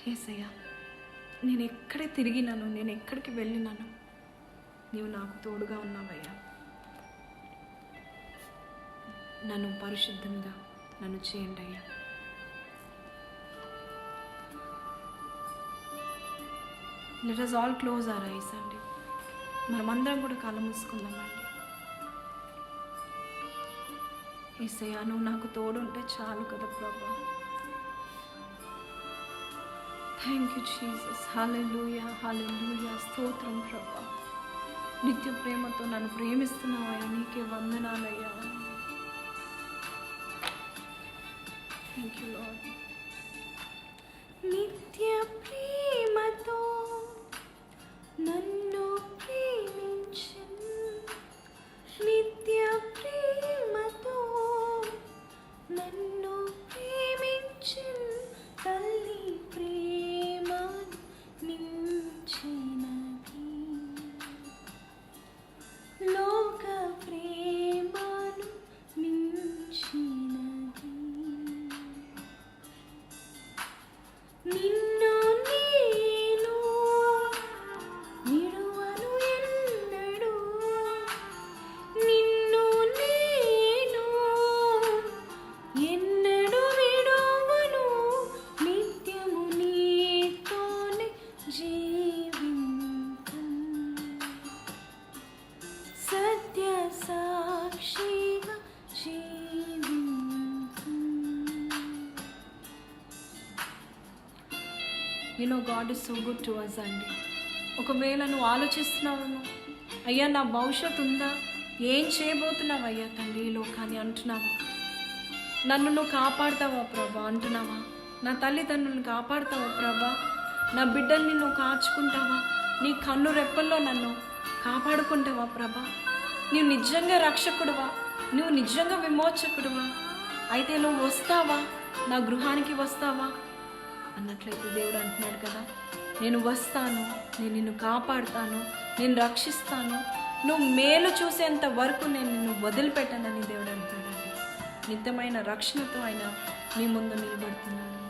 యేసయ్యా, నేను ఎక్కడ తిరిగినాను, నేను ఎక్కడికి వెళ్ళినాను, నీవు నాకు తోడుగా ఉన్నావయ్యా. నన్ను పరిశుద్ధంగా నన్ను చేయండి అయ్యా. Let us all close our eyes అండి. మనమందరం కూడా కళ్ళు మూసుకుందామండి. యేసయ్యా నువ్వు నాకు తోడు ఉంటే చాలు కదా ప్రభా. Thank you Jesus. హల్లెలూయా, హల్లెలూయా. స్తోత్రం ప్రభా. నిత్య ప్రేమతో నన్ను ప్రేమిస్తున్నావయ్యా, నీకే వందనాలయ్యా. Thank you Lord. నిత్య ప్రేమతో నన్ను ప్రేమించు, నిత్య ప్రేమతో నన్ను ప్రేమించు తల్లి ప్రేమ మించినది, లోక ప్రేమను మించినది. నిన్ను నేను విడువను ఎన్నడూ, నిన్ను నేను ఎన్నడూ విడువను, నిత్యము నీతోనే జీవింతు, సత్య సాక్షిగా జీవింతు. God is so good to us అండి. ఒకవేళ నువ్వు ఆలోచిస్తున్నావు, అయ్యా నా భవిష్యత్తు ఉందా, ఏం చేయబోతున్నావు అయ్యా తండ్రి ఈ లోకాన్ని అంటున్నావు. నన్ను నువ్వు కాపాడుతావా ప్రభా అంటున్నావా? నా తల్లిదండ్రులను కాపాడుతావా ప్రభా? నా బిడ్డల్ని నువ్వు కాచుకుంటావా? నీ కన్ను రెప్పల్లో నన్ను కాపాడుకుంటావా ప్రభా? నువ్వు నిజంగా రక్షకుడువా? నువ్వు నిజంగా విమోచకుడువా? అయితే నువ్వు వస్తావా? నా గృహానికి వస్తావా అన్నట్లయితే దేవుడు అంటున్నాడు కదా, నేను వస్తాను, నేను నిన్ను కాపాడుతాను, నేను రక్షిస్తాను, నువ్వు మేలు చూసేంత వరకు నేను నిన్ను వదిలిపెట్టానని దేవుడు అంటున్నాడండి. నిత్యమైన రక్షణతో ఆయన మీ ముందు నిలబడుతున్నాడు.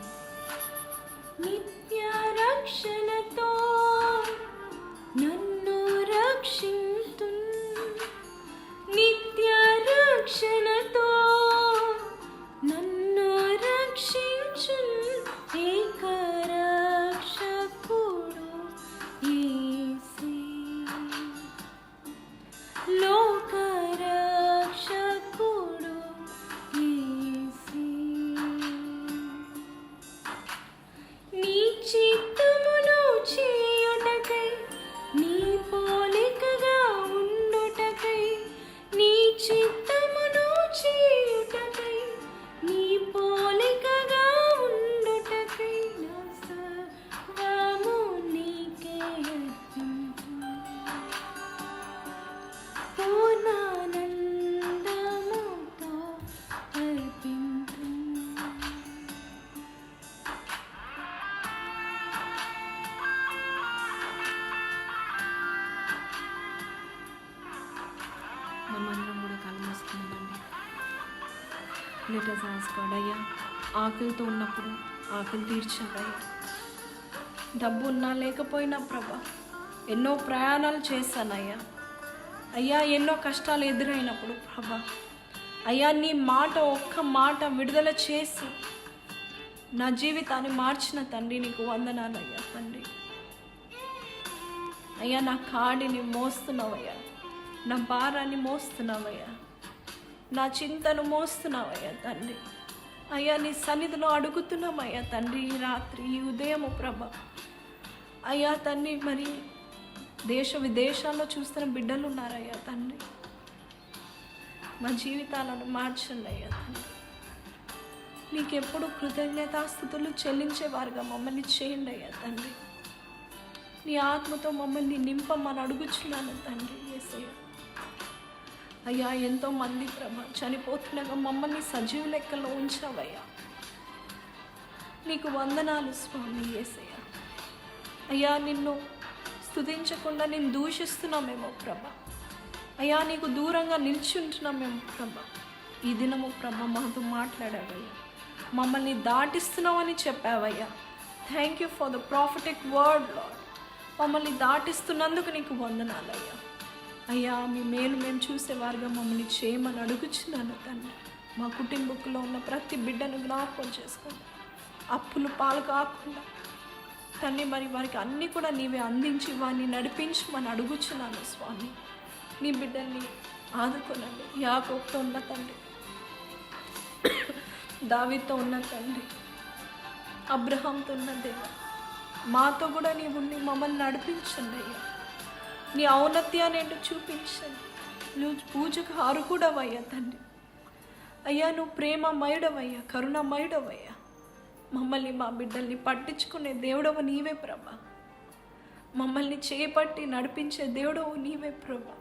నిత్య రక్షణతో నన్ను రక్షింతు, నిత్య రక్షణతో నన్ను రక్షించు ఏక రక్షకుడు యేసే, లోక రక్షకుడు యేసే. నీ చిత్తమును చేయుటకై, నీ పోలికగా ఉండుటకై, నీ చిత్తమును చేయుటకై, నీ పోలికగా ఉండుటకై నా సర్వము నీకే అర్పింతు, పూర్ణానందముతో అర్పింతు. మనమందరం కూడా కళ్ళు మూసుకున్నామండి. లెట్ us ask God, అయ్యా ఆకలితో ఉన్నప్పుడు ఆకలి తీర్చావయ్యా. డబ్బు ఉన్నా లేకపోయినా ప్రభా ఎన్నో ప్రయాణాలు చేశానయ్యా. అయ్యా ఎన్నో కష్టాలు ఎదురైనప్పుడు ప్రభా అయ్యా నీ మాట, ఒక్క మాట విడుదల చేసి నా జీవితాన్ని మార్చిన తండ్రి నీకు వందనాలయ్యా. తండ్రి అయ్యా నా కాడిని మోస్తున్నావయ్యా, నా భారాన్ని మోస్తున్నావయ్యా, నా చింతను మోస్తున్నావయ్యా తండ్రి. అయ్యా నీ సన్నిధిలో అడుగుతున్నామయ్యా తండ్రి, ఈ రాత్రి ఈ ఉదయము ప్రభ అయ్యా తండ్రి, మరి దేశ విదేశాల్లో చూస్తున్న బిడ్డలు ఉన్నారయ్యా తండ్రి. మా జీవితాలను మార్చండి అయ్యా తండ్రి. నీకెప్పుడు కృతజ్ఞతాస్థుతులు చెల్లించేవారుగా మమ్మల్ని చేయండి అయ్యా తండ్రి. నీ ఆత్మతో మమ్మల్ని నింపమని అడుగుచున్నాను తండ్రి యేసయ్య. అయ్యా ఎంతోమంది ప్రభ చనిపోతుండగా మమ్మల్ని సజీవ లెక్కలో ఉంచావయ్యా. నీకు వందనాలు స్వామి యేసయ్య. అయ్యా నిన్ను స్తుతించకుండా నేను దూషిస్తున్నామేమో ప్రభ, అయ్యా నీకు దూరంగా నిల్చుంటున్నామేమో ప్రభ. ఈ దినము ప్రభ మాతో మాట్లాడావయ్యా, మమ్మల్ని దాటిస్తున్నావని చెప్పావయ్యా. Thank you for the prophetic word Lord. మమ్మల్ని దాటిస్తున్నందుకు నీకు వందనాలయ్యా. అయ్యా మీ మేలు మేము చూసేవారుగా మమ్మల్ని చేయమని అడుగుచున్నాను తండ్రి. మా కుటుంబంలో ఉన్న ప్రతి బిడ్డను జ్ఞాపకం చేసుకోండి, అప్పులు పాలు కాకుండా తండ్రి. మరి వారికి అన్నీ కూడా నీవే అందించి వారిని నడిపించమని అడుగుచున్నాను స్వామి. నీ బిడ్డల్ని ఆదుకోనండి. యాకోబుతో ఉన్న తండ్రి, దావీదుతో ఉన్న తండ్రి, అబ్రహాంతో ఉన్న దేవా, మాతో కూడా నీవు ఉండి మమ్మల్ని నడిపించండి అయ్యా. నీ ఔన్నత్యాన్ని ఏంటో చూపించండి. నువ్వు పూజకు అర్హుడవయ్యా తండ్రి. అయ్యా నువ్వు ప్రేమమయుడవయ్యా, కరుణమయుడవయ్యా. మమ్మల్ని మా బిడ్డల్ని పట్టించుకునే దేవుడవు నీవే ప్రభా. మమ్మల్ని చేపట్టి నడిపించే దేవుడవు నీవే ప్రభా.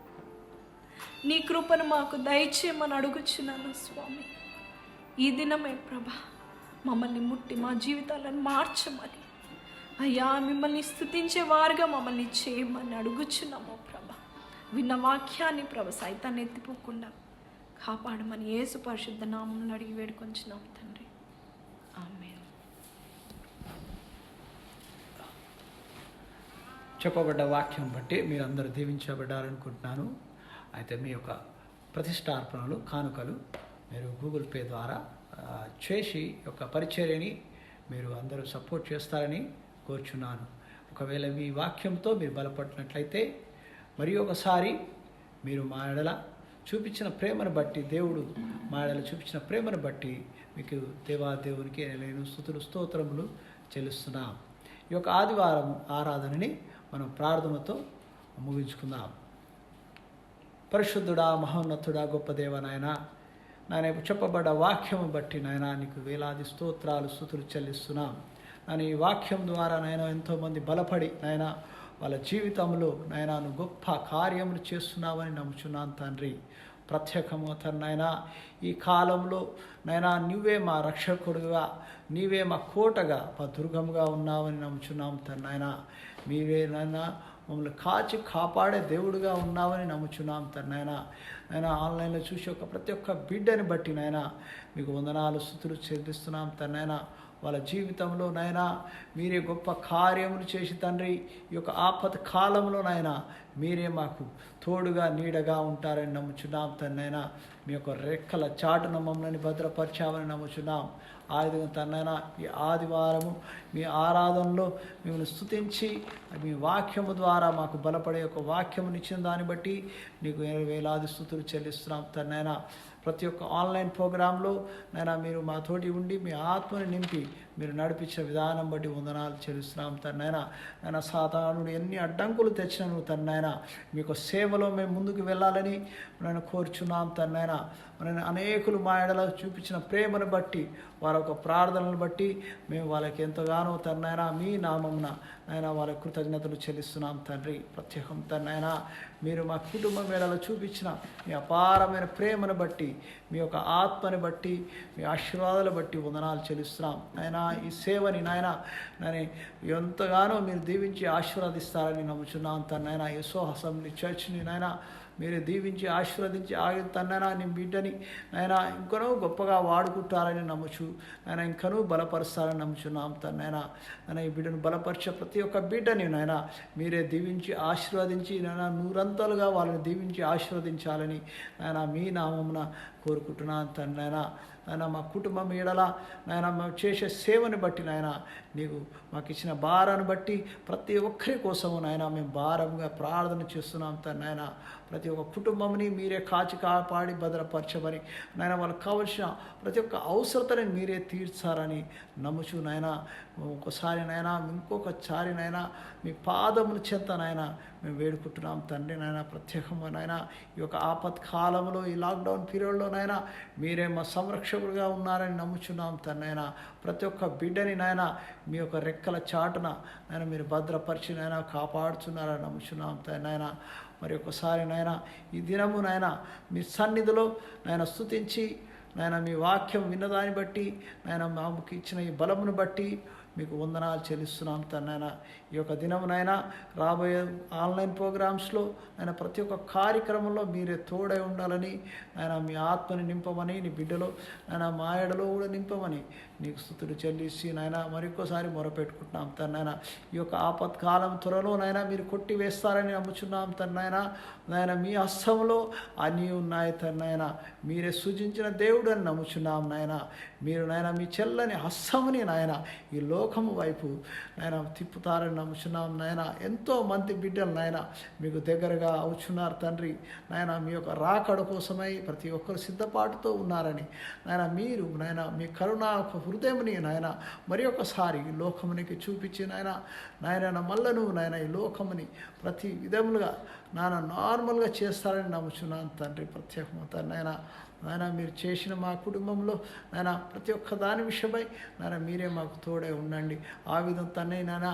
నీ కృపను మాకు దయచేయమని అడుగుచున్నాను స్వామి. ఈ దినమే ప్రభా మమ్మల్ని ముట్టి మా జీవితాలను మార్చమని అయ్యా మిమ్మల్ని స్తుతించేవారుగా మమ్మల్ని చేయమని అడుగుచున్నాము ప్రభా. విన్న వాక్యాన్ని ప్రభ సైతాన్ని ఎత్తిపోకుండా కాపాడమని యేసు పరిశుద్ధ నామములో అడిగి వేడుకొంచున్నాం తండ్రి. ఆమేన్. చెప్పబడ్డ వాక్యం బట్టి మీరందరూ దీవించబడ్డారనుకుంటున్నాను. అయితే మీ యొక్క ప్రతిష్టార్పణలు, కానుకలు మీరు గూగుల్ పే ద్వారా చేసి యొక్క పరిచర్యని మీరు అందరూ సపోర్ట్ చేస్తారని కోరుచున్నాను. ఒకవేళ మీ వాక్యంతో మీరు బలపడినట్లయితే మరి ఒకసారి మీరు మా ఎడల చూపించిన ప్రేమను బట్టి, దేవుడు మా ఎడల చూపించిన ప్రేమను బట్టి మీకు దేవాదేవునికి నేను స్తుతులు స్తోత్రములు చెల్లిస్తున్నాం. ఈ యొక్క ఆదివారం ఆరాధనని మనం ప్రార్థనతో ముగించుకుందాం. పరిశుద్ధుడా, మహోన్నతుడా, గొప్ప దేవ నాయన, నాయన చెప్పబడ్డ వాక్యము బట్టి నాయన నీకు వేలాది స్తోత్రాలు స్తుతులు చెల్లిస్తున్నాం. నాయన ఈ వాక్యం ద్వారా నాయన ఎంతోమంది బలపడి నాయన వాళ్ళ జీవితంలో నాయన నువ్వు గొప్ప కార్యములు చేస్తున్నావని నమ్ముచున్నాను తండ్రి. ప్రత్యేకము నాయన ఈ కాలంలో నాయన నువ్వే మా రక్షకుడుగా, నీవే మా కోటగా, మా దుర్గముగా ఉన్నావని నమ్ముచున్నాం నాయన. మీవే నాయన మమ్మల్ని కాచి కాపాడే దేవుడుగా ఉన్నావని నమ్ముచున్నాం నాయన. నాయన ఆన్లైన్లో చూసి ప్రతి ఒక్క బిడ్డని బట్టి నాయన మీకు వందనాలు స్తుతులు చెల్లిస్తున్నాం నాయన. వాళ్ళ జీవితంలో నాయన మీరే గొప్ప కార్యములు చేసి తండ్రి ఈ యొక్క ఆపద కాలంలో నాయన మీరే మాకు తోడుగా నీడగా ఉంటారని నమ్ముచున్నాం నాయన. మీ యొక్క రెక్కల చాటున మమ్మల్ని భద్రపరిచామని నమ్ముచున్నాం. ఆయుధం తన్నైనా ఈ ఆదివారము మీ ఆరాధనలో మిమ్మల్ని స్తుతించి మీ వాక్యము ద్వారా మాకు బలపడే ఒక వాక్యముని ఇచ్చిన దాన్ని బట్టి నీకు వేలాది స్తుతులు చెల్లిస్తున్నాం తన్నైనా. ప్రతి ఒక్క ఆన్లైన్ ప్రోగ్రాంలో నైనా మీరు మాతోటి ఉండి మీ ఆత్మని నింపి మీరు నడిపించిన విధానం బట్టి వందనాలు చెల్లిస్తున్నాం తన్నైనా. ఆయన సాతానుడు ఎన్ని అడ్డంకులు తెచ్చినాను తన్నైనా మీకు సేవలో మేము ముందుకు వెళ్ళాలని నేను కోరుచున్నాం తన్నైనా. మన అనేకులు మా ఎడల చూపించిన ప్రేమను బట్టి వారి యొక్క ప్రార్థనలను బట్టి మేము వాళ్ళకి ఎంతగానో తన్నైనా మీ నామమున నాయన వాళ్ళ కృతజ్ఞతలు చెల్లిస్తున్నాం తండ్రి. ప్రత్యేకం తన్నైనా మీరు మా కుటుంబం ఎడల చూపించిన మీ అపారమైన ప్రేమను బట్టి, మీ యొక్క ఆత్మని బట్టి, మీ ఆశీర్వాదాలు బట్టి వందనాలు చెల్లిస్తున్నాం నాయన. ఈ సేవని నాయన నేను ఎంతగానో మీరు దీవించి ఆశీర్వదిస్తారని నమ్ముచున్నాం తన్నైనా. యేసో అసెంబ్లీ చర్చ్ని నాయన మీరు దీవించి ఆశీర్వదించి తన్నైనా నీ బిడ్డని నాయన ఇంకనూ గొప్పగా వాడుకుంటారని నమ్ముచు నాయన ఇంకనూ బలపరుస్తారని నమ్ముచున్నాం తన్నైనా. నాయన ఈ బిడ్డను బలపరిచే ప్రతి ఒక్క బిడ్డని నాయన మీరే దీవించి ఆశీర్వదించి నాయన నూరంతలుగా వాళ్ళని దీవించి ఆశీర్వదించాలని నాయన మీ నామమున కోరుకుంటున్నాను తన్నైనా. నాయన మా కుటుంబం ఏడల నాయన మేము చేసే సేవని బట్టి నాయన నీకు మాకు ఇచ్చిన భారాన్ని బట్టి ప్రతి ఒక్కరి కోసము నాయన మేము భారంగా ప్రార్థన చేస్తున్నాం నాయన. ప్రతి ఒక్క కుటుంబంని మీరే కాచి కాపాడి భద్రపరచమని నాయన వాళ్ళకి కావలసిన ప్రతి ఒక్క అవసరతని మీరే తీర్చారని నమ్ముచు నాయన. ఒకసారి నాయన ఇంకొకసారి నాయన మీ పాదముల చెంత నాయన మేము వేడుకుంటున్నాం తండ్రి నాయన. ప్రత్యేకంగా నాయన ఈ యొక్క ఆపత్కాలంలో ఈ లాక్డౌన్ పీరియడ్లో నాయన మీరే మా సంరక్షకుడుగా ఉన్నారని నమ్ముచున్నాం తన్నైన. ప్రతి ఒక్క బిడ్డని నాయన మీ యొక్క రెక్కల చాటున నాయన మీరు భద్రపరిచి నాయన కాపాడుతున్నారని నమ్ముచున్నాం తన్నైన. మరి ఒకసారి నాయన ఈ దినము నాయన మీ సన్నిధిలో నాయన స్తుతించి నాయన మీ వాక్యం విన్నదాన్ని బట్టి నాయన మాకు ఇచ్చిన ఈ బలమును బట్టి మీకు వందనాలు చెల్లిస్తున్నాం తన్నైనా. ఈ యొక్క దినమునైనా రాబోయే ఆన్లైన్ ప్రోగ్రామ్స్లో ఆయన ప్రతి ఒక్క కార్యక్రమంలో మీరే తోడై ఉండాలని ఆయన మీ ఆత్మని నింపమని, నీ బిడ్డలో ఆయన మాయడలో కూడా నింపమని నీకు స్తుతులు చెల్లిసి నాయన మరొకసారి మొరపెట్టుకుంటున్నాం తన్నైనా. ఈ యొక్క ఆపత్కాలం త్వరలో నాయన మీరు కొట్టివేస్తారని నమ్ముచున్నాం తన్నైనా. నాయన మీ హస్తంలో అన్నీ ఉన్నాయి తన్నైనా. మీరే సూచించిన దేవుడు అని నమ్ముచున్నాం నాయన. మీరు నాయన మీ చెల్లని హస్తముని నాయన ఈ లోకము వైపు నాయన తిప్పుతారని నమ్ముచున్నాం నాయన. ఎంతో మంది బిడ్డలు నాయన మీకు దగ్గరగా అవుచున్నారు తండ్రి నాయన. మీ యొక్క రాకడ కోసమై ప్రతి ఒక్కరు సిద్ధపాటుతో ఉన్నారని నాయన మీరు నాయన మీ కరుణా హృదయముని నాయన మరి ఒకసారి ఈ లోకమునికి చూపించి నాయన నాయన మళ్ళను నాయన ఈ లోకముని ప్రతి విధములుగా నాయన నార్మల్గా చేస్తారని నమ్ముచున్నాను తండ్రి. ప్రత్యేకమవుతా నాయన నాయన మీరు చేసిన మా కుటుంబంలో నాయన ప్రతి ఒక్క దాని విషయమై నాయన మీరే మాకు తోడే ఉండండి. ఆ విధం తనే నాయన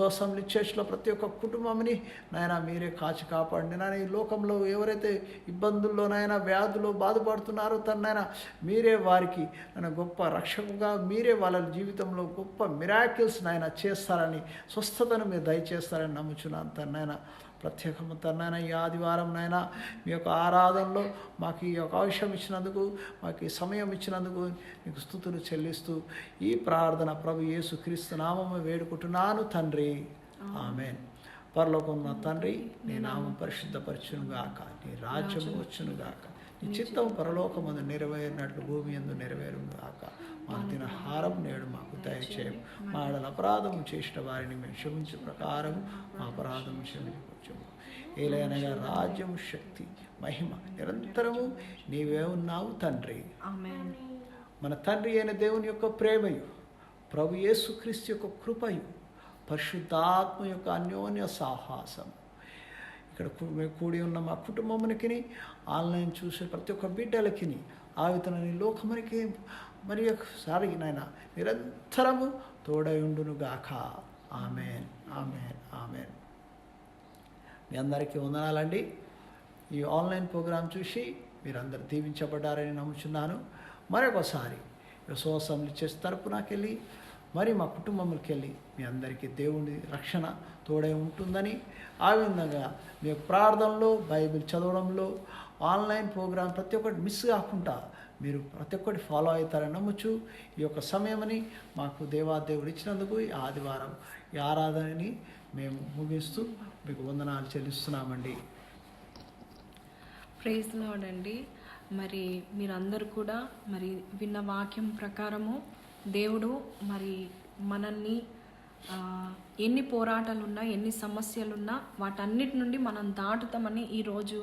అసెంబ్లీ చర్చ్లో ప్రతి ఒక్క కుటుంబంని నాయన మీరే కాచి కాపాడండి నాయన. ఈ లోకంలో ఎవరైతే ఇబ్బందుల్లో నాయన వ్యాధులు బాధపడుతున్నారో తనైనా మీరే వారికి నాయన గొప్ప రక్షకుగా మీరే వాళ్ళ జీవితంలో గొప్ప మిరాకిల్స్ నాయన చేస్తారని, స్వస్థతను మీరు దయచేస్తారని నమ్ముచున్నాను తనైనా. ప్రత్యేకము తన్నైనా ఈ ఆదివారం నాయన మీ యొక్క ఆరాధనలో మాకు ఈ యొక్క అవకాశం ఇచ్చినందుకు, మాకు ఈ సమయం ఇచ్చినందుకు నీకు స్తుతులు చెల్లిస్తూ ఈ ప్రార్థన ప్రభు యేసు క్రీస్తు నామము వేడుకుంటున్నాను తండ్రి. ఆమేన్. పరలోకమున్న తండ్రి నీ నామం పరిశుద్ధపరచునుగాక, నీ రాజ్యము వచ్చునుగాక, నీ చిత్తం పరలోకమందు నెరవేరినట్లు భూమి యందు నెరవేరునుగాక. మా దినహారం నేడు మాకు దయచేయం. మా అపరాధము చేసిన వారిని మేము క్షమించే ప్రకారం మా అపరాధము క్షమించము. ఏలైనగా రాజ్యము, శక్తి, మహిమ నిరంతరము నీవే ఉన్నావు తండ్రి. ఆమేన్. మన తండ్రి అయిన దేవుని యొక్క ప్రేమయు, ప్రభు యేసుక్రీస్తు యొక్క కృపయు, పరిశుద్ధాత్మ యొక్క అన్యోన్య సాహసం ఇక్కడ కూడి ఉన్న మా కుటుంబమునికి, ఆన్లైన్ చూసే ప్రతి ఒక్క బిడ్డలకి ఆవితనని లోకమునికి మరి ఒకసారి నాయన నిరంతరము తోడై ఉండునుగాక. Amen, amen, amen. మీ అందరికీ వందనాలండి. ఈ ఆన్లైన్ ప్రోగ్రాం చూసి మీరందరూ దీవించబడ్డారని నమ్ముచున్నాను. మరొకసారి యెహోవా అసెంబ్లీ చర్చ్ తరపునకెళ్ళి మరి మా కుటుంబంలోకెళ్ళి మీ అందరికీ దేవుని రక్షణ తోడై ఉంటుందని, ఆ విధంగా మీ యొక్క ప్రార్థనలో, బైబిల్ చదవడంలో, ఆన్లైన్ ప్రోగ్రాం ప్రతి ఒక్కటి మిస్ కాకుండా మీరు ప్రతి ఒక్కటి ఫాలో అవుతారని నమ్ముచు ఈ యొక్క సమయమని మాకు దేవాదేవుడు ఇచ్చినందుకు ఈ ఆదివారం ఈ ఆరాధనని మేము ముగిస్తూ మీకు వందనాలు చెల్లిస్తున్నామండి. ప్రైజ్ లార్డ్ అండి. మరి మీరందరూ కూడా మరి విన్న వాక్యం ప్రకారము దేవుడు మరి మనల్ని ఎన్ని పోరాటాలున్నా, ఎన్ని సమస్యలున్నా వాటన్నిటి నుండి మనం దాటుతామని ఈరోజు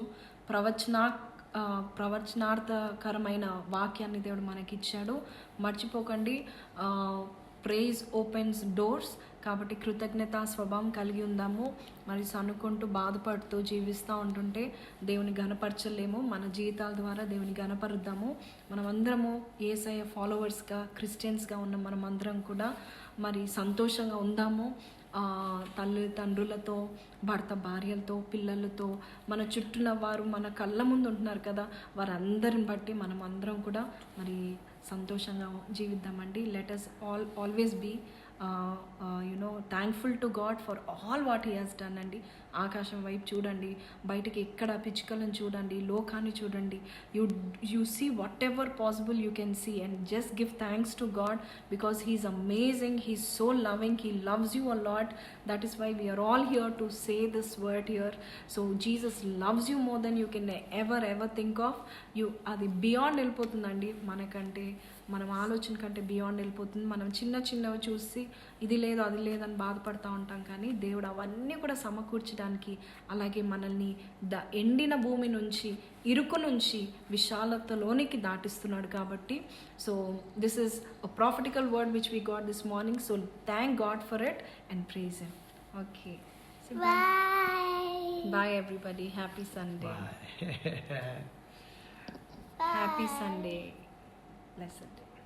ప్రవచనార్థకరమైన వాక్యాన్ని దేవుడు మనకిచ్చాడు. మర్చిపోకండి, ప్రైజ్ ఓపెన్స్ డోర్స్. కాబట్టి కృతజ్ఞతా స్వభావం కలిగి ఉందాము. మరి సనుకుంటూ బాధపడుతూ జీవిస్తూ ఉంటుంటే దేవుని గణపరచలేము. మన జీవితాల ద్వారా దేవుని గణపరుద్దాము. మనమందరము యేసయ్య ఫాలోవర్స్గా, క్రిస్టియన్స్గా ఉన్న మనమందరం కూడా మరి సంతోషంగా ఉందాము. తల్లిదండ్రులతో, భర్త భార్యలతో, పిల్లలతో, మన చుట్టూన వారు మన కళ్ళ ముందు ఉంటున్నారు కదా, వారందరిని బట్టి మనం అందరం కూడా మరి సంతోషంగా జీవిద్దామండి. Let us always be thankful to God for all what he has done అండి. ఆకాశం వైపు చూడండి, బయటికి ఎక్కడ పిచ్చుకలను చూడండి, లోకాన్ని చూడండి. You see whatever possible you can see and just give thanks to God because he is amazing, he is so loving, he loves you a lot. That is why we are all here to say this word here. So Jesus loves you more than you can ever think of. అది beyond వెళ్ళిపోతుందండి, మనకంటే మనం ఆలోచన కంటే beyond వెళ్ళిపోతుంది. మనం చిన్నవి చూసి ఇది లేదు అది లేదని బాధపడుతూ ఉంటాం, కానీ దేవుడు అవన్నీ కూడా సమకూర్చడానికి, అలాగే మనల్ని ఎండిన భూమి నుంచి, ఇరుకు నుంచి విశాలతలోనికి దాటిస్తున్నాడు. కాబట్టి so this is a prophetical word which we got this morning. So thank God for it and praise him. Okay, bye everybody. Happy Sunday. Happy Sunday. Blessed day.